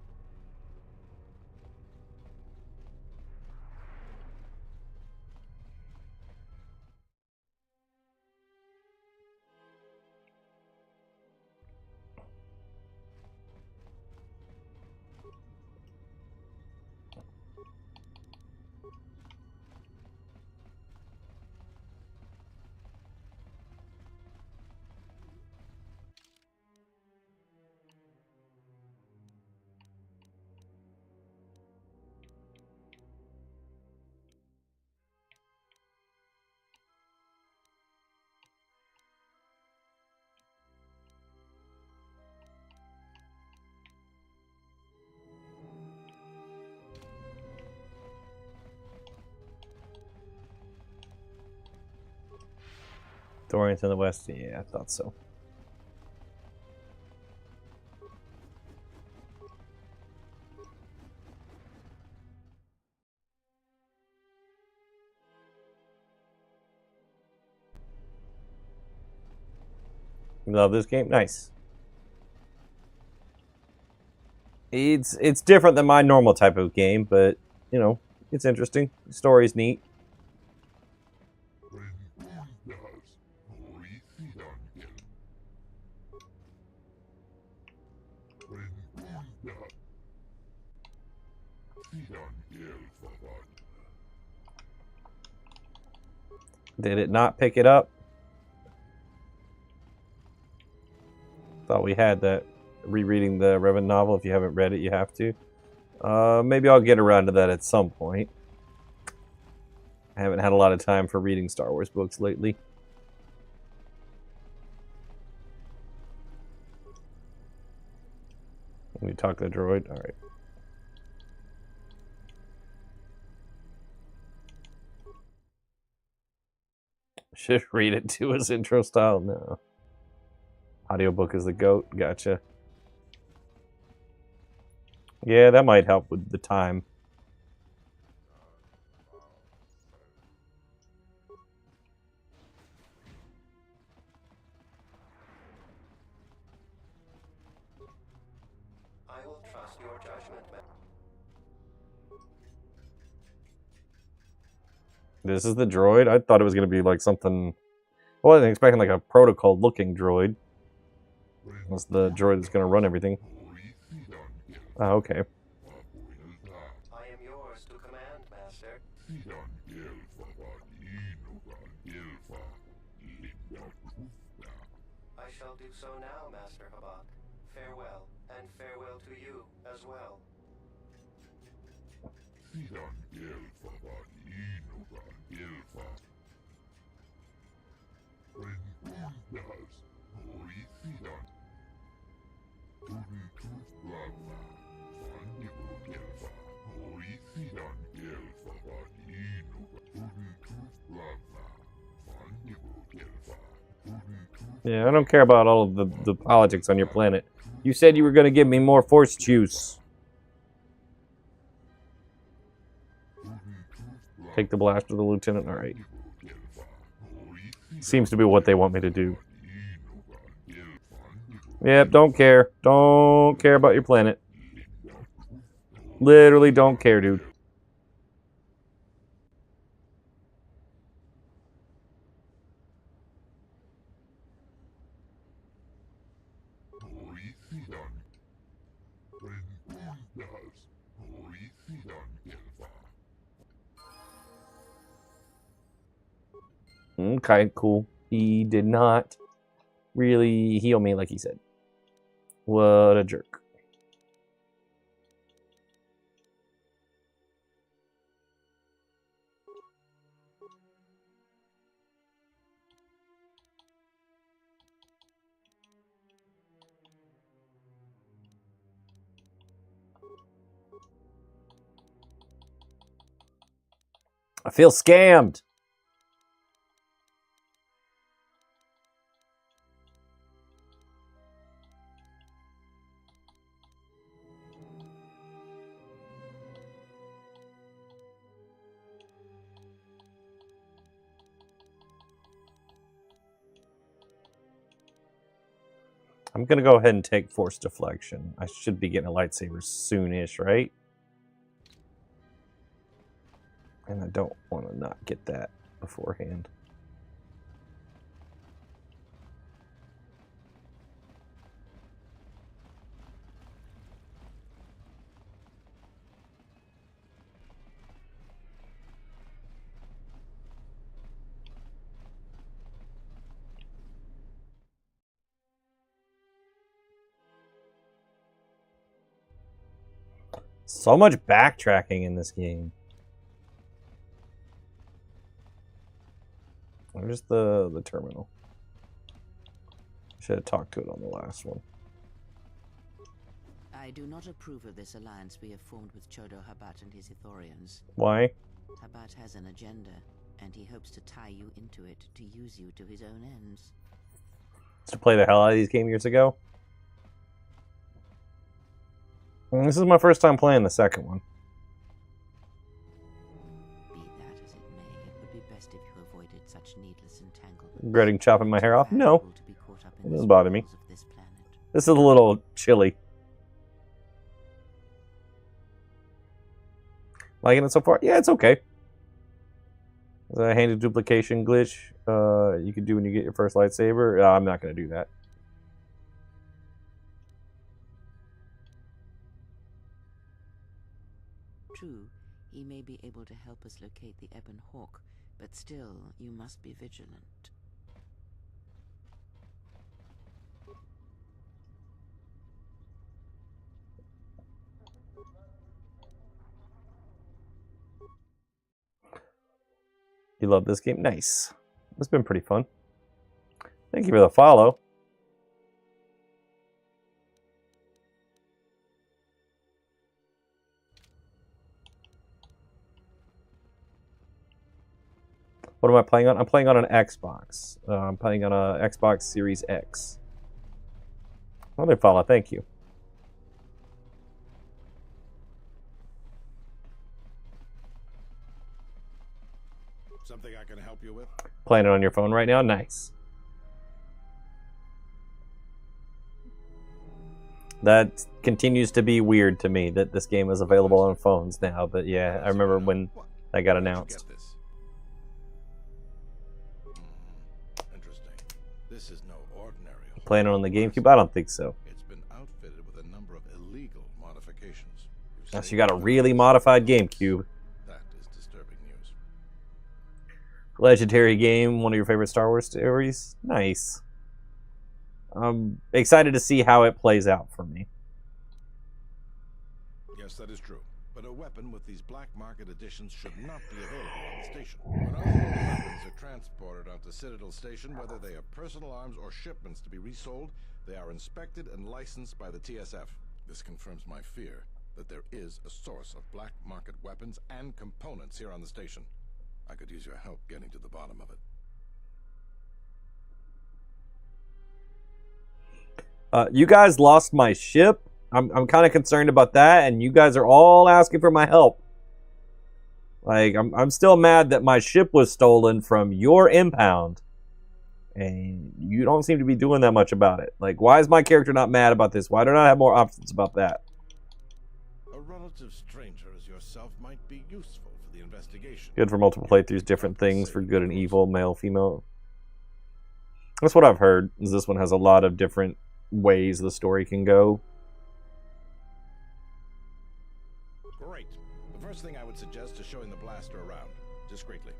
Thorians in the west. Yeah, I thought so. Love this game. Nice. It's different than my normal type of game, but you know, it's interesting. The story's neat. Did it not pick it up? Thought we had that. Rereading the Revan novel. If you haven't read it, you have to. Maybe I'll get around to that at some point. I haven't had a lot of time for reading Star Wars books lately. Let me talk to the droid. All right. Should read it to his intro style. No. Audiobook is the GOAT. Gotcha. Yeah, that might help with the time. I will trust your judgment, This is the droid? I thought it was going to be like something... I wasn't expecting like a protocol-looking droid. That's the droid that's going to run everything. Oh, okay. I am yours to command, Master. I shall do so now, Master Habak. Farewell, and farewell to you as well. Yeah, I don't care about all of the politics on your planet. You said you were going to give me more force juice. Take the blaster to the lieutenant. All right. Seems to be what they want me to do. Yep, don't care. Don't care about your planet. Literally don't care, dude. Okay, cool. He did not really heal me like he said. What a jerk. feel scammed. I'm going to go ahead and take Force Deflection. I should be getting a lightsaber soonish, right? And I don't want to not get that beforehand. So much backtracking in this game. Where's the terminal? Should have talked to it on the last one. I do not approve of this alliance we have formed with Chodo Habat and his Ithorians. Why? Habat has an agenda, and he hopes to tie you into it to use you to his own ends. To play the hell out of these games years ago. And this is my first time playing the second one. Be that as it may, it would be best if you avoided such needless entanglements. Regretting chopping my hair off? No. It doesn't bother me. This is a little chilly. Liking it so far? Yeah, it's okay. There's a handed duplication glitch you can do when you get your first lightsaber. I'm not going to do that. True, he may be able to help us locate the Ebon Hawk, but still, you must be vigilant. You love this game? Nice. It's been pretty fun. Thank you for the follow. What am I playing on? I'm playing on an Xbox. I'm playing on a Xbox Series X. Well, they follow. Thank you. Something I can help you with? Playing it on your phone right now? Nice. That continues to be weird to me that this game is available on phones now. But yeah, I remember when that got announced. Interesting. This is no ordinary. Playing it on the GameCube? I don't think so. It's been outfitted with a number of illegal modifications. Unless you got a really modified GameCube. That is disturbing news. Legendary game, one of your favorite Star Wars stories? Nice. I'm excited to see how it plays out for me. Yes, that is true. But a weapon with these black market editions should not be available on the station. When unsold weapons are transported onto Citadel Station, whether they are personal arms or shipments to be resold, they are inspected and licensed by the TSF. This confirms my fear that there is a source of black market weapons and components here on the station. I could use your help getting to the bottom of it. You guys lost my ship. I'm kind of concerned about that, and you guys are all asking for my help. Like, I'm still mad that my ship was stolen from your impound, and you don't seem to be doing that much about it. Like, why is my character not mad about this? Why don't I have more options about that? A relative stranger as yourself might be useful for the investigation. Good for multiple playthroughs, different things for good and evil, male, female. That's what I've heard, is this one has a lot of different ways the story can go. Great. The first thing I would suggest is showing the blaster around, discreetly.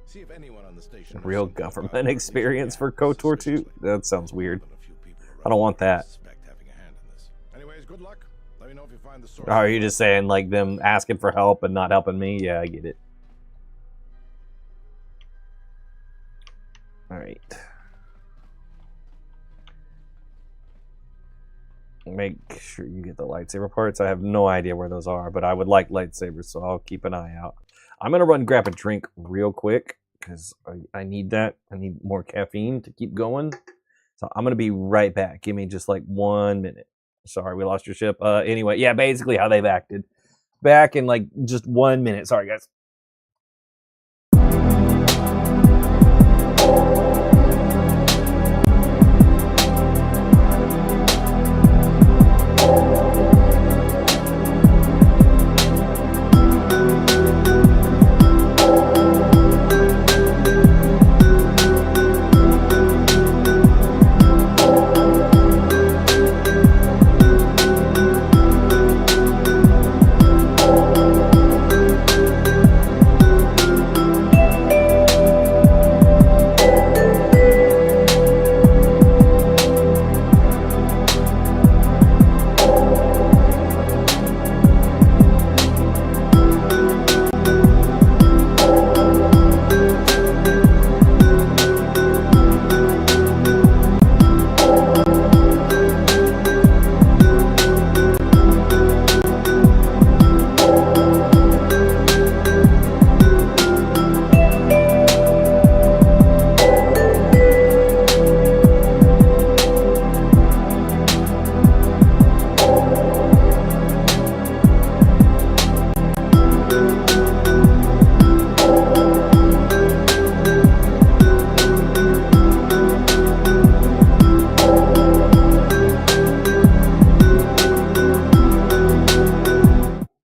See if anyone on the station... Real government experience for KOTOR 2? That sounds weird. I don't want that. Anyways, good luck. Let me know if you find the source. Oh, are you just saying, like, them asking for help and not helping me? Yeah, I get it. Alright. Make sure you get the lightsaber parts. I have no idea where those are, but I would like lightsabers, so I'll keep an eye out. I'm gonna run grab a drink real quick because I need that. I need more caffeine to keep going. So I'm gonna be right back. Give me just like 1 minute. Sorry, we lost your ship. Anyway, yeah, basically how they've acted. Back in like just 1 minute. Sorry, guys.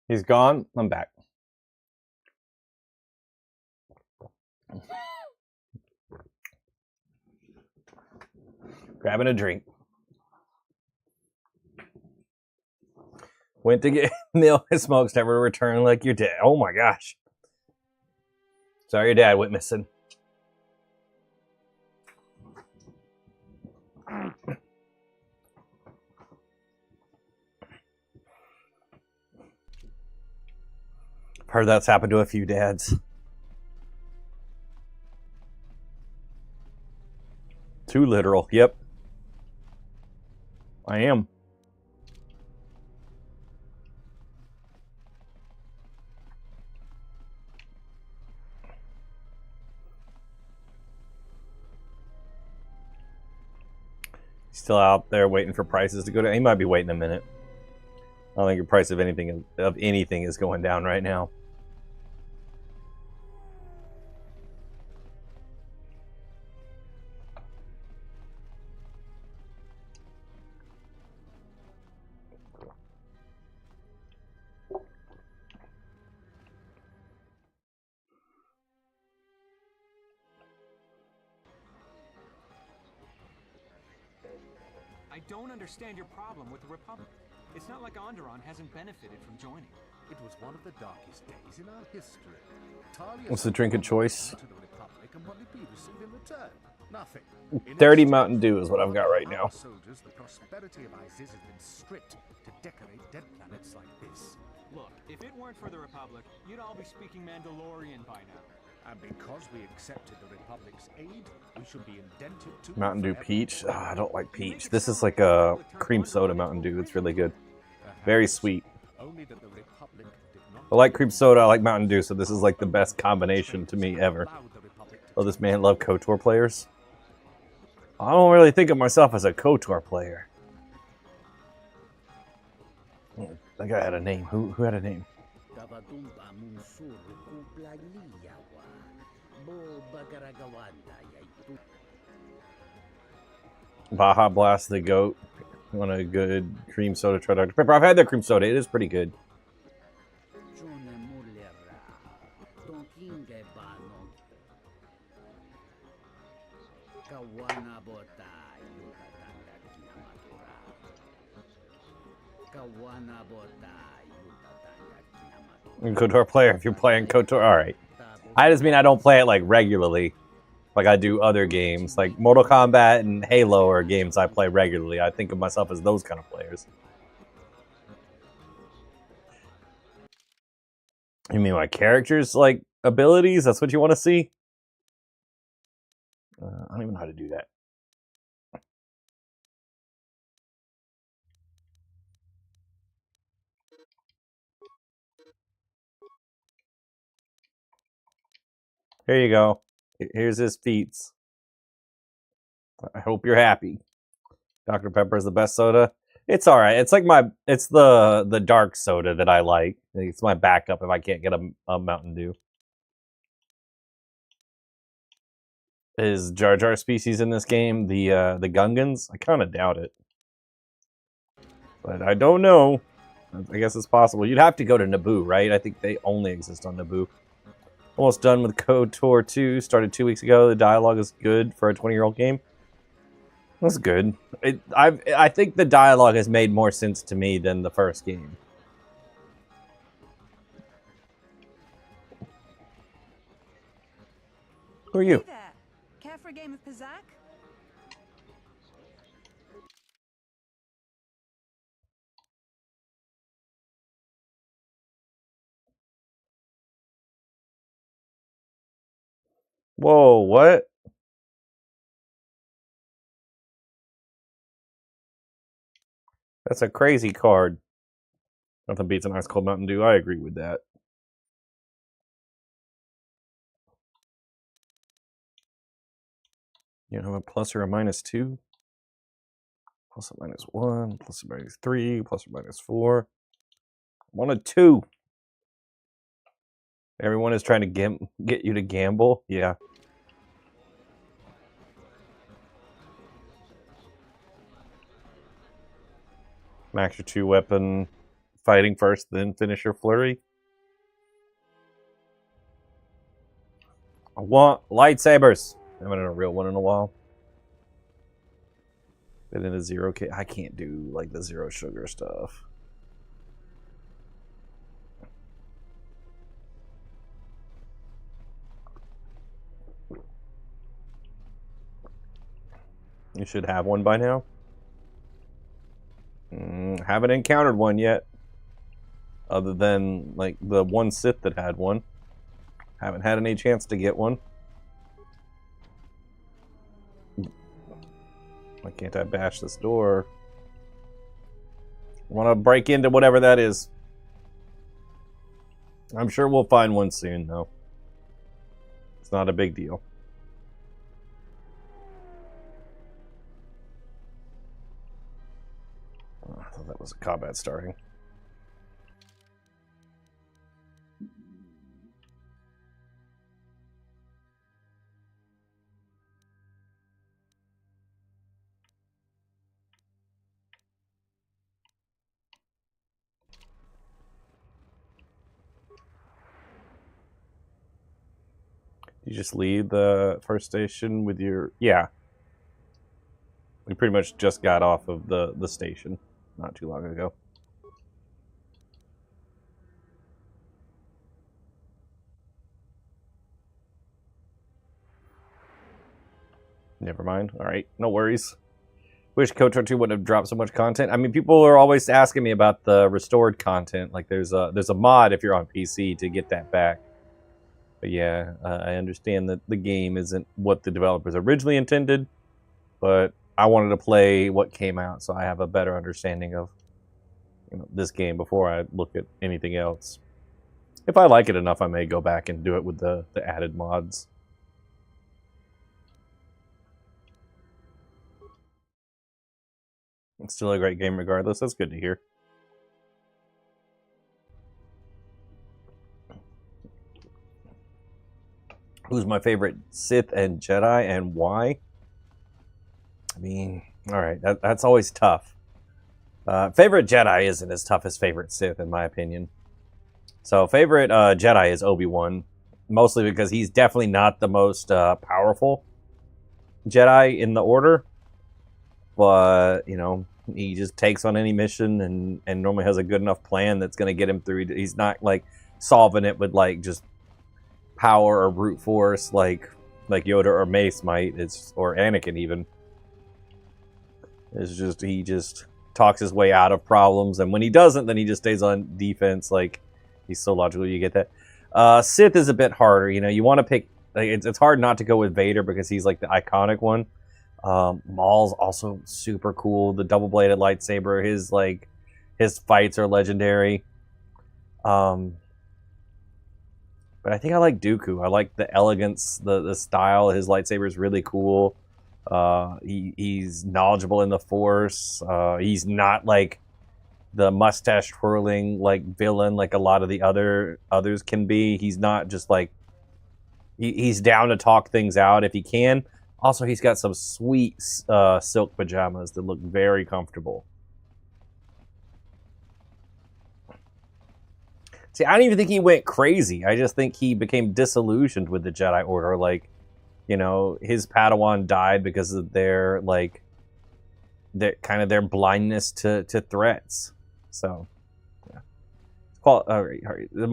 He's gone. I'm back. Grabbing a drink. Went to get milk and smokes, never to return like your dad. Oh my gosh. Sorry your dad went missing. Heard that's happened to a few dads. Too literal. Yep. I am. Still out there waiting for prices to go down. He might be waiting a minute. I don't think the price of anything is going down right now. I don't understand your problem with the Republic. It's not like Onderon hasn't benefited from joining. It was one of the darkest days in our history. What's the drink of choice? To the Republic, and what did we receive in return? Nothing. 30 Mountain Dew is what I've got right now. Soldiers, the prosperity of ISIS has been stripped to decorate dead planets like this. Look, if it weren't for the Republic, you'd all be speaking Mandalorian by now. And because we accepted the Republic's aid, we should be indented to Mountain Dew Peach. Oh, I don't like peach. This is like a cream soda Mountain Dew. It's really good. Very sweet. Only that the Republic did not. I like cream soda. I like Mountain Dew. So this is like the best combination to me ever. Oh, this man love KOTOR players. I don't really think of myself as a KOTOR player. That guy had a name. Who had a name? Baja Blast the Goat. Want a good cream soda? Try Dr. Pepper. I've had their cream soda. It is pretty good. KOTOR player if you're playing KOTOR. Alright. I just mean I don't play it like regularly. Like I do other games. Like Mortal Kombat and Halo are games I play regularly. I think of myself as those kind of players. You mean my character's like abilities? That's what you want to see? I don't even know how to do that. Here you go. Here's his feats. I hope you're happy. Dr. Pepper is the best soda. It's all right. It's like it's the dark soda that I like. It's my backup if I can't get a Mountain Dew. Is Jar Jar species in this game the Gungans? I kind of doubt it, but I don't know. I guess it's possible. You'd have to go to Naboo, right? I think they only exist on Naboo. Almost done with KOTOR 2. Started 2 weeks ago. The dialogue is good for a 20-year-old game. That's good. I think the dialogue has made more sense to me than the first game. Who are you? Hey there. Care for a game of Pizzak? Whoa, what? That's a crazy card. Nothing beats an ice cold Mountain Dew. I agree with that. You have a plus or a -2, plus or -1, plus or -3, plus or -4. I'm on a 2. Everyone is trying to get you to gamble. Yeah. Max your 2 weapon fighting first, then finish your flurry. I want lightsabers. I haven't had a real one in a while. Been in a 0K. I can't do like the 0 sugar stuff. You should have one by now. Haven't encountered one yet. Other than like the one Sith that had one. Haven't had any chance to get one. Why can't I bash this door? I want to break into whatever that is. I'm sure we'll find one soon, though. It's not a big deal. Oh, I thought that was a combat starting. You just leave the first station with your... Yeah. We pretty much just got off of the station not too long ago. Never mind. Alright, no worries. Wish KOTOR 2 wouldn't have dropped so much content. I mean, people are always asking me about the restored content. Like, there's a mod if you're on PC to get that back. But yeah, I understand that the game isn't what the developers originally intended, but I wanted to play what came out, so I have a better understanding of this game before I look at anything else. If I like it enough, I may go back and do it with the added mods. It's still a great game regardless. That's good to hear. Who's my favorite Sith and Jedi and why? I mean, alright, that's always tough. Favorite Jedi isn't as tough as favorite Sith, in my opinion. So, favorite Jedi is Obi-Wan. Mostly because he's definitely not the most powerful Jedi in the Order. But, you know, he just takes on any mission and normally has a good enough plan that's going to get him through. He's not, like, solving it with, like, just power or brute force like Yoda or Mace might. Or Anakin, even. It's just, he just talks his way out of problems. And when he doesn't, then he just stays on defense. Like, he's so logical, you get that. Sith is a bit harder. You know, you want to pick... Like, it's hard not to go with Vader because he's, like, the iconic one. Maul's also super cool. The double-bladed lightsaber, his fights are legendary. But I think I like Dooku. I like the elegance, the style. His lightsaber is really cool. He's knowledgeable in the Force. He's not like the mustache twirling like villain like a lot of the others can be. He's not just like he's down to talk things out if he can. Also, he's got some sweet silk pajamas that look very comfortable. See, I don't even think he went crazy. I just think he became disillusioned with the Jedi Order. Like, you know, his Padawan died because of their like their blindness to threats. So, yeah. All right. The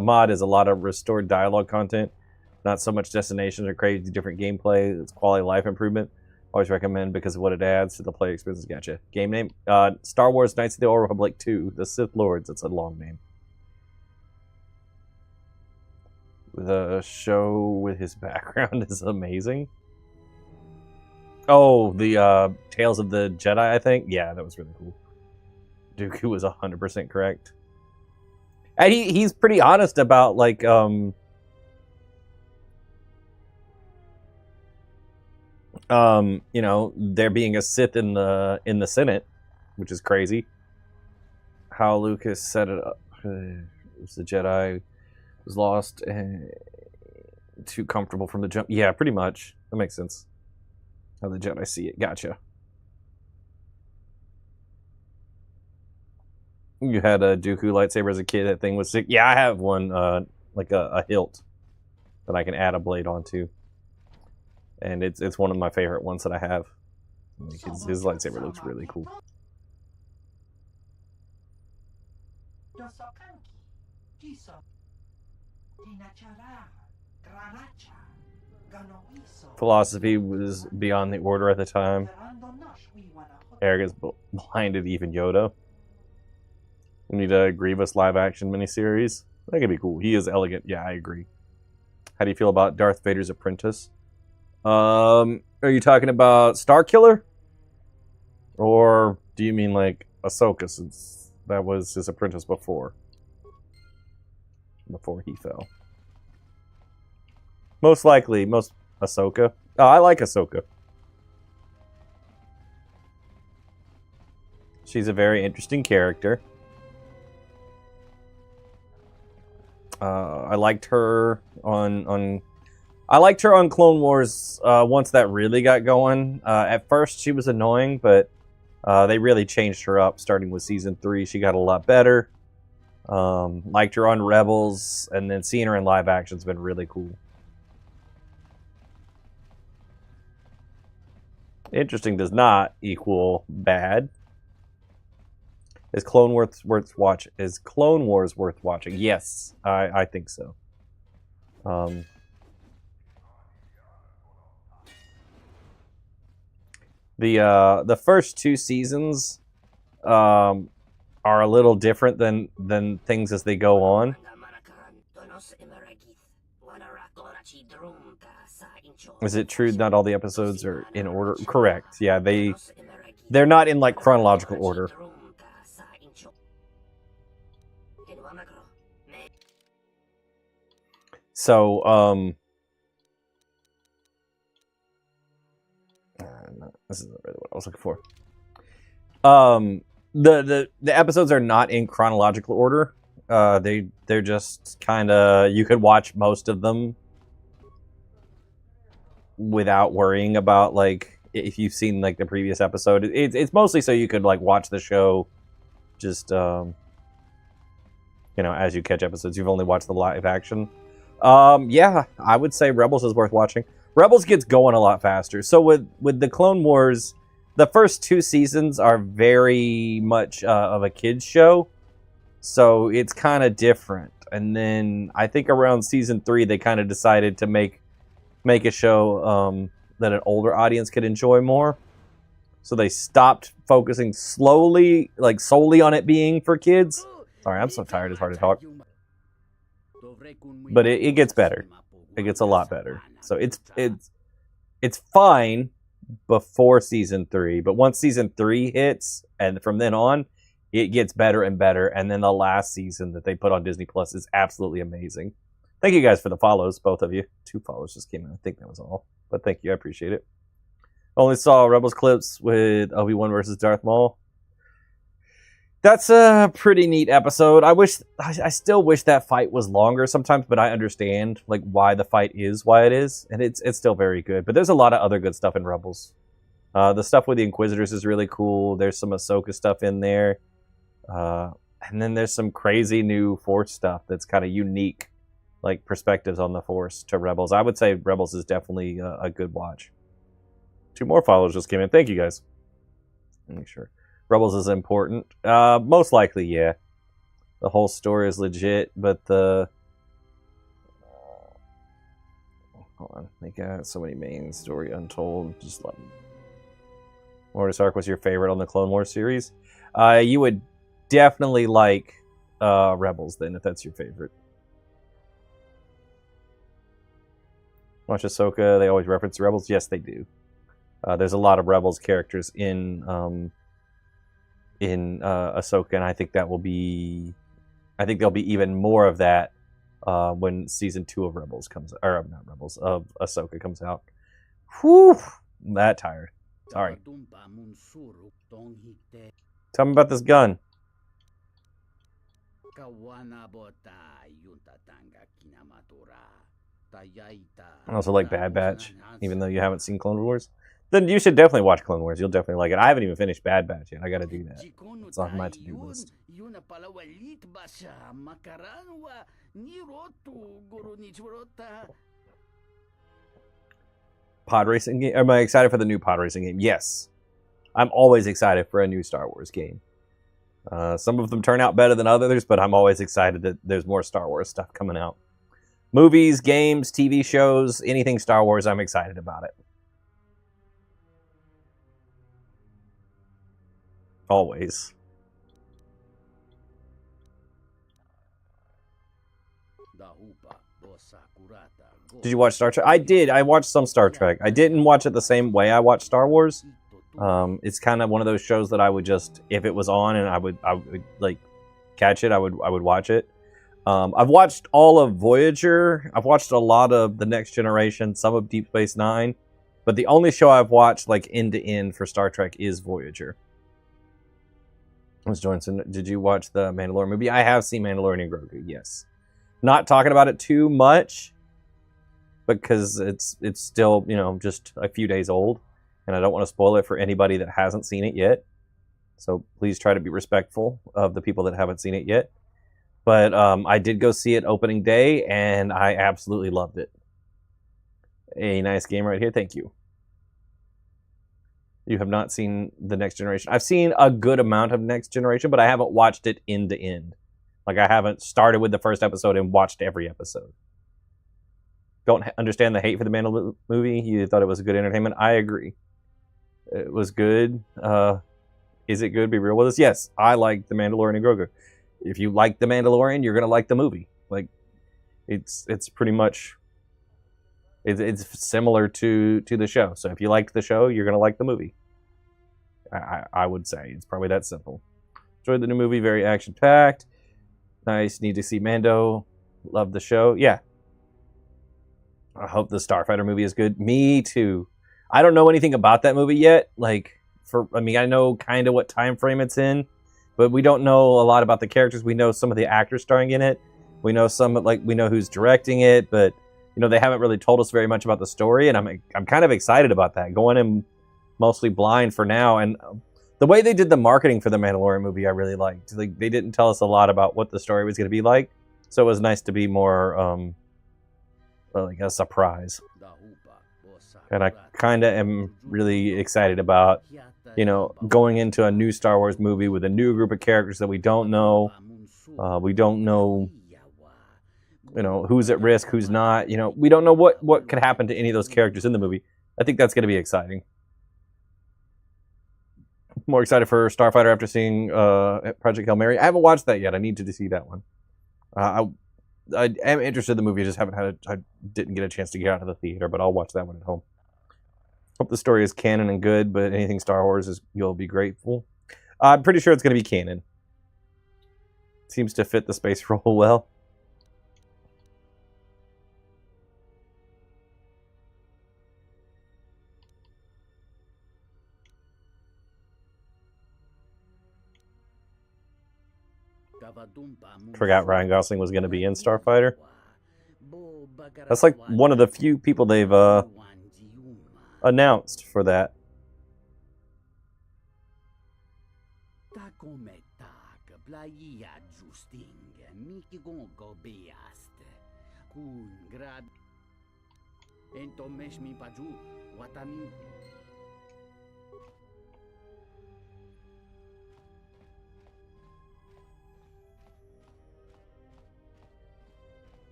mod is a lot of restored dialogue content, not so much destinations or crazy different gameplay. It's quality of life improvement. Always recommend because of what it adds to the player experience. Gotcha. Game name: Star Wars Knights of the Old Republic 2: The Sith Lords. It's a long name. The show with his background is amazing. Oh, the Tales of the Jedi, I think. Yeah, that was really cool. Dooku was 100% correct. And he's pretty honest about like you know, there being a Sith in the Senate, which is crazy. How Lucas set it up. It was the Jedi was lost and too comfortable from the jump. Yeah, pretty much. That makes sense. How the Jedi see it. Gotcha. You had a Dooku lightsaber as a kid. That thing was sick. Yeah, I have one, like a hilt that I can add a blade onto. And it's one of my favorite ones that I have. Like his lightsaber looks really cool. Philosophy was beyond the Order at the time. Arrogance blinded even Yoda. We need a Grievous live-action miniseries. That could be cool. He is elegant. Yeah, I agree. How do you feel about Darth Vader's apprentice? Are you talking about Starkiller? Or do you mean like Ahsoka, since that was his apprentice before he fell? Most likely, Ahsoka. Oh, I like Ahsoka. She's a very interesting character. I liked her on Clone Wars once that really got going. At first, she was annoying, but they really changed her up starting with Season 3. She got a lot better. Liked her on Rebels, and then seeing her in live action's been really cool. Interesting does not equal bad. Is Clone Wars worth watching? Yes, I think so. The first two seasons are a little different than things as they go on. Is it true not all the episodes are in order? Correct. Yeah, they're not in like chronological order. So this isn't really what I was looking for. The episodes are not in chronological order. They're just kind of, you could watch most of them without worrying about like if you've seen like the previous episode. It's mostly so you could like watch the show just you know, as you catch episodes. You've only watched the live action. Yeah, I would say Rebels is worth watching. Rebels gets going a lot faster. So with the Clone Wars, the first two seasons are very much of a kids show, so it's kind of different. And then I think around season 3 they kind of decided to make a show that an older audience could enjoy more. So they stopped focusing solely on it being for kids. Sorry, I'm so tired. It's hard to talk. But it gets better. It gets a lot better. So it's fine before season 3, but once season 3 hits and from then on, it gets better and better. And then the last season that they put on Disney Plus is absolutely amazing. Thank you guys for the follows, both of you. 2 follows just came in. I think that was all. But thank you. I appreciate it. Only saw Rebels clips with Obi-Wan versus Darth Maul. That's a pretty neat episode. I still wish that fight was longer sometimes, but I understand like why the fight is why it is, and it's still very good. But there's a lot of other good stuff in Rebels. The stuff with the Inquisitors is really cool. There's some Ahsoka stuff in there, and then there's some crazy new Force stuff that's kind of unique, like perspectives on the Force to Rebels. I would say Rebels is definitely a good watch. 2 more followers just came in. Thank you guys. Make sure. Rebels is important. Most likely, yeah. The whole story is legit, but the... hold on. They got so many main story untold. Just let me... Mortis arc was your favorite on the Clone Wars series? You would definitely like Rebels, then, if that's your favorite. Watch Ahsoka. They always reference Rebels. Yes, they do. There's a lot of Rebels characters in Ahsoka, and I think that will be... I think there'll be even more of that when season 2 of Rebels comes... or not Rebels, of Ahsoka comes out. Whew! I'm that tired. Sorry. Tell me about this gun. I also like Bad Batch, even though you haven't seen Clone Wars. Then you should definitely watch Clone Wars. You'll definitely like it. I haven't even finished Bad Batch yet. I gotta do that. It's on my to-do list. Pod racing game? Am I excited for the new pod racing game? Yes. I'm always excited for a new Star Wars game. Some of them turn out better than others, but I'm always excited that there's more Star Wars stuff coming out. Movies, games, TV shows, anything Star Wars, I'm excited about it. Always. Did you watch Star Trek? I did. I watched some Star Trek. I didn't watch it the same way I watched Star Wars. It's kind of one of those shows that I would just, if it was on and I would like catch it, I would watch it. I've watched all of Voyager. I've watched a lot of The Next Generation, some of Deep Space Nine, but the only show I've watched like end to end for Star Trek is Voyager. Ms. Johnson, did you watch the Mandalorian movie? I have seen Mandalorian and Grogu, yes. Not talking about it too much because it's still, you know, just a few days old, and I don't want to spoil it for anybody that hasn't seen it yet. So please try to be respectful of the people that haven't seen it yet. But I did go see it opening day, and I absolutely loved it. A nice game right here. Thank you. You have not seen The Next Generation. I've seen a good amount of Next Generation, but I haven't watched it end to end. Like, I haven't started with the first episode and watched every episode. Don't understand the hate for the Mandalorian movie. You thought it was good entertainment. I agree. It was good. Is it good? Be real with us. Yes, I like The Mandalorian and Grogu. If you like The Mandalorian, you're gonna like the movie. Like, it's pretty much it's similar to the show. So if you like the show, you're gonna like the movie. I would say it's probably that simple. Enjoyed the new movie, very action packed. Nice. Need to see Mando. Love the show. Yeah. I hope the Starfighter movie is good. Me too. I don't know anything about that movie yet. I know kind of what time frame it's in, but we don't know a lot about the characters. We know some of the actors starring in it. We know we know who's directing it, but you know, they haven't really told us very much about the story, and I'm kind of excited about that. Going in mostly blind for now, and the way they did the marketing for the Mandalorian movie, I really liked. Like, they didn't tell us a lot about what the story was going to be like, so it was nice to be more like a surprise. And I kind of am really excited about, you know, going into a new Star Wars movie with a new group of characters that we don't know. We don't know, you know, who's at risk, who's not. You know, we don't know what could happen to any of those characters in the movie. I think that's going to be exciting. More excited for Starfighter after seeing Project Hail Mary. I haven't watched that yet. I need to see that one. I am interested in the movie. I just I didn't get a chance to get out of the theater, but I'll watch that one at home. Hope the story is canon and good, but anything Star Wars you'll be grateful. I'm pretty sure it's going to be canon. Seems to fit the space role well. Forgot Ryan Gosling was going to be in Starfighter. That's like one of the few people they've announced for that.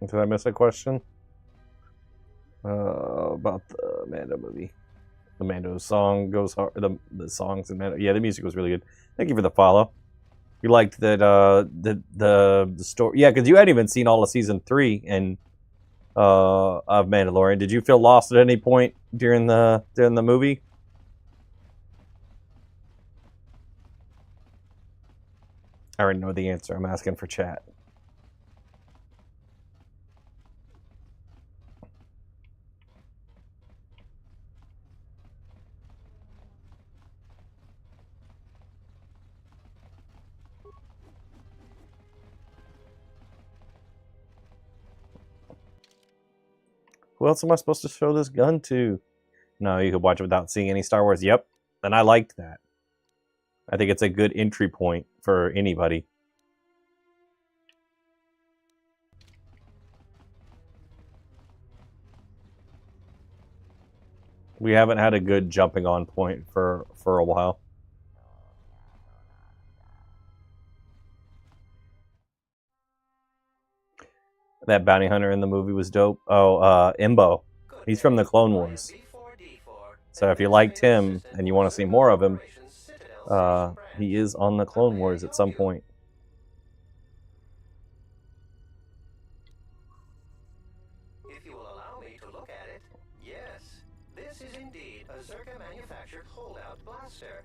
Did I miss a question? About the Mando movie. The Mando song goes hard. The songs in Mando. Yeah, the music was really good. Thank you for the follow. You liked that the story. Yeah, because you hadn't even seen all of season 3 of Mandalorian. Did you feel lost at any point during the movie? I already know the answer. I'm asking for chat. Who else am I supposed to show this gun to? No, you could watch it without seeing any Star Wars. Yep, and I liked that. I think it's a good entry point for anybody. We haven't had a good jumping on point for a while. That bounty hunter in the movie was dope. Oh, Imbo. He's from the Clone Wars. So if you liked him and you want to see more of him, he is on the Clone Wars at some point. If you will allow me to look at it, yes, this is indeed a Zerka-manufactured holdout blaster.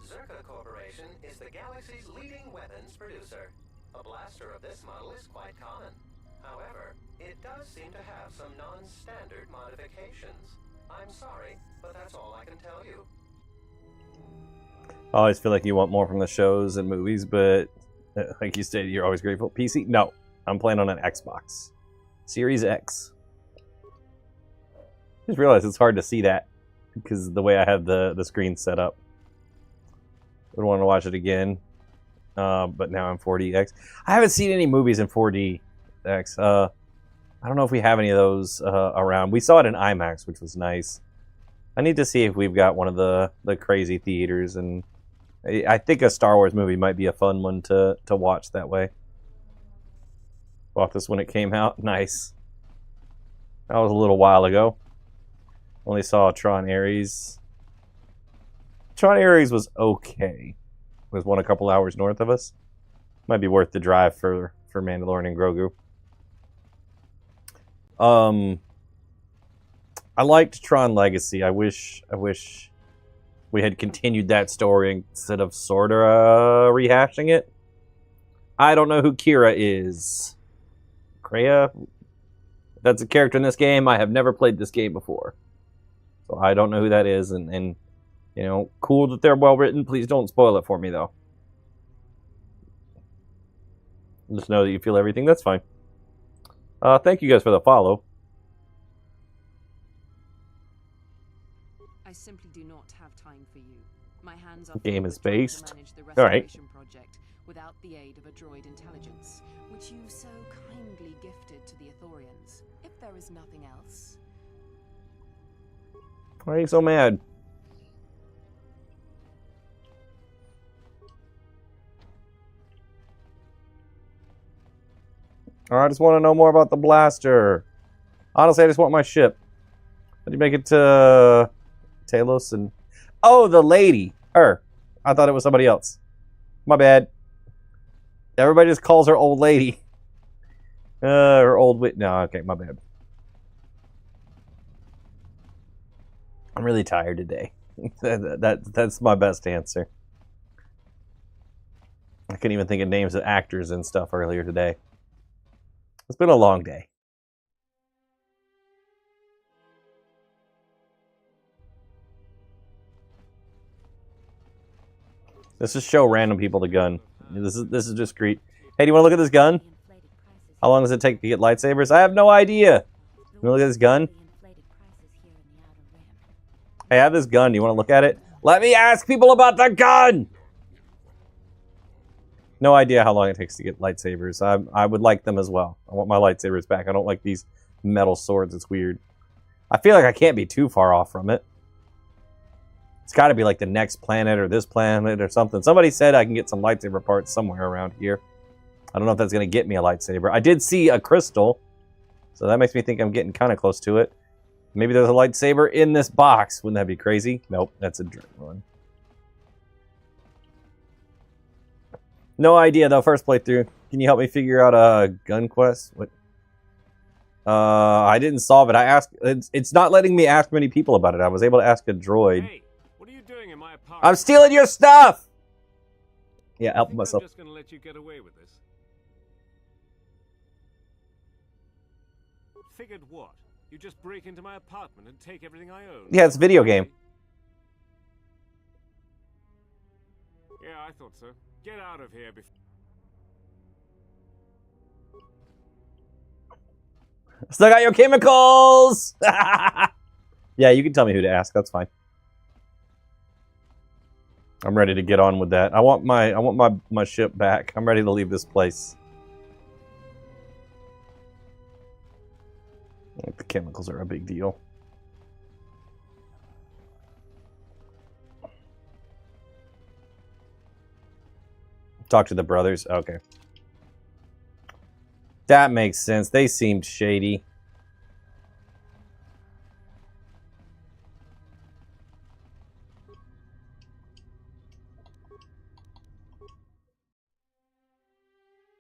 Zerka Corporation is the galaxy's leading weapons producer. A blaster of this model is quite common. However, it does seem to have some non-standard modifications. I'm sorry, but that's all I can tell you. I always feel like you want more from the shows and movies, but like you stated, you're always grateful. PC? No. I'm playing on an Xbox. Series X. Just realized it's hard to see that because of the way I have the screen set up. Would want to watch it again. But now I'm 4DX. I haven't seen any movies in 4DX. I don't know if we have any of those around. We saw it in IMAX, which was nice. I need to see if we've got one of the crazy theaters, and I think a Star Wars movie might be a fun one to watch that way. Bought this when it came out. Nice. That was a little while ago. Only saw Tron Ares. Tron Ares was okay. It was one a couple hours north of us. Might be worth the drive for Mandalorian and Grogu. I liked Tron Legacy. I wish we had continued that story instead of sort of rehashing it. I don't know who Kira is. Kreia? That's a character in this game. I have never played this game before. So I don't know who that is, and you know, cool that they're well written. Please don't spoil it for me, though. Just know that you feel everything. That's fine. Thank you guys for the follow. I simply do not have time for you. My hands are Game full is with trying to based. manage the All right. restoration project without the aid of a droid intelligence, which you so kindly gifted to the Ithorians. If there is nothing else. Why are you so mad? I just want to know more about the blaster. Honestly, I just want my ship. How do you make it to Talos and... Oh, the lady. Her. I thought it was somebody else. My bad. Everybody just calls her old lady. Her old wit. No, okay, my bad. I'm really tired today. That's my best answer. I couldn't even think of names of actors and stuff earlier today. It's been a long day. Let's just show random people the gun. This is discreet. Hey, do you want to look at this gun? How long does it take to get lightsabers? I have no idea. You want to look at this gun? I have this gun. Do you want to look at it? Let me ask people about the gun! No idea how long it takes to get lightsabers. I would like them as well. I want my lightsabers back. I don't like these metal swords. It's weird. I feel like I can't be too far off from it. It's got to be like the next planet or this planet or something. Somebody said I can get some lightsaber parts somewhere around here. I don't know if that's going to get me a lightsaber. I did see a crystal, so that makes me think I'm getting kind of close to it. Maybe there's a lightsaber in this box. Wouldn't that be crazy? Nope, that's a dream one. No idea, though. First playthrough. Can you help me figure out a gun quest? What? I didn't solve it. I asked. It's not letting me ask many people about it. I was able to ask a droid. Hey, what are you doing in my apartment? I'm stealing your stuff! Yeah, help myself. I'm just gonna let you get away with this. Figured what? You just break into my apartment and take everything I own? Yeah, it's a video game. Yeah, I thought so. Get out of here before... Still got your chemicals! Yeah, you can tell me who to ask. That's fine. I'm ready to get on with that. I want my ship back. I'm ready to leave this place. The chemicals are a big deal. Talk to the brothers. Okay. That makes sense. They seemed shady.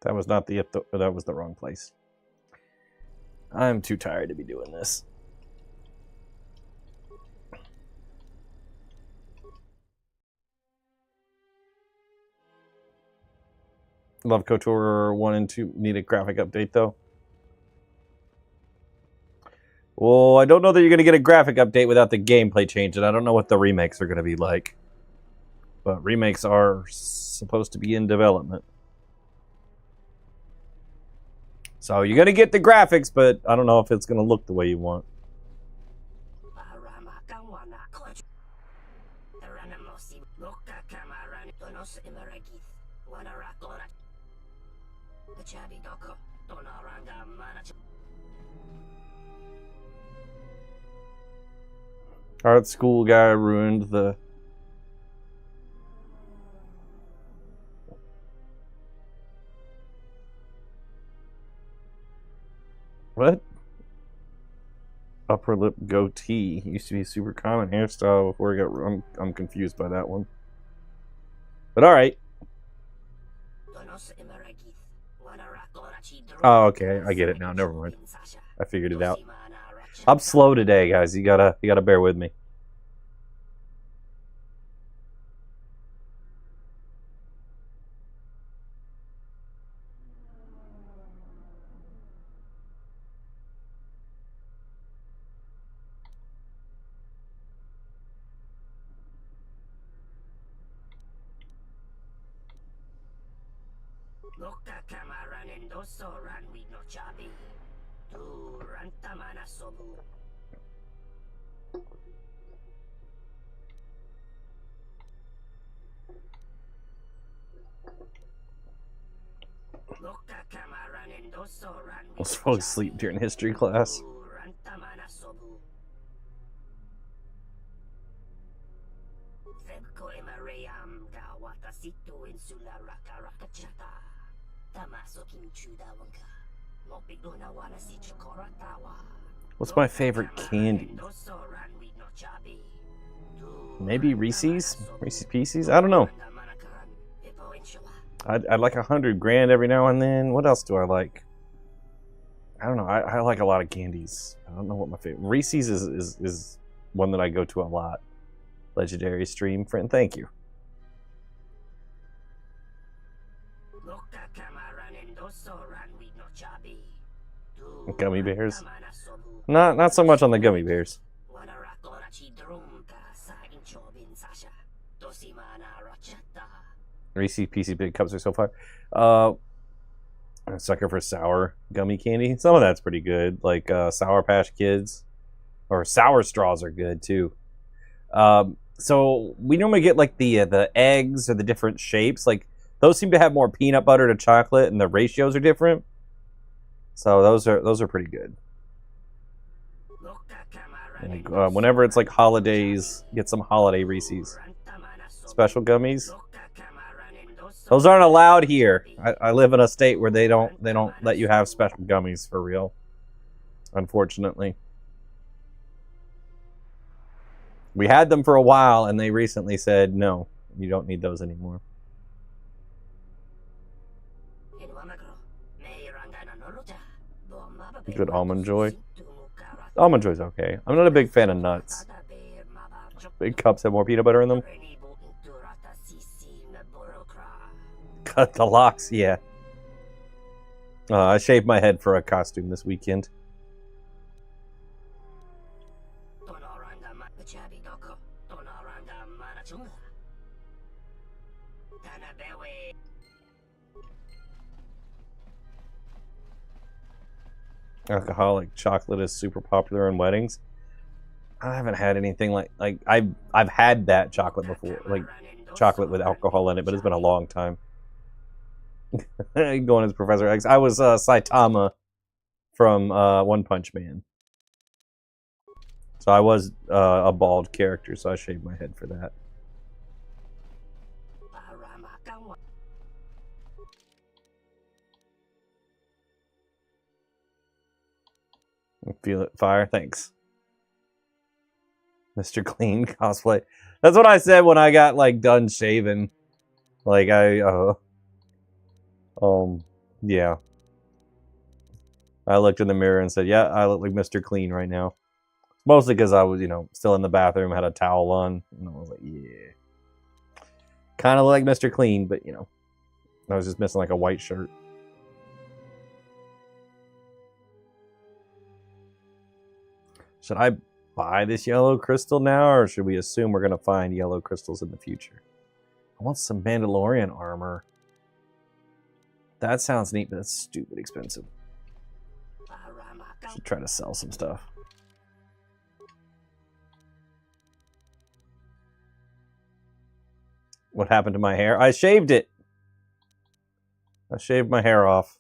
That was not the... That was the wrong place. I'm too tired to be doing this. Love KOTOR 1 and 2. Need a graphic update, though. Well, I don't know that you're going to get a graphic update without the gameplay change, and I don't know what the remakes are going to be like. But remakes are supposed to be in development. So you're going to get the graphics, but I don't know if it's going to look the way you want. Art school guy ruined the... What? Upper lip goatee. Used to be a super common hairstyle before it got... I'm confused by that one. But alright. Oh, okay. I get it now. Never mind. I figured it out. I'm slow today, guys. You gotta bear with me. I was falling asleep during history class. What's my favorite candy? Maybe Reese's? Reese's Pieces? I don't know. I'd like 100 grand every now and then. What else do I like? I don't know. I like a lot of candies. I don't know what my favorite... Reese's is one that I go to a lot. Legendary stream friend, thank you. Gummy bears? Not so much on the gummy bears. Reese's Pieces Big Cups are so far. I'm a sucker for sour gummy candy. Some of that's pretty good, like Sour Patch Kids, or sour straws are good too. So we normally get like the eggs or the different shapes. Like those seem to have more peanut butter to chocolate, and the ratios are different. So those are pretty good. Like, whenever it's like holidays, get some holiday Reese's special gummies. Those aren't allowed here. I live in a state where they don't let you have special gummies for real. Unfortunately. We had them for a while and they recently said no, you don't need those anymore. Good Almond Joy. Almond Joy's okay. I'm not a big fan of nuts. Big cups have more peanut butter in them. Cut the locks, yeah. I shaved my head for a costume this weekend. Alcoholic chocolate is super popular in weddings. I haven't had anything like I've had that chocolate before, like chocolate with alcohol in it, but it's been a long time. Going as Professor X. I was Saitama from One Punch Man. So I was a bald character, so I shaved my head for that. Feel it fire, thanks. Mr. Clean cosplay. That's what I said when I got like done shaving. Like yeah. I looked in the mirror and said, yeah, I look like Mr. Clean right now. Mostly because I was, still in the bathroom, had a towel on, and I was like, yeah. Kind of like Mr. Clean, but I was just missing like a white shirt. Should I buy this yellow crystal now, or should we assume we're going to find yellow crystals in the future? I want some Mandalorian armor. That sounds neat, but that's stupid expensive. Should try to sell some stuff. What happened to my hair? I shaved it. I shaved my hair off.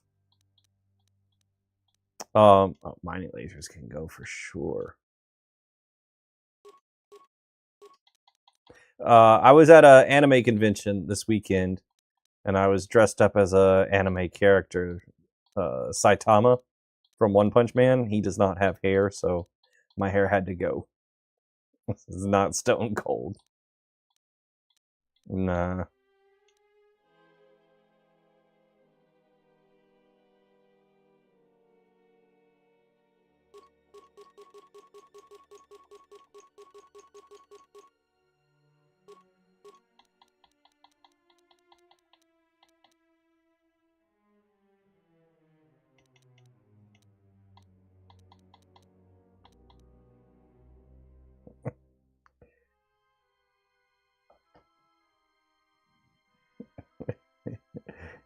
Mining lasers can go for sure. I was at an anime convention this weekend, and I was dressed up as a anime character, Saitama from One Punch Man. He does not have hair, so my hair had to go. This is not Stone Cold. Nah.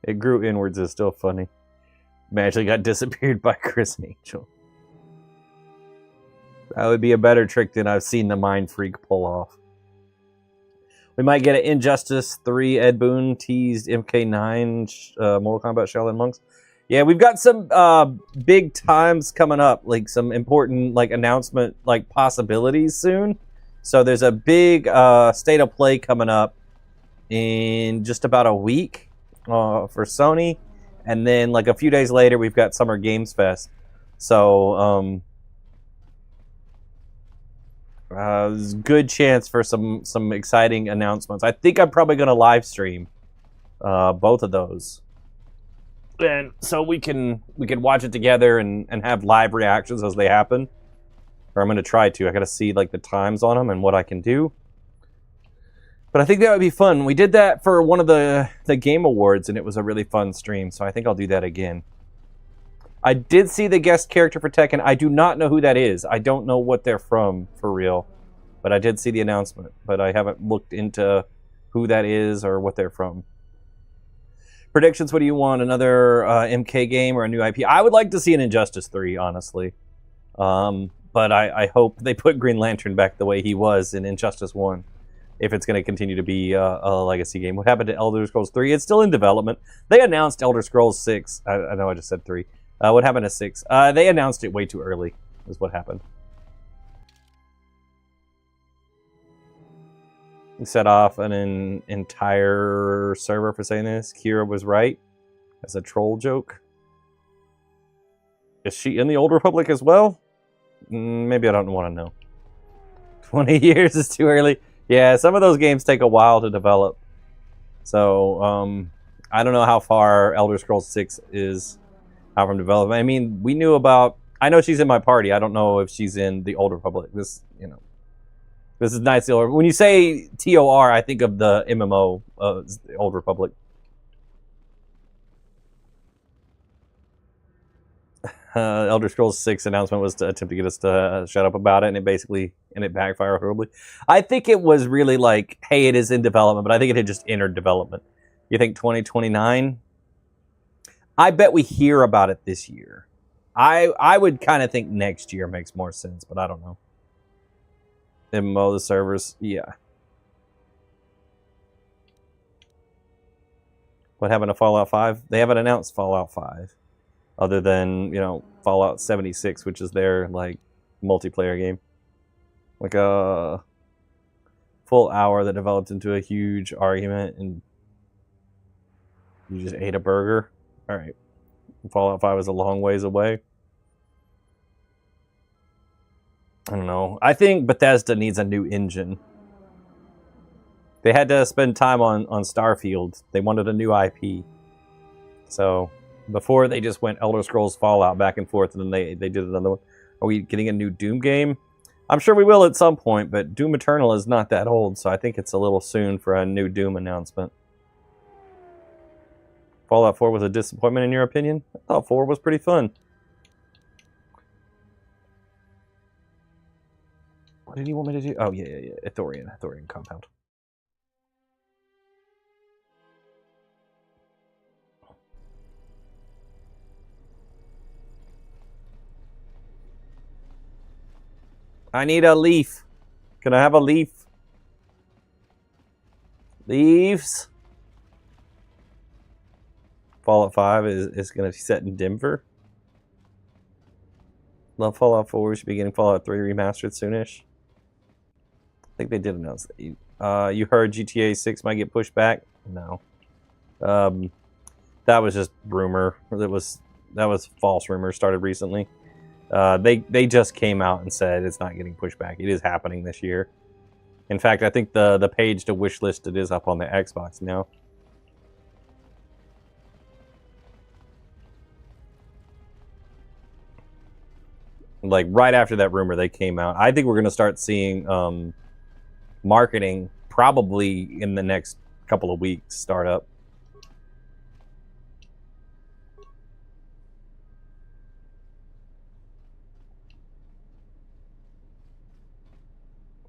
It grew inwards is still funny. Magically got disappeared by Chris Angel. That would be a better trick than I've seen the Mind Freak pull off. We might get an Injustice 3 Ed Boon teased MK9 Mortal Kombat Shaolin Monks. Yeah, we've got some big times coming up, like some important announcement possibilities soon. So there's a big state of play coming up in just about a week for Sony, and then a few days later we've got Summer Games Fest. So there's a good chance for some exciting announcements. I think I'm probably going to live stream both of those, and so we can watch it together and have live reactions as they happen. Or I'm going to try to. I got to see like the times on them and what I can do. But I think that would be fun. We did that for one of the Game Awards, and it was a really fun stream. So I think I'll do that again. I did see the guest character for Tekken. I do not know who that is. I don't know what they're from, for real. But I did see the announcement. But I haven't looked into who that is or what they're from. Predictions, what do you want? Another MK game or a new IP? I would like to see an Injustice 3, honestly. But I hope they put Green Lantern back the way he was in Injustice 1. If it's going to continue to be a legacy game. What happened to Elder Scrolls 3? It's still in development. They announced Elder Scrolls 6. I know I just said 3. What happened to 6? They announced it way too early, is what happened. You set off an entire server for saying this. Kira was right. As a troll joke. Is she in the Old Republic as well? Maybe I don't want to know. 20 years is too early. Yeah, some of those games take a while to develop. So, I don't know how far Elder Scrolls 6 is out from development. I mean, we knew about... I know she's in my party. I don't know if she's in the Old Republic. This, you know... This is nice. When you say TOR, I think of the MMO, the Old Republic. Elder Scrolls 6 announcement was to attempt to get us to shut up about it, and it backfired horribly. I think it was really like, hey, it is in development, but I think it had just entered development. You think 2029? I bet we hear about it this year. I would kind of think next year makes more sense, but I don't know. MMO, the servers, yeah. What happened to Fallout 5? They haven't announced Fallout 5. Other than, you know, Fallout 76, which is their, like, multiplayer game. Like a full hour that developed into a huge argument and you just ate a burger. Alright. Fallout 5 is a long ways away. I don't know. I think Bethesda needs a new engine. They had to spend time on Starfield. They wanted a new IP. So... Before they just went Elder Scrolls Fallout back and forth, and then they did another one. Are we getting a new Doom game? I'm sure we will at some point, but Doom Eternal is not that old, so I think it's a little soon for a new Doom announcement. Fallout 4 was a disappointment in your opinion? I thought 4 was pretty fun. What did he want me to do? Oh, yeah. Ithorian compound. I need a leaf. Can I have a leaf? Leaves. Fallout 5 is going to be set in Denver. Love Fallout 4. We should be getting Fallout 3 remastered soonish. I think they did announce that. You heard GTA 6 might get pushed back? No. That was just rumor. That was false rumor started recently. They just came out and said it's not getting pushed back. It is happening this year. In fact, I think the page to wishlist it is up on the Xbox now. Like right after that rumor, they came out. I think we're going to start seeing marketing probably in the next couple of weeks start up.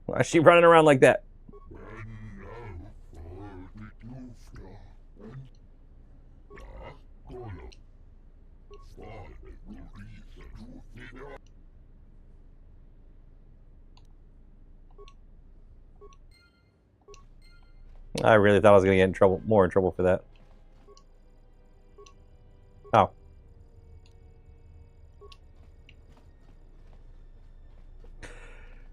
Why is she running around like that? I really thought I was going to get in trouble, more in trouble for that. Oh.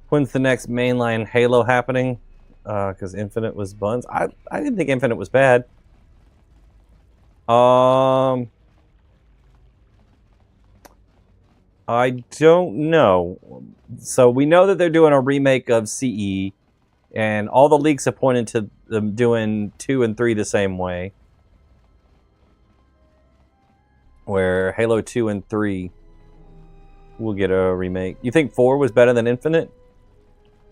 When's the next mainline Halo happening? Because Infinite was buns. I didn't think Infinite was bad. I don't know. So we know that they're doing a remake of CE, and all the leaks have pointed to them doing 2 and 3 the same way. Where Halo 2 and 3 we'll get a remake. You think 4 was better than Infinite?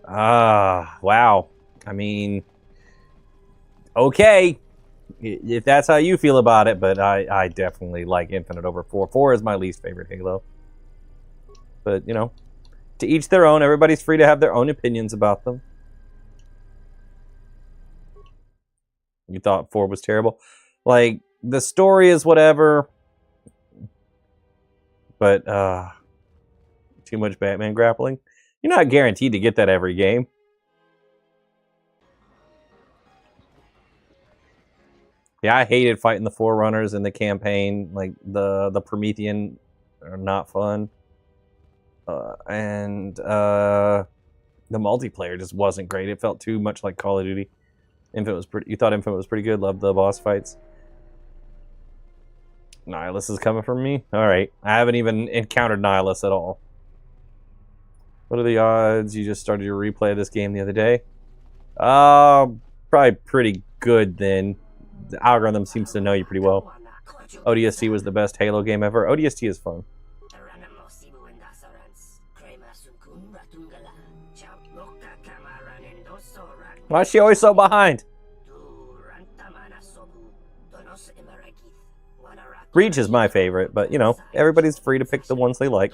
Wow. I mean, okay, if that's how you feel about it, but I definitely like Infinite over 4. 4 is my least favorite Halo. But, you know, to each their own. Everybody's free to have their own opinions about them. You thought 4 was terrible? Like, the story is whatever, but too much Batman grappling. You're not guaranteed to get that every game. Yeah, I hated fighting the Forerunners in the campaign. Like, the Promethean are not fun. And the multiplayer just wasn't great. It felt too much like Call of Duty. Infinite was pretty. You thought Infinite was pretty good. Loved the boss fights. Nihilus is coming from me. All right, I haven't even encountered Nihilus at all. What are the odds you just started your replay of this game the other day? Probably pretty good then. The algorithm seems to know you pretty well. ODST was the best Halo game ever. ODST is fun. Why is she always so behind? Reach is my favorite, but, you know, everybody's free to pick the ones they like.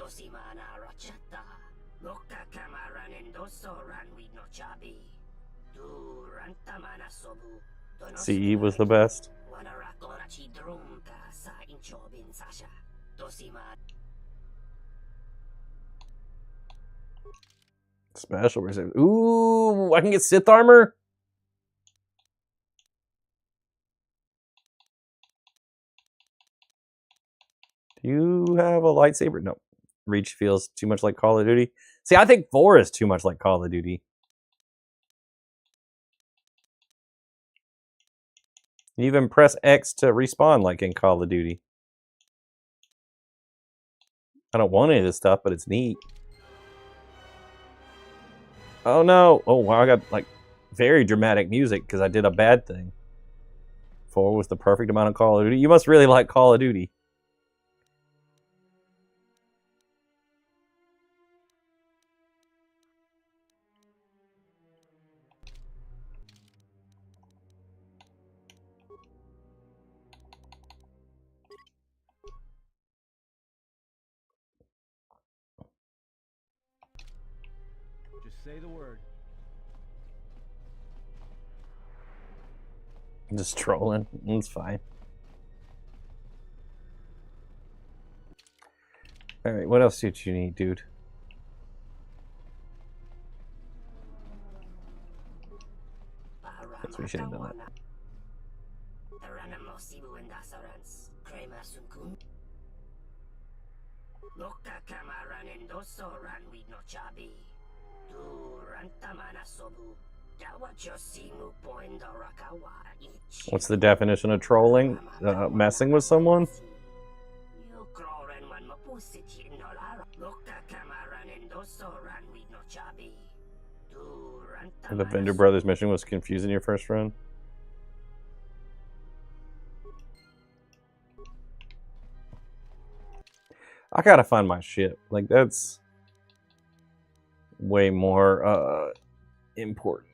CE was the best. Special reserve. Ooh, I can get Sith armor? Do you have a lightsaber? No. Reach feels too much like Call of Duty. See, I think 4 is too much like Call of Duty. You even press X to respawn like in Call of Duty. I don't want any of this stuff, but it's neat. Oh no! Oh wow, I got like very dramatic music because I did a bad thing. 4 was the perfect amount of Call of Duty. You must really like Call of Duty. Just say the word. I'm just trolling. It's fine. Alright, what else did you need, dude? Guess we should have done that. What's the definition of trolling? Messing with someone? The Vendor Brothers mission was confusing your first run? I gotta find my ship. Like, that's way more important.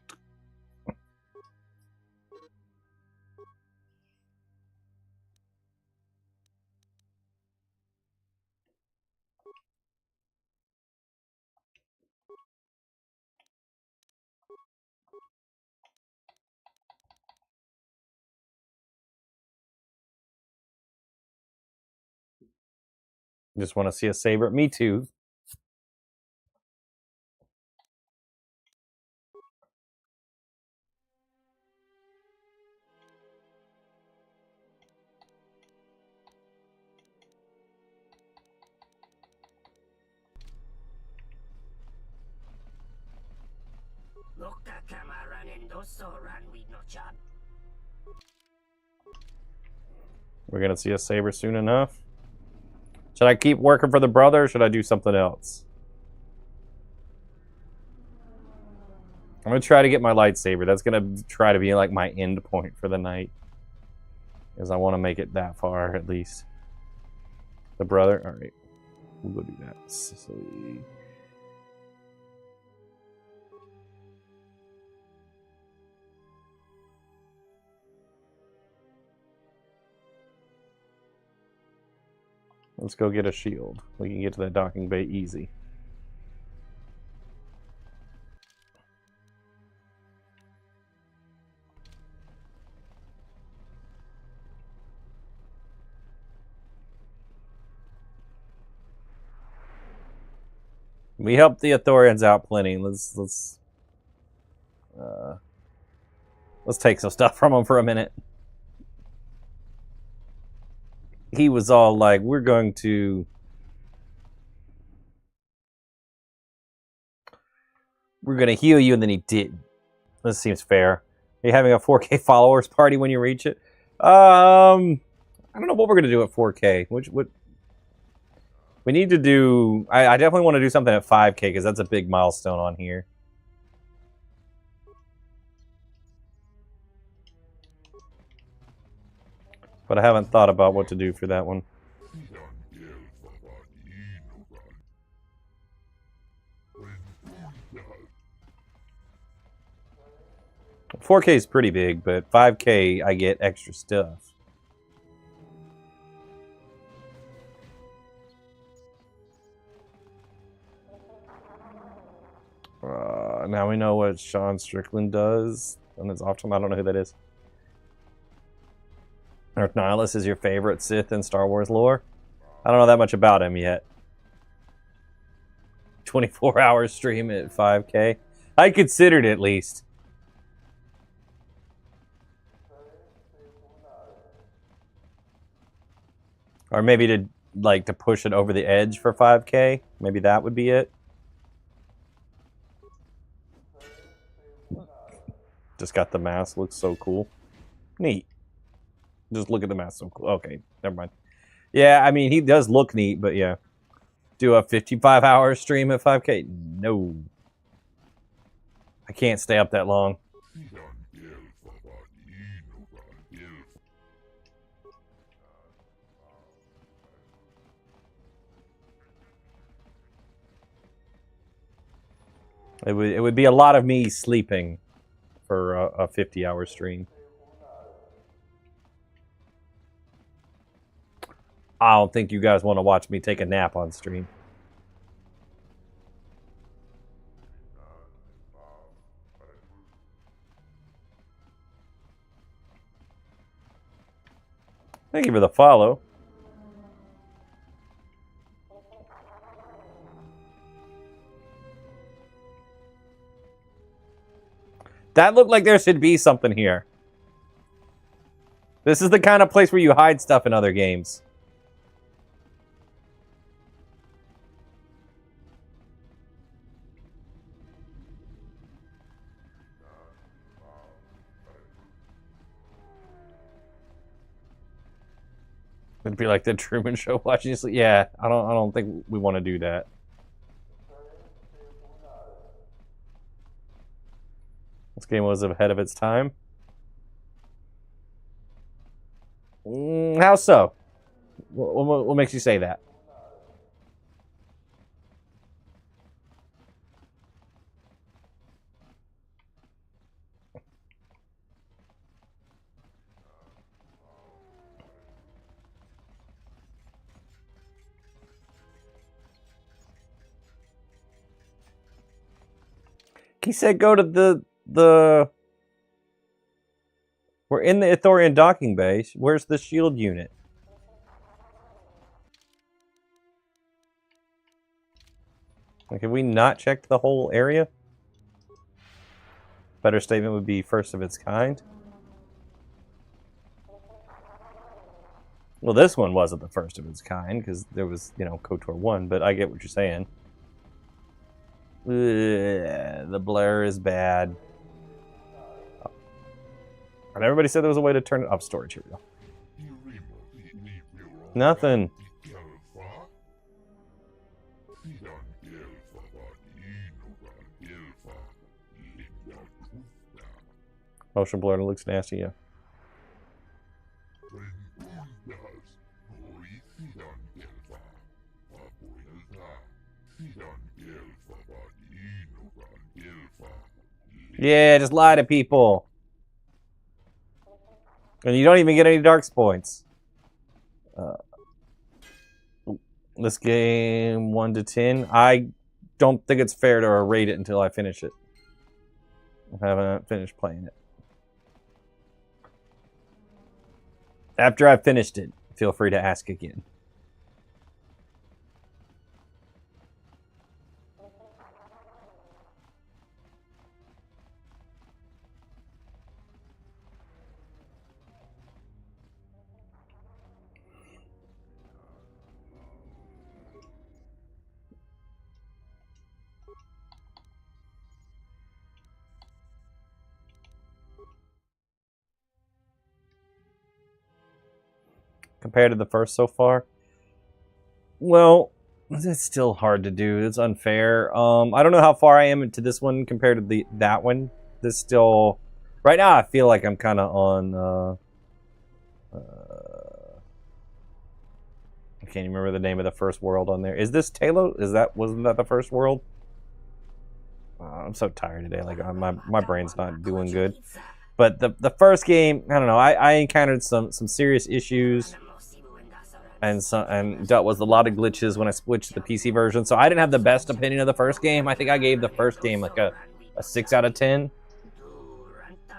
Just want to see a saber. Me too. We're gonna see a saber soon enough. Should I keep working for the brother or should I do something else? I'm gonna try to get my lightsaber. That's gonna try to be like my end point for the night. Because I want to make it that far at least. The brother? Alright. We'll go do that. Sicily. Let's go get a shield. We can get to that docking bay easy. We helped the Ithorians out plenty. Let's take some stuff from them for a minute. He was all like, we're going to heal you, and then he didn't. This seems fair. Are you having a 4K followers party when you reach it? I don't know what we're going to do at 4K. What we need to do... I definitely want to do something at 5K, because that's a big milestone on here. But I haven't thought about what to do for that one. 4K is pretty big, but 5K I get extra stuff. Now we know what Sean Strickland does on his off time. I don't know who that is. Earth Nihilus is your favorite Sith in Star Wars lore? I don't know that much about him yet. 24-hour stream at 5K. I considered it at least. Or maybe to push it over the edge for 5K. Maybe that would be it. Just got the mask. Looks so cool. Neat. Just look at the mask. So cool. Okay, never mind. Yeah, I mean, he does look neat, but yeah. Do a 55-hour stream at 5K? No. I can't stay up that long. It would be a lot of me sleeping for a 50-hour stream. I don't think you guys want to watch me take a nap on stream. Thank you for the follow. That looked like there should be something here. This is the kind of place where you hide stuff in other games. It'd be like the Truman Show watching sleep. Yeah, I don't think we want to do that. This game was ahead of its time. How so? What makes you say that? He said go to the... We're in the Ithorian docking base. Where's the shield unit? Like, have we not checked the whole area? Better statement would be first of its kind. Well, this one wasn't the first of its kind, because there was, you know, KOTOR 1, but I get what you're saying. Ugh, the blur is bad. And everybody said there was a way to turn it up. Storage, here we go. Nothing. Motion blur looks nasty, yeah. Yeah, just lie to people. And you don't even get any dark points. This game 1 to 10. I don't think it's fair to rate it until I finish it. I haven't finished playing it. After I've finished it, feel free to ask again. Compared to the first so far? Well, it's still hard to do. It's unfair. I don't know how far I am into this one compared to that one. This still... Right now, I feel like I'm kind of on... I can't even remember the name of the first world on there. Is this Talos? Wasn't that the first world? I'm so tired today. Like my brain's not doing good. But the first game, I don't know. I encountered some serious issues, and dealt with a lot of glitches when I switched to the PC version. So I didn't have the best opinion of the first game. I think I gave the first game like a 6 out of 10,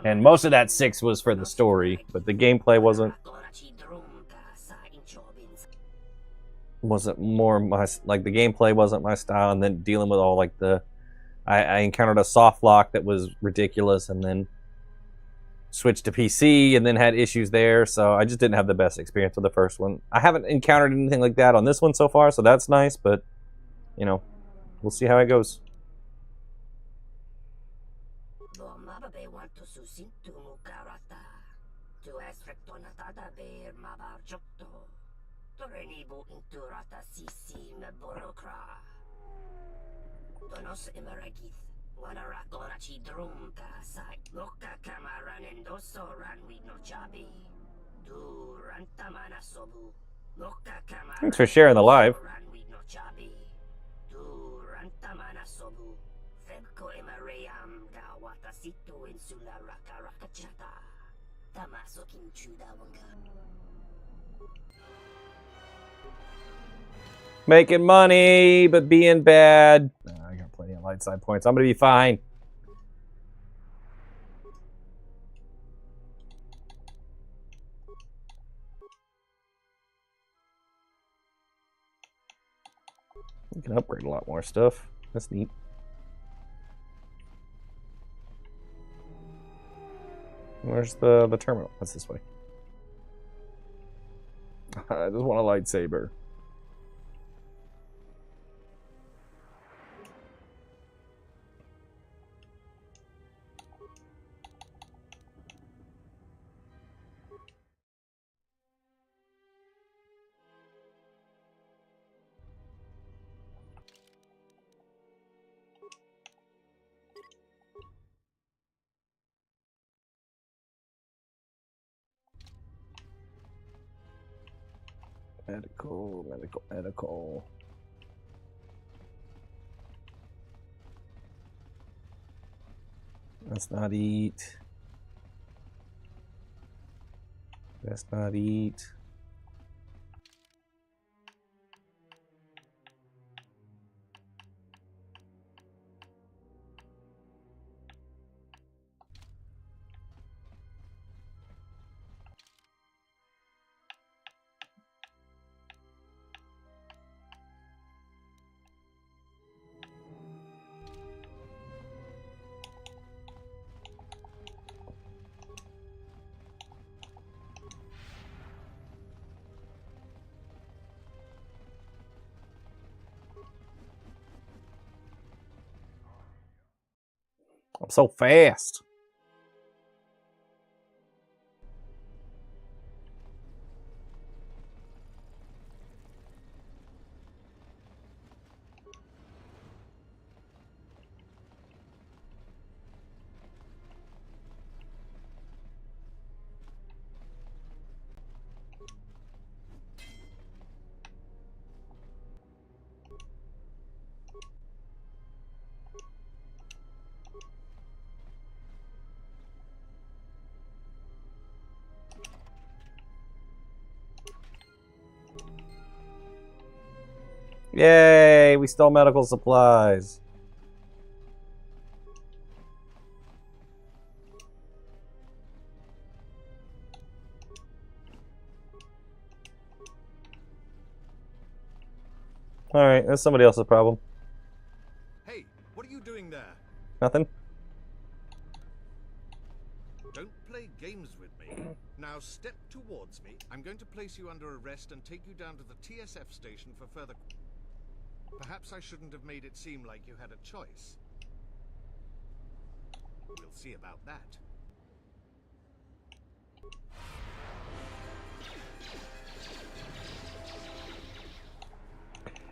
and most of that 6 was for the story, but the gameplay wasn't more my, like, the gameplay wasn't my style. And then dealing with all like I encountered a soft lock that was ridiculous, and then switched to PC and then had issues there, so I just didn't have the best experience with the first one. I haven't encountered anything like that on this one so far, so that's nice, but you know, we'll see how it goes. Thanks for sharing the live. Making money, but being bad. I got plenty of light side points. I'm gonna be fine. You can upgrade a lot more stuff. That's neat. Where's the terminal? That's this way. I just want a lightsaber. Medical. Let's not eat. Let's not eat. I'm so fast. Yay! We stole medical supplies. Alright, that's somebody else's problem. Hey, what are you doing there? Nothing? Don't play games with me. Now step towards me. I'm going to place you under arrest and take you down to the TSF station for further... Perhaps I shouldn't have made it seem like you had a choice. We'll see about that.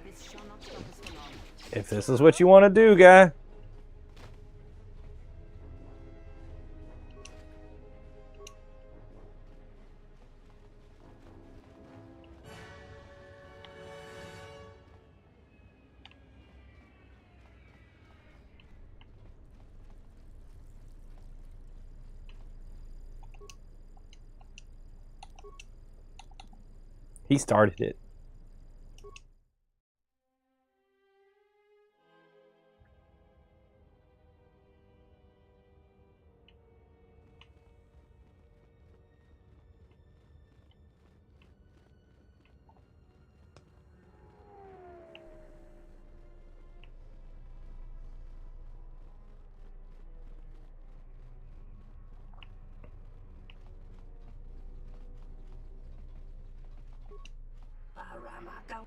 This shall not stop us for long. If this is what you want to do, guy. He started it. Ramakau,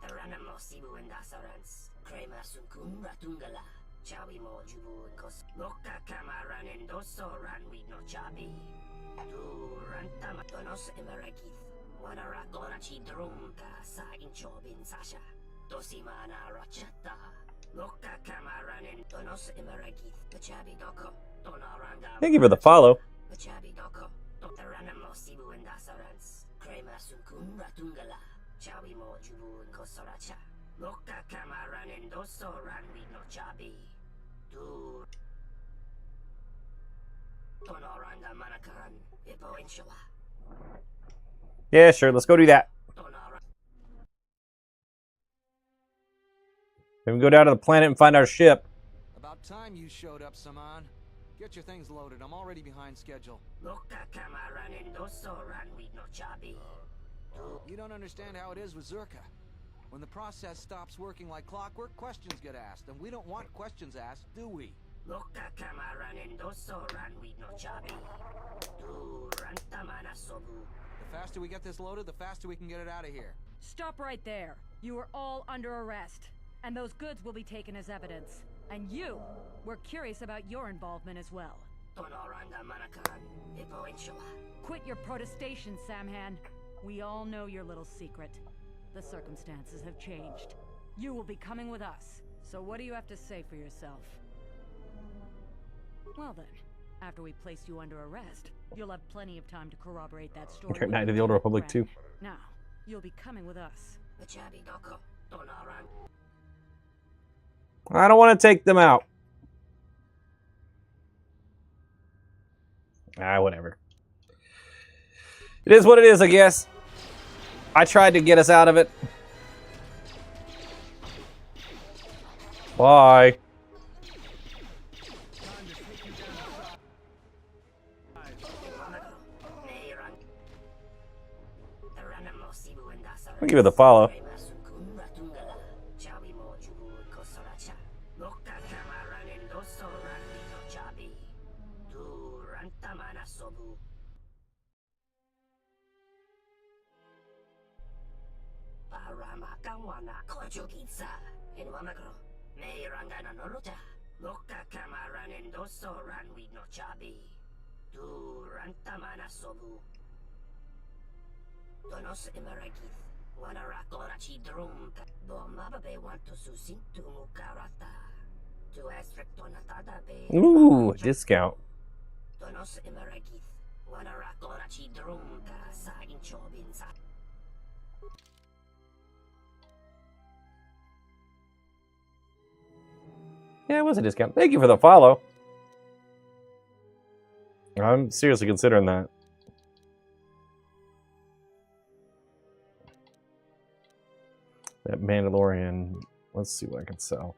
Taranamo Sibu and Asarans, Kramer Sunkun Ratungala, Chawi Mo Jubu and Kos, Loka Kamaran and Doso Ran with no Chabi, Tu Rantama Donos Emerakith, Wanara Gorachi Drumka, Sa Inchobin Sasha, Dosimana Rachata, Loka Kamaran and Donos Emerakith, the Chabi Doko, Donaranga. Thank you for the follow. The Chabi Doko, Taranamo Sibu and Asarans, Kramer Sunkun Ratungala. Chawi mo jubu and kosoracha. Loka kamaran and doso ran with no chabi. Tu Tonoranga manakaran, Ipo inshala. Yeah, sure, let's go do that. Then we go down to the planet and find our ship. About time you showed up, Saman. Get your things loaded. I'm already behind schedule. Loka kamaran and doso ran with no chabi. You don't understand how it is with Zerka. When the process stops working like clockwork, questions get asked, and we don't want questions asked, do we? The faster we get this loaded, the faster we can get it out of here. Stop right there. You are all under arrest, and those goods will be taken as evidence. And you, we're curious about your involvement as well. Quit your protestation, Samhan. We all know your little secret. The circumstances have changed. You will be coming with us. So what do you have to say for yourself? Well then, after we place you under arrest, you'll have plenty of time to corroborate that story. Knight of the Old Republic too. Now, you'll be coming with us. I don't want to take them out. Whatever. It is what it is, I guess. I tried to get us out of it. Bye. I'll give you the follow. Ooh, discount. Yeah, it was a discount. Thank you for the follow. I'm seriously considering that. That Mandalorian. Let's see what I can sell.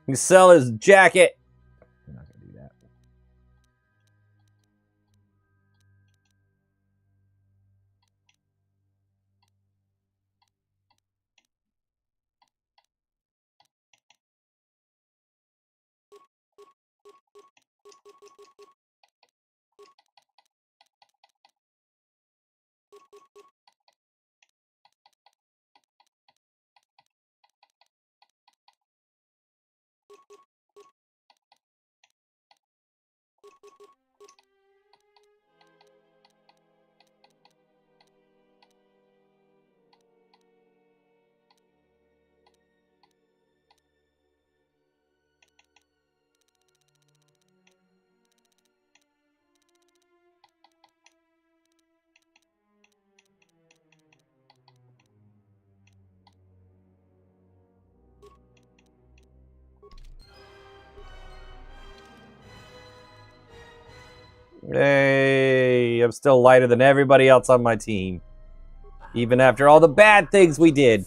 You sell his jacket. I'm not gonna do that. Hey, I'm still lighter than everybody else on my team. Even after all the bad things we did.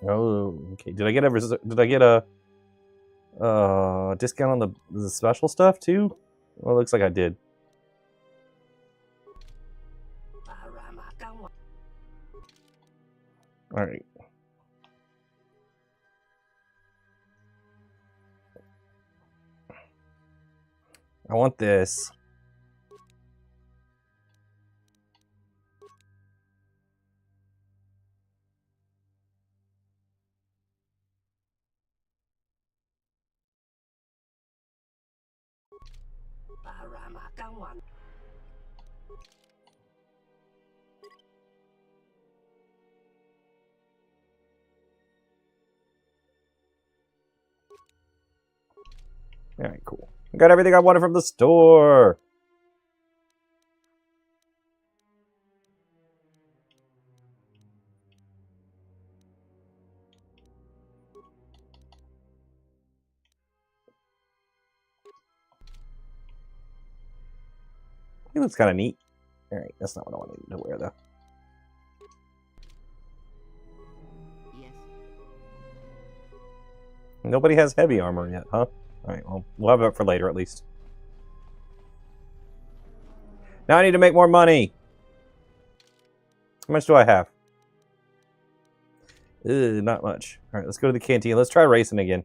Oh, okay. Did I get a discount on the special stuff too? Well, it looks like I did. All right. I want this. All right, cool. I got everything I wanted from the store. It looks kind of neat. All right, that's not what I wanted to wear though. Yes. Nobody has heavy armor yet, huh? All right, well, we'll have it for later at least. Now I need to make more money. How much do I have? Not much. All right, let's go to the canteen. Let's try racing again.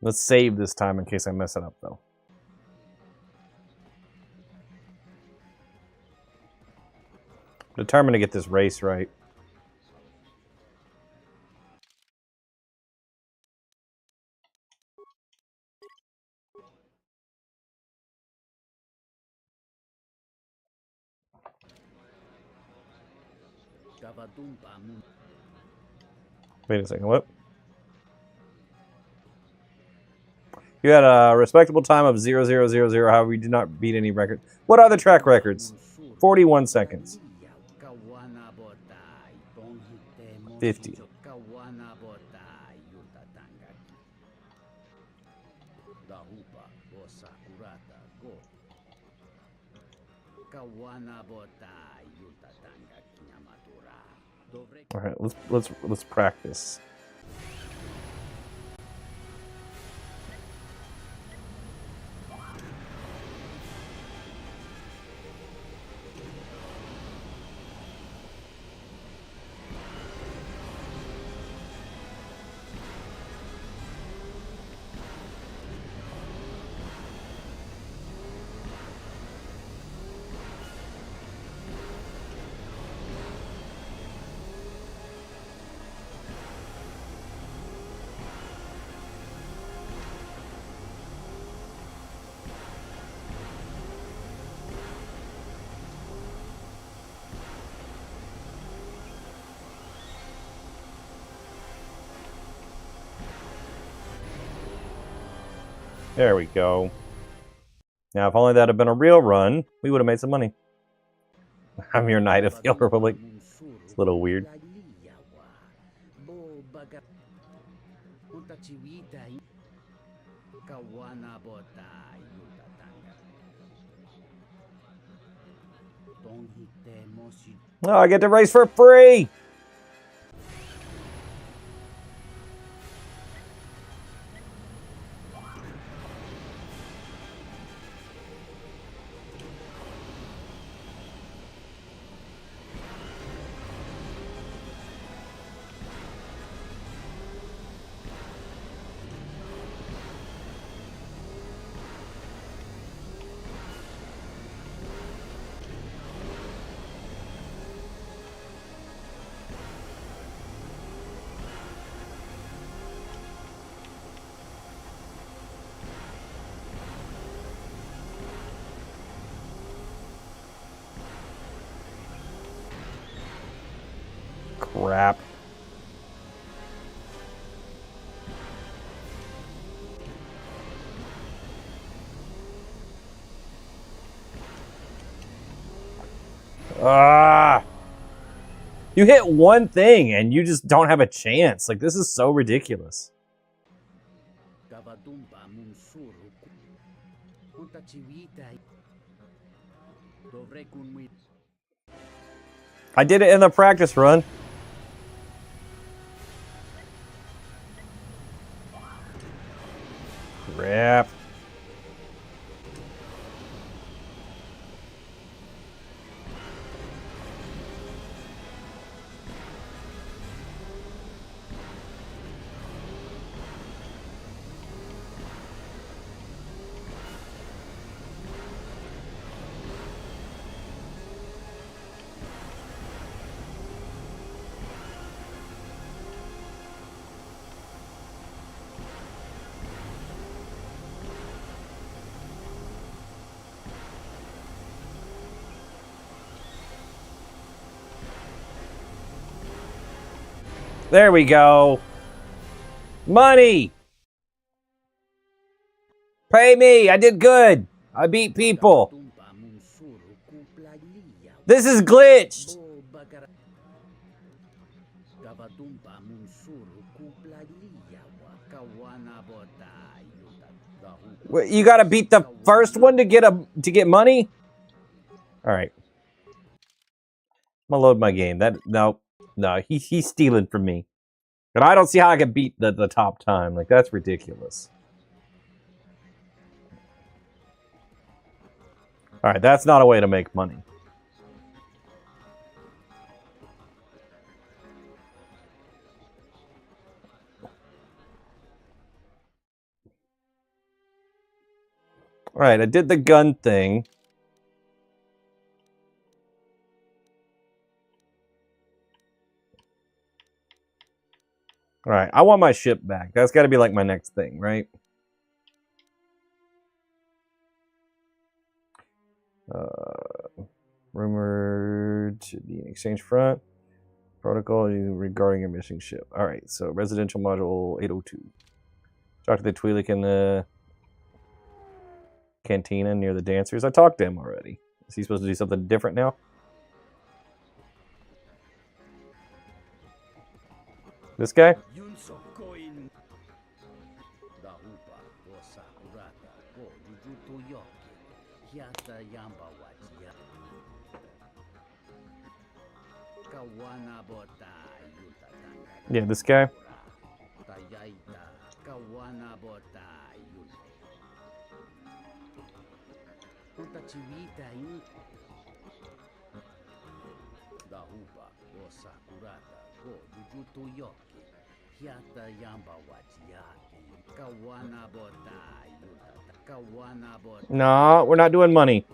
Let's save this time in case I mess it up, though. I'm determined to get this race right. Wait a second, what? You had a respectable time of 0:00:00. However, you did not beat any record. What are the track records? 41 seconds. 50. All right, let's practice. There we go. Now, if only that had been a real run, we would have made some money. I'm your Knight of the Old Republic. It's a little weird. Oh, I get to race for free! Crap. Ah! You hit one thing and you just don't have a chance. Like, this is so ridiculous. I did it in the practice run. Crap. There we go. Money! Pay me! I did good! I beat people! This is glitched! You gotta beat the first one to get money? Alright. I'm gonna load my game. No, he's stealing from me. And I don't see how I can beat the top time. Like, that's ridiculous. Alright, that's not a way to make money. Alright, I did the gun thing. Alright, I want my ship back. That's gotta be like my next thing, right? Rumored to be an exchange front. Protocol regarding your missing ship. Alright, so residential module 802. Talk to the Twi'lek in the cantina near the dancers. I talked to him already. Is he supposed to do something different now? This guy? Yeah, this guy. No, we're not doing money.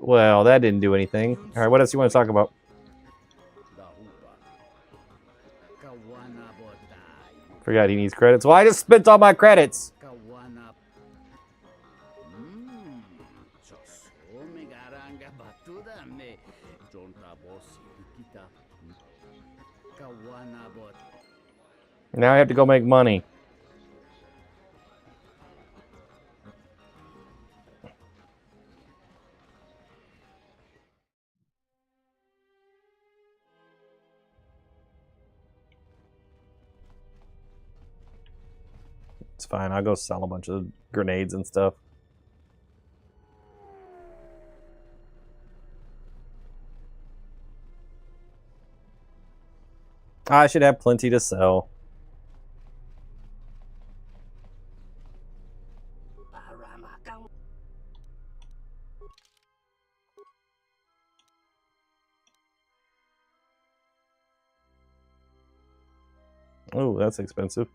Well, that didn't do anything. All right, what else do you want to talk about? Forgot he needs credits. Well, I just spent all my credits. Now I have to go make money. It's fine. I'll go sell a bunch of grenades and stuff. I should have plenty to sell. Oh, that's expensive.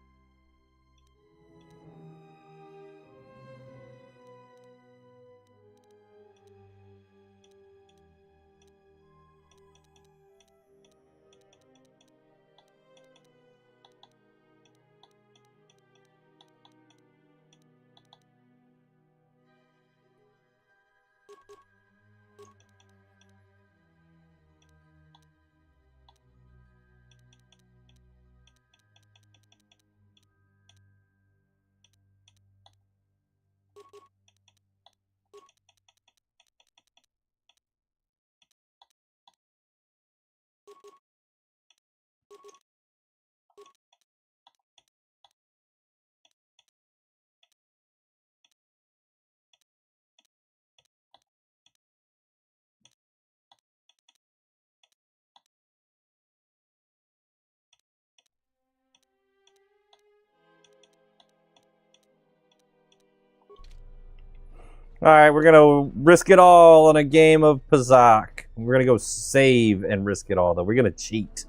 All right, we're gonna risk it all on a game of Pazak. We're gonna go save and risk it all, though. We're gonna cheat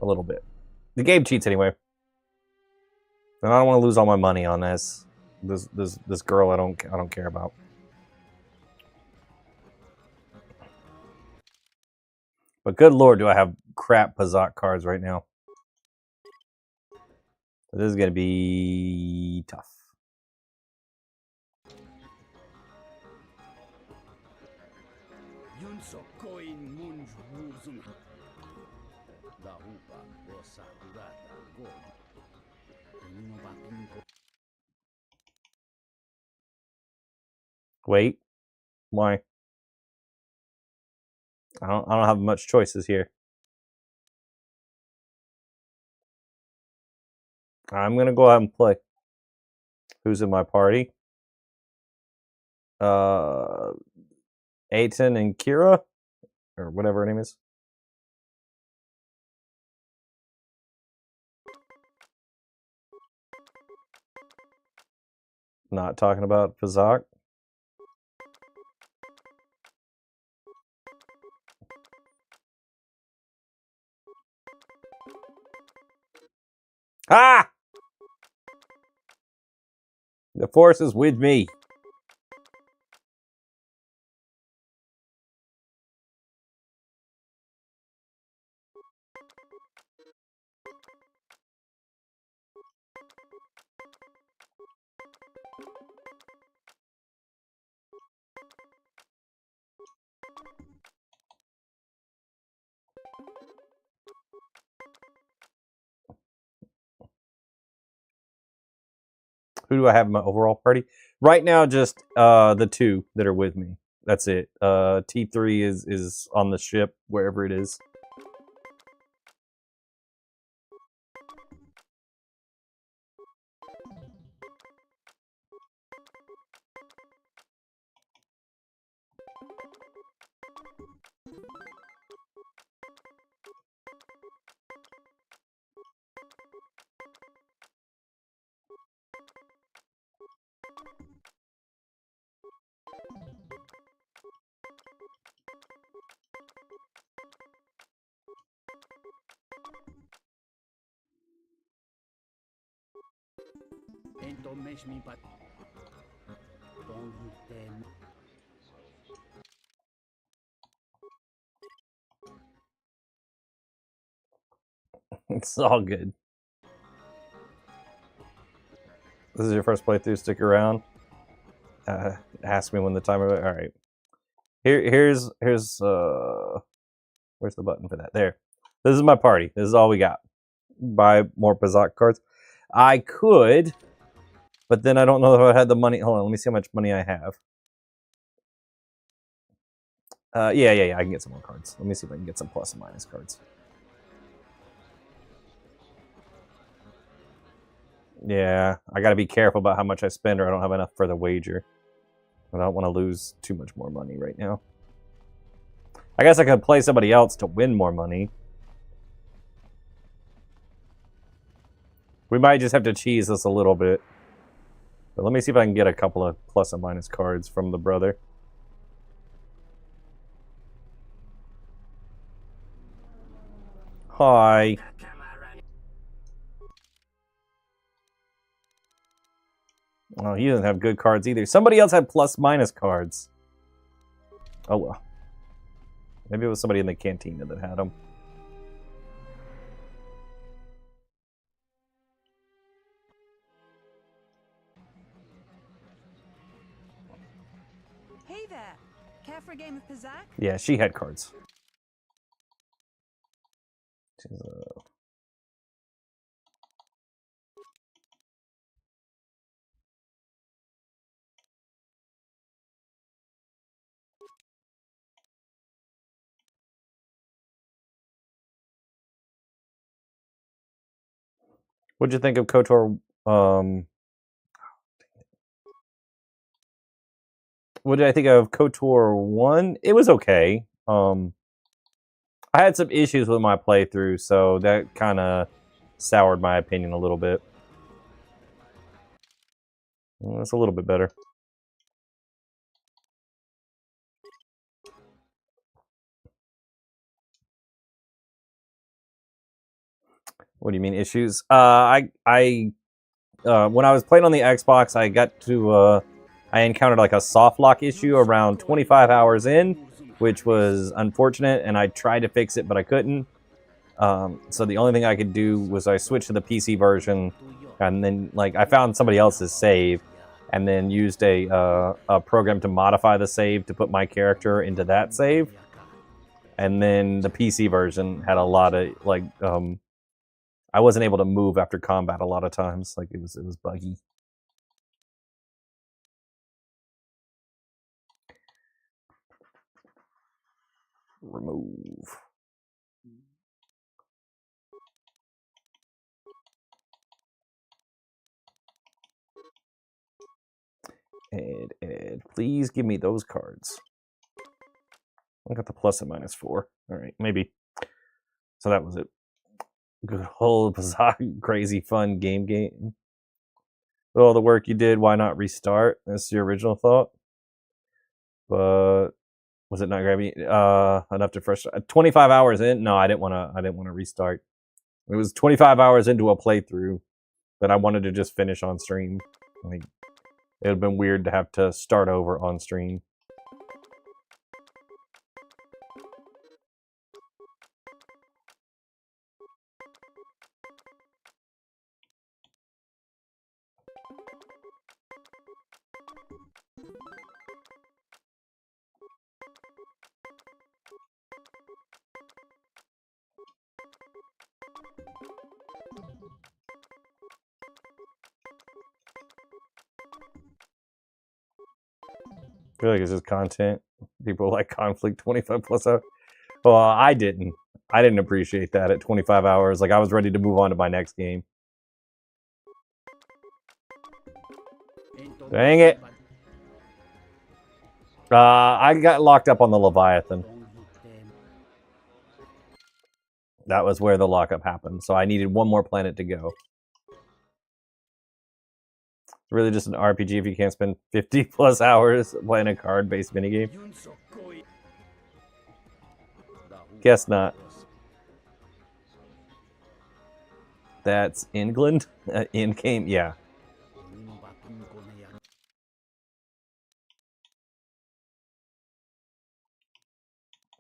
a little bit. The game cheats anyway, and I don't want to lose all my money on this. This girl I don't care about. But good lord, do I have crap Pazak cards right now? This is gonna be tough. Wait, why? I don't have much choices here. I'm gonna go ahead and play. Who's in my party? Aiton and Kira, or whatever her name is. Not talking about Pazak. Ah! The force is with me. Who do I have in my overall party? Right now, just the two that are with me. That's it. T3 is on the ship, wherever it is. It's all good. This is your first playthrough. Stick around. Ask me when the timer. All right. Here's where's the button for that? There. This is my party. This is all we got. Buy more Pazak cards. I could, but then I don't know if I had the money. Hold on, let me see how much money I have. Yeah. I can get some more cards. Let me see if I can get some plus and minus cards. Yeah, I gotta be careful about how much I spend, or I don't have enough for the wager. I don't want to lose too much more money right now. I guess I could play somebody else to win more money. We might just have to cheese this a little bit. But let me see if I can get a couple of plus and minus cards from the brother. Hi. Oh, he doesn't have good cards either. Somebody else had plus minus cards. Oh well. Maybe it was somebody in the cantina that had them. Hey there. Care for a game of Pazak? Yeah, she had cards. What'd you think of KOTOR? What did I think of KOTOR 1? It was okay. I had some issues with my playthrough, so that kind of soured my opinion a little bit. It's a little bit better. What do you mean issues? When I was playing on the Xbox, I got to I encountered like a soft lock issue around 25 hours in, which was unfortunate, and I tried to fix it, but I couldn't. So the only thing I could do was I switched to the PC version, and then like I found somebody else's save, and then used a program to modify the save to put my character into that save. And then the PC version had a lot of like I wasn't able to move after combat a lot of times. Like it was buggy. Remove. Ed, please give me those cards. I got the plus and minus 4. All right, maybe. So that was it. Good whole bizarre, crazy, fun game. With all the work you did, why not restart? That's your original thought. But was it not grabbing enough to frustrate? 25 hours in? No, I didn't want to restart. It was 25 hours into a playthrough that I wanted to just finish on stream. Like it would have been weird to have to start over on stream. I feel like it's just content. People like conflict 25 plus hours. Well, I didn't appreciate that at 25 hours. Like I was ready to move on to my next game. Dang it. I got locked up on the Leviathan. That was where the lockup happened. So I needed one more planet to go. It's really just an RPG if you can't spend 50 plus hours playing a card-based minigame. Guess not. That's England? In-game? Yeah.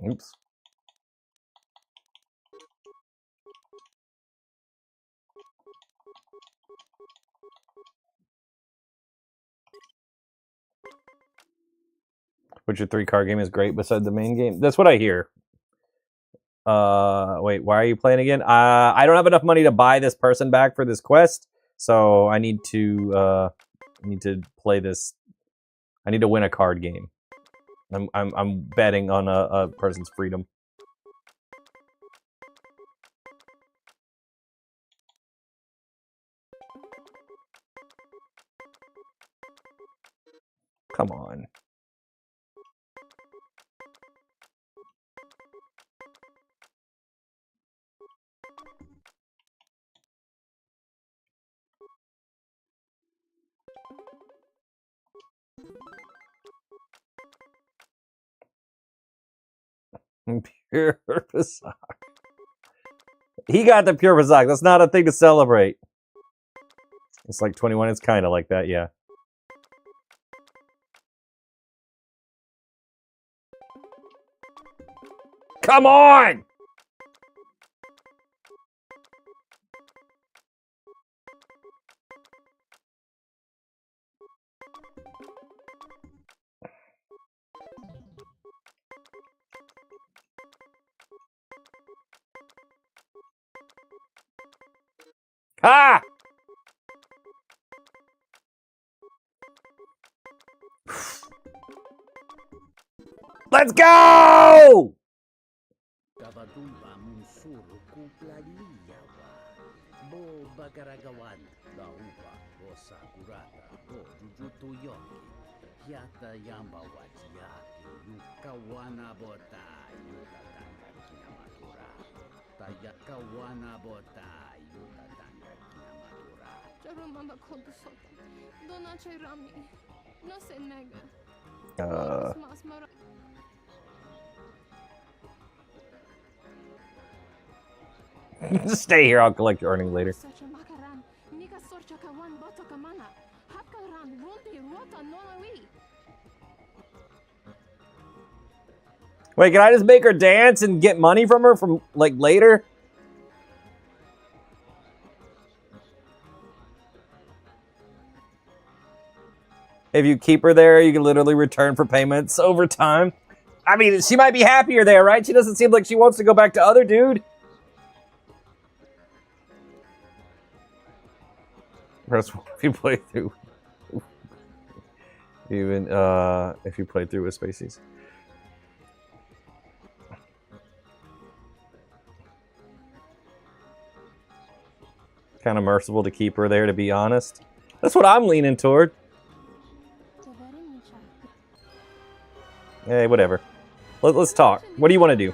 Oops. Witcher 3 card game is great besides the main game. That's what I hear. Wait, why are you playing again? I don't have enough money to buy this person back for this quest, so I need to play this. I need to win a card game. I'm betting on a person's freedom. Come on. Pure Pasok. He got the Pure Pasok. That's not a thing to celebrate. It's like 21. It's kind of like that, yeah. Come on! Ah! Let's go! Just stay here. I'll collect your earnings later. Wait, can I just make her dance and get money from her from, like, later? If you keep her there, you can literally return for payments over time. I mean, she might be happier there, right? She doesn't seem like she wants to go back to other dude. Press 1 if you play through. Even if you play through with Spacies. Kind of merciful to keep her there, to be honest. That's what I'm leaning toward. Hey, whatever. Let's talk. What do you want to do?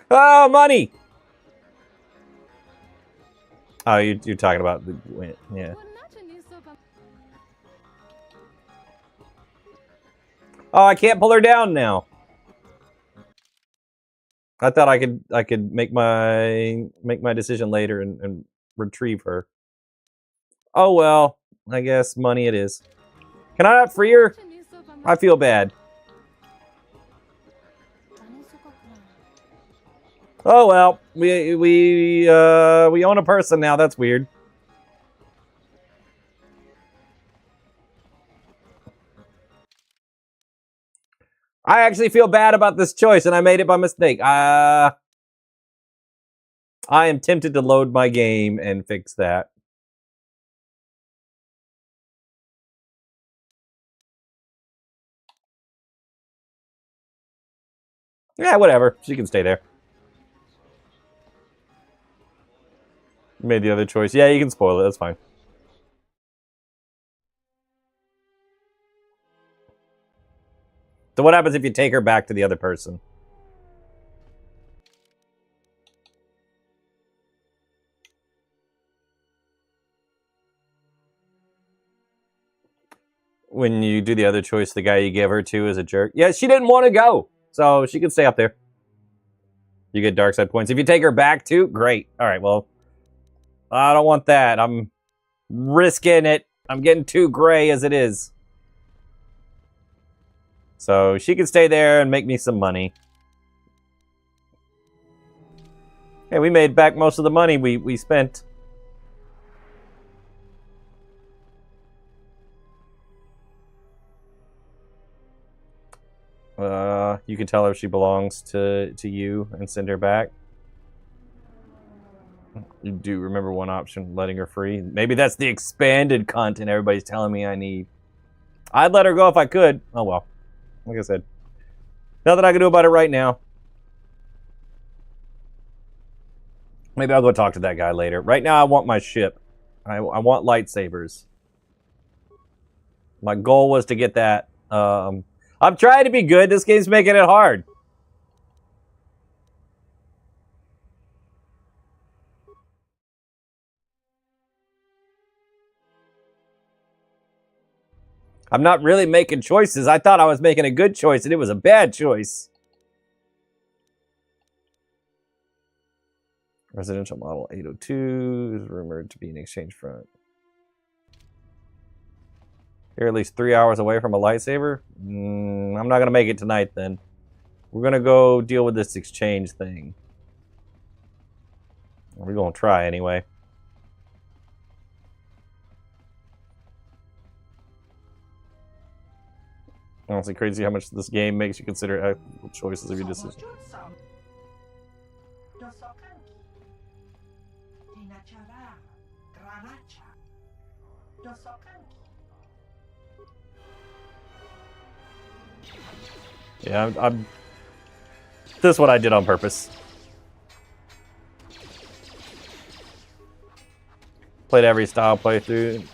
Oh, money! Oh, you're talking about the yeah. Oh, I can't pull her down now. I thought I could make my decision later and retrieve her. Oh well, I guess money it is. Can I not free her? I feel bad. Oh well, we own a person now. That's weird. I actually feel bad about this choice, and I made it by mistake. I am tempted to load my game and fix that. Yeah, whatever. She can stay there. You made the other choice. Yeah, you can spoil it. That's fine. So what happens if you take her back to the other person? When you do the other choice, the guy you gave her to is a jerk. Yeah, she didn't want to go. So she can stay up there. You get dark side points. If you take her back too, great. All right, well, I don't want that. I'm risking it. I'm getting too gray as it is. So she can stay there and make me some money. Hey, we made back most of the money we spent. You can tell her she belongs to you and send her back. You do remember one option, letting her free. Maybe that's the expanded content everybody's telling me I need. I'd let her go if I could. Oh well. Like I said. Nothing I can do about it right now. Maybe I'll go talk to that guy later. Right now I want my ship. I want lightsabers. My goal was to get that. I'm trying to be good. This game's making it hard. I'm not really making choices. I thought I was making a good choice, and it was a bad choice. Residential model 802 is rumored to be an exchange front. You're at least 3 hours away from a lightsaber? I'm not going to make it tonight, then. We're going to go deal with this exchange thing. We're going to try, anyway. Honestly, crazy how much this game makes you consider ethical choices of your decisions. Yeah, I'm this is what I did on purpose. Played every style playthrough.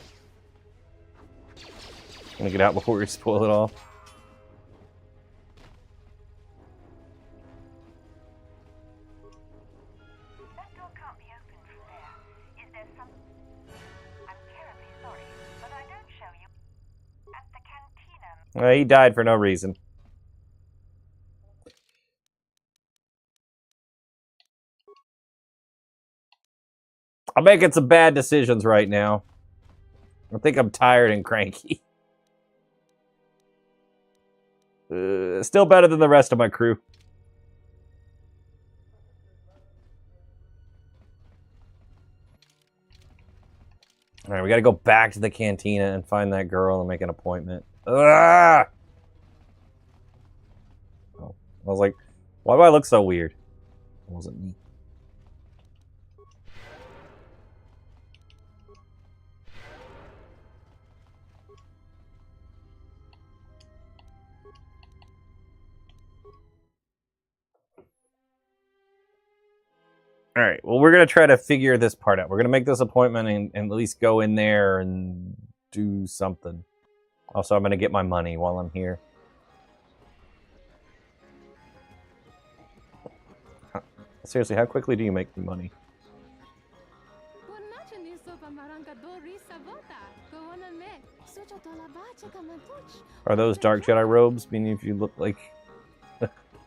Gonna get out before we spoil it all. He died for no reason. I'm making some bad decisions right now. I think I'm tired and cranky. Still better than the rest of my crew. Alright, we gotta go back to the cantina and find that girl and make an appointment. Ah! Oh, I was like, why do I look so weird? It wasn't me. Alright, well, we're going to try to figure this part out. We're going to make this appointment and at least go in there and do something. Also, I'm going to get my money while I'm here. Seriously, how quickly do you make the money? Are those dark Jedi robes? Meaning if you look like...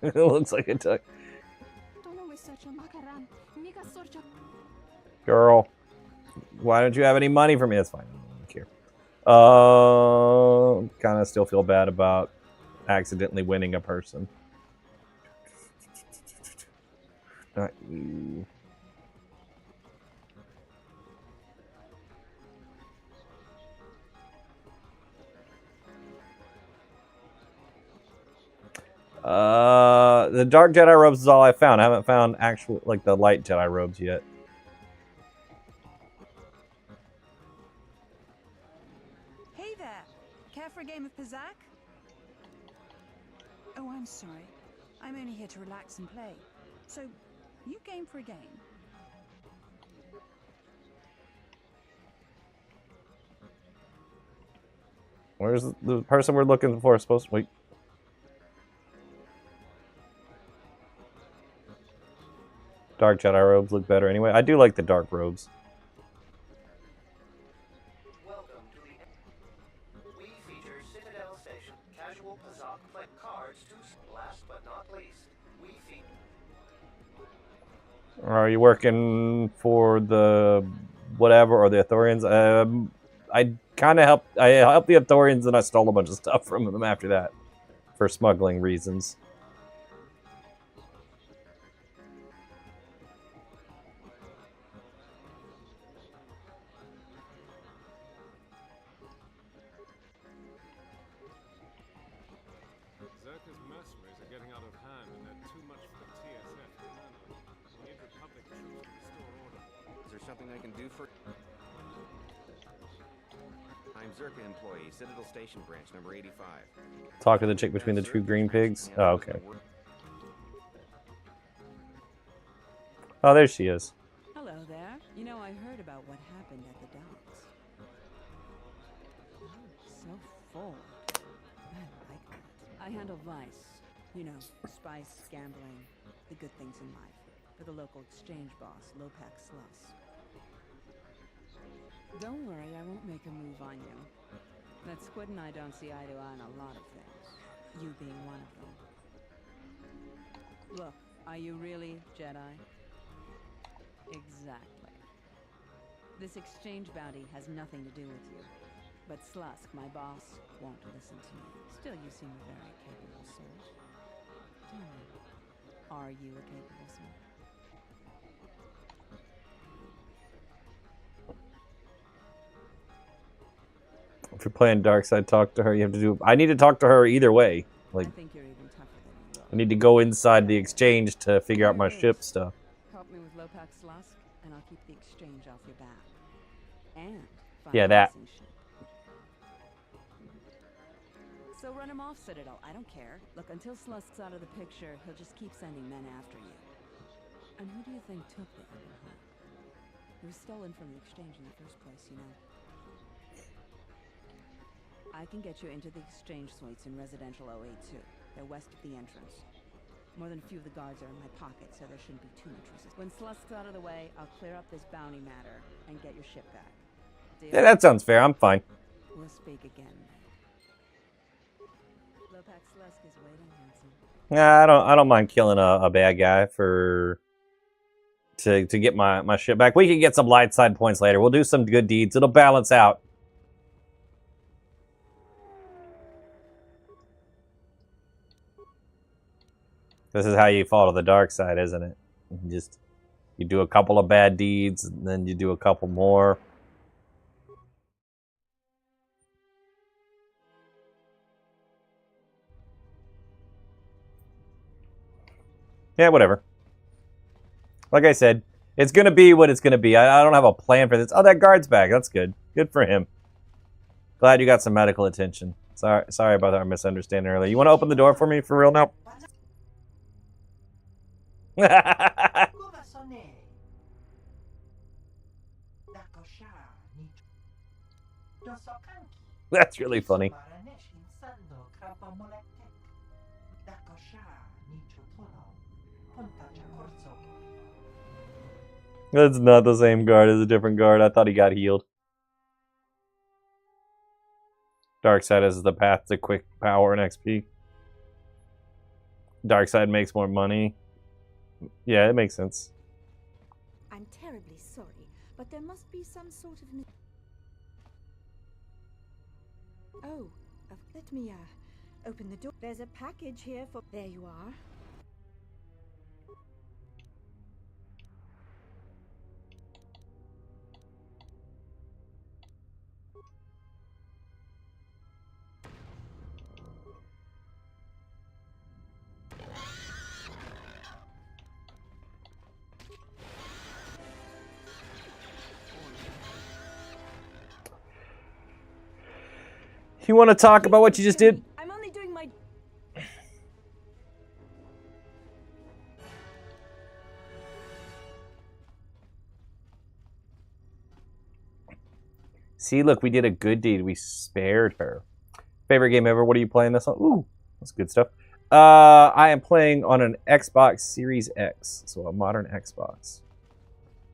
it looks like a duck. Girl, why don't you have any money for me? That's fine. I don't care. Kind of still feel bad about accidentally winning a person. Not you. The dark Jedi robes is all I found. I haven't found actual, like, the light Jedi robes yet. Hey there. Care for a game of Pizzac? Oh, I'm sorry. I'm only here to relax and play. So, you game for a game? Where's the person we're looking for? Supposed to wait. Dark Jedi robes look better anyway. I do like the dark robes. Welcome to the... We feature Citadel Station, casual Pazak play cards to... Last but not least, we feature... Are you working for the whatever or the Ithorians? I kind of helped. I helped the Ithorians and I stole a bunch of stuff from them after that for smuggling reasons. Zerka's mercenaries are getting out something I can do for... I'm Zerka employee, Citadel Station branch, number 85. Talk to the chick between the two green pigs. Oh, okay. Oh, there she is. Hello there. You know, I heard about what happened at the docks. Oh, so full. I like that. I handle vice. You know, spice, gambling, the good things in life. For the local exchange boss, Lopax Sluss. Don't worry, I won't make a move on you. That Squid and I don't see eye to eye on a lot of things. You being one of them. Look, are you really Jedi? Exactly. This exchange bounty has nothing to do with you. But Slusk, my boss, won't listen to me. Still, you seem a very capable soul. Tell me, are you a capable soul? If you're playing dark side, talk to her. You have to do. I need to talk to her either way. Like, I think you're even tougher than you look. I need to go inside the exchange to figure out my ship stuff. Help me with Lopax Slusk, and I'll keep the exchange off your back. And find Yeah, a that. missing ship. So run him off, Citadel. I don't care. Look, until Slusk's out of the picture, he'll just keep sending men after you. And who do you think took the Ember Hawk? It was stolen from the exchange in the first place, you know. I can get you into the exchange suites in residential 082. They're west of the entrance. More than a few of the guards are in my pocket, so there shouldn't be too much resistance. When Slusk's out of the way, I'll clear up this bounty matter and get your ship back. Deal? Yeah, that sounds fair. I'm fine. We'll speak again, then. Lopax Slusk is waiting, handsome. Nah, I don't mind killing a bad guy to get my ship back. We can get some light side points later. We'll do some good deeds. It'll balance out. This is how you fall to the dark side, isn't it? You do a couple of bad deeds, and then you do a couple more. Yeah, whatever. Like I said, it's going to be what it's going to be. I don't have a plan for this. Oh, that guard's back. That's good. Good for him. Glad you got some medical attention. Sorry about our misunderstanding earlier. You want to open the door for me for real now? That's really funny. That's not the same guard. It's a different guard. I thought he got healed. Dark side is the path to quick power and XP. Dark side makes more money. Yeah, it makes sense. I'm terribly sorry, but there must be some sort of... Oh, let me, open the door. There's a package here for... There you are. You want to talk about what you just did? I'm only doing my... See, look, we did a good deed. We spared her. Favorite game ever? What are you playing this on? Ooh, that's good stuff. I am playing on an Xbox Series X, so a modern Xbox.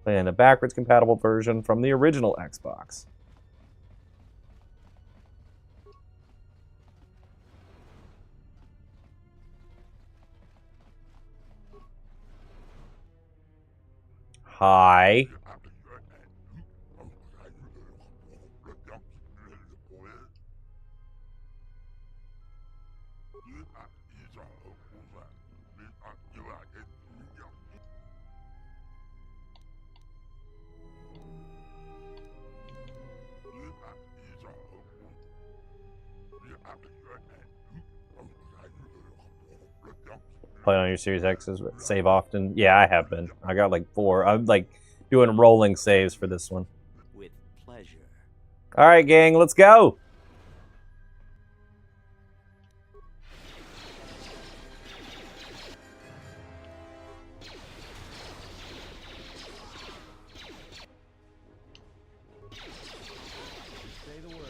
Playing a backwards compatible version from the original Xbox. Hi. Play on your Series X's, save often. Yeah, I have been. I got like 4. I'm like doing rolling saves for this one. With pleasure. All right, gang, let's go. Say the word.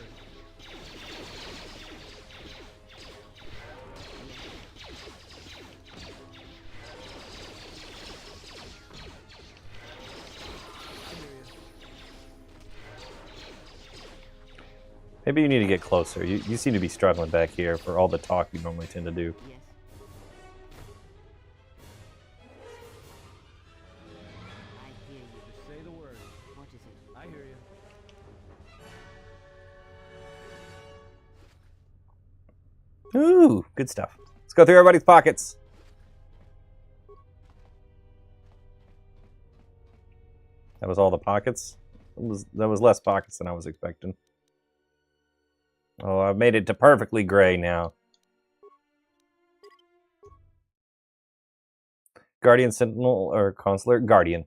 Maybe you need to get closer. You seem to be struggling back here for all the talk you normally tend to do. Yes. I hear you. Just say the word. What is it? I hear you. Ooh, good stuff. Let's go through everybody's pockets. That was all the pockets? That was less pockets than I was expecting. Oh, I've made it to perfectly gray now. Guardian, Sentinel, or Consular? Guardian.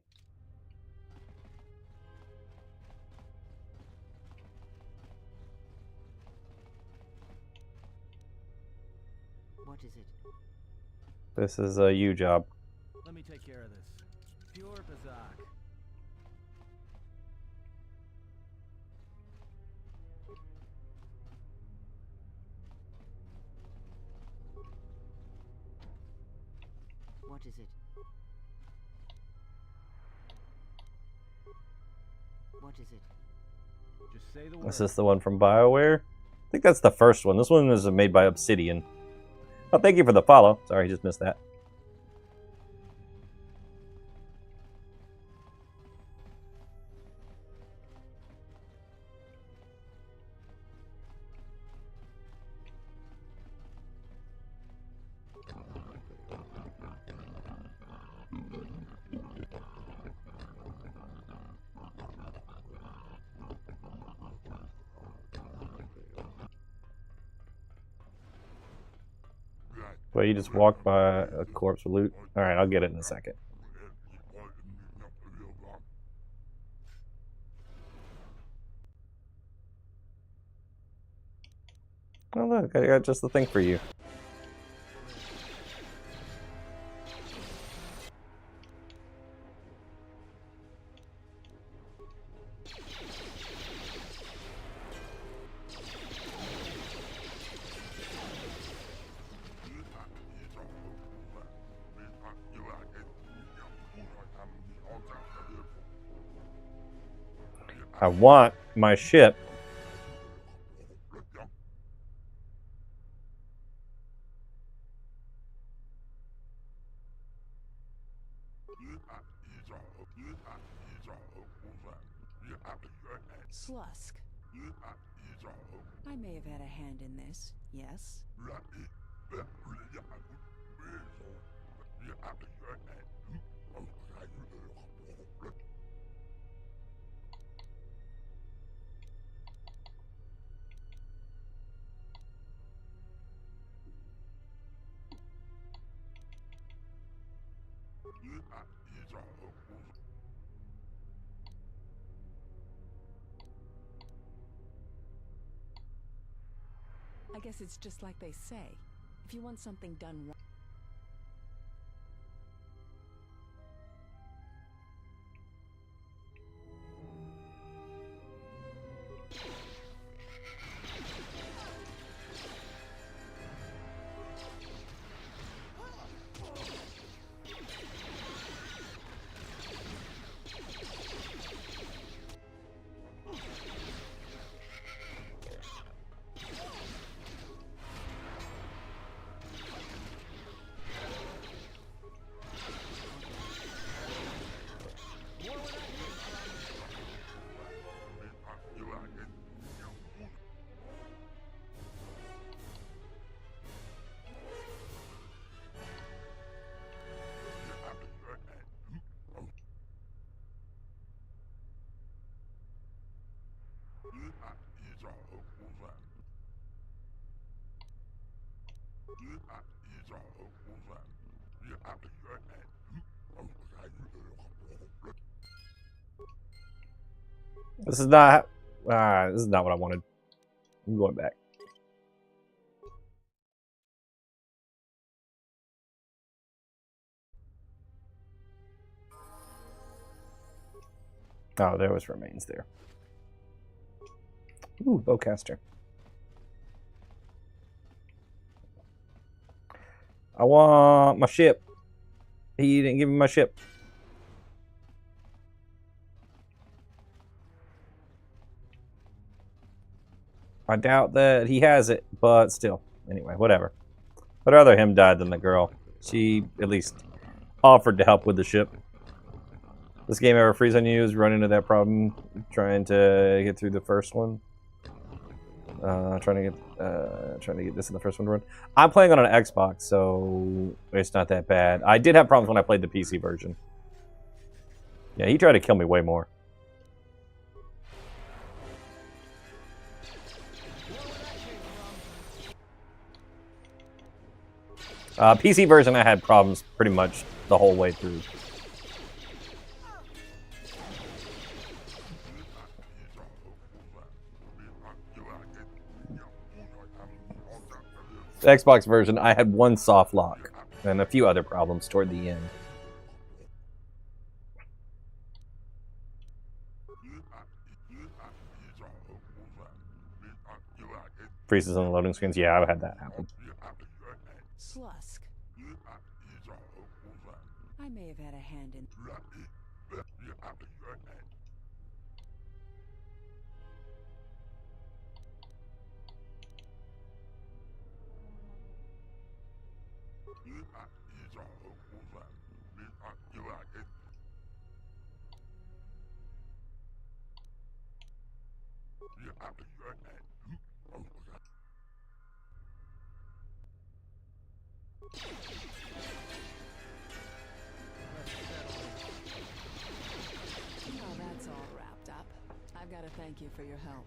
What is it? This is a you job. Let me take care of this. Pure Bazak. What is it? What is it? Just say the word. Is this the one from BioWare? I think that's the first one. This one is made by Obsidian. Oh, thank you for the follow. Sorry, I just missed that. Well, you just walked by a corpse with loot. Alright, I'll get it in a second. Oh look, I got just the thing for you. I want my ship. Slusk. I may have had a hand in this, yes? I guess it's just like they say. If you want something done right. This is not what I wanted. I'm going back. Oh, there was remains there. Ooh, bowcaster. I want my ship. He didn't give me my ship. I doubt that he has it, but still. Anyway, whatever. I'd rather him die than the girl. She at least offered to help with the ship. This game ever freeze on you? Is run into that problem trying to get through the first one. Trying to get this in the first one to run. I'm playing on an Xbox, so it's not that bad. I did have problems when I played the PC version. Yeah, he tried to kill me way more. PC version, I had problems pretty much the whole way through. The Xbox version, I had one soft lock and a few other problems toward the end. Freezes on the loading screens. Yeah, I've had that happen. Slusk. I may have had a hand in. Now that's all wrapped up. I've got to thank you for your help.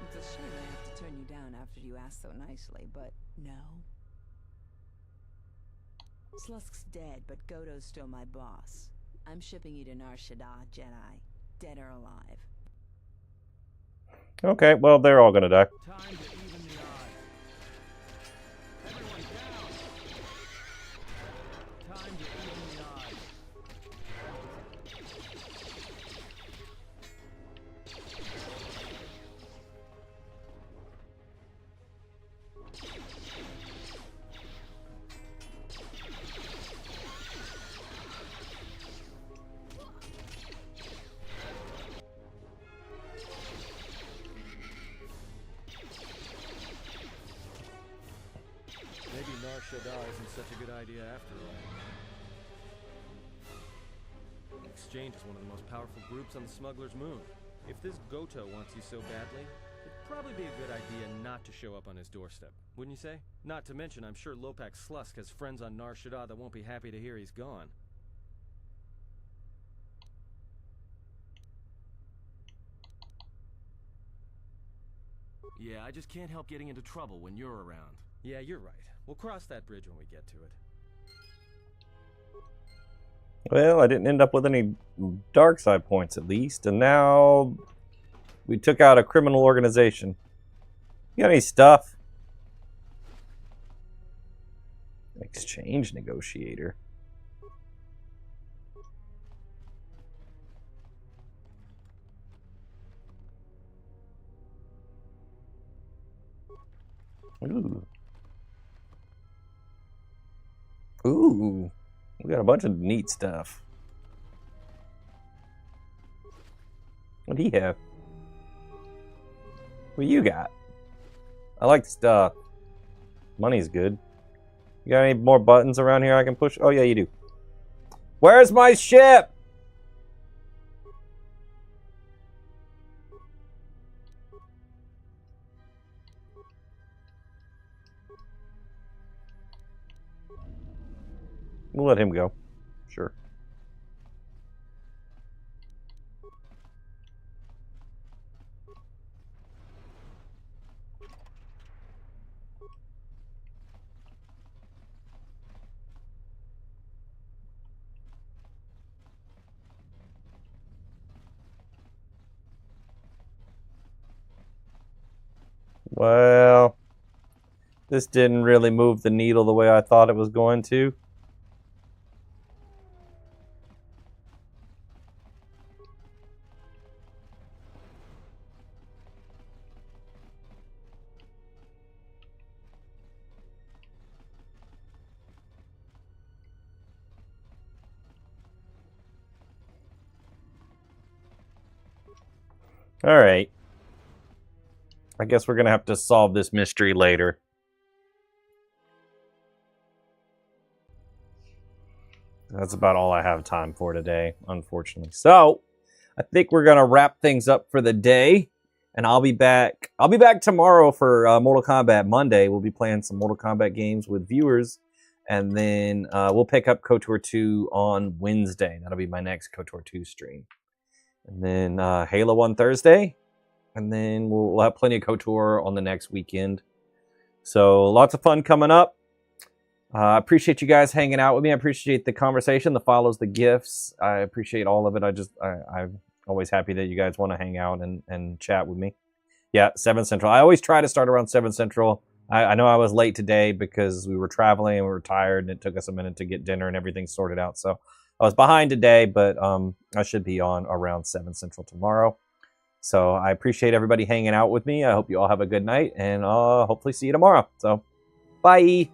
It's a shame I have to turn you down after you asked so nicely, but no. Slusk's dead, but Goto's still my boss. I'm shipping you to Nar Shaddaa, Jedi. Dead or alive. Okay, well, they're all gonna die. Time to even the odds. Everyone down. Time to even the odds. Maybe Nar Shaddaa isn't such a good idea after all. The Exchange is one of the most powerful groups on the Smuggler's Moon. If this Goto wants you so badly, it'd probably be a good idea not to show up on his doorstep, wouldn't you say? Not to mention, I'm sure Lopak Slusk has friends on Nar Shaddaa that won't be happy to hear he's gone. Yeah, I just can't help getting into trouble when you're around. Yeah, you're right. We'll cross that bridge when we get to it. Well, I didn't end up with any dark side points at least, and now we took out a criminal organization. You got any stuff? Exchange negotiator. Ooh. Ooh. We got a bunch of neat stuff. What do you have? What you got? I like stuff. Money's good. You got any more buttons around here I can push? Oh, yeah, you do. Where's my ship? We'll let him go. Sure. Well, this didn't really move the needle the way I thought it was going to. All right. I guess we're going to have to solve this mystery later. That's about all I have time for today, unfortunately. So, I think we're going to wrap things up for the day. And I'll be back. I'll be back tomorrow for Mortal Kombat Monday. We'll be playing some Mortal Kombat games with viewers. And then we'll pick up KOTOR 2 on Wednesday. That'll be my next KOTOR 2 stream. And then Halo on Thursday. And then we'll have plenty of KOTOR on the next weekend. So lots of fun coming up. I appreciate you guys hanging out with me. I appreciate the conversation, the follows, the gifts. I appreciate all of it. I'm always happy that you guys want to hang out and chat with me. Yeah, 7 Central. I always try to start around 7 Central. I know I was late today because we were traveling and we were tired and it took us a minute to get dinner and everything sorted out. So I was behind today, but I should be on around 7 Central tomorrow. So I appreciate everybody hanging out with me. I hope you all have a good night and hopefully see you tomorrow. So bye.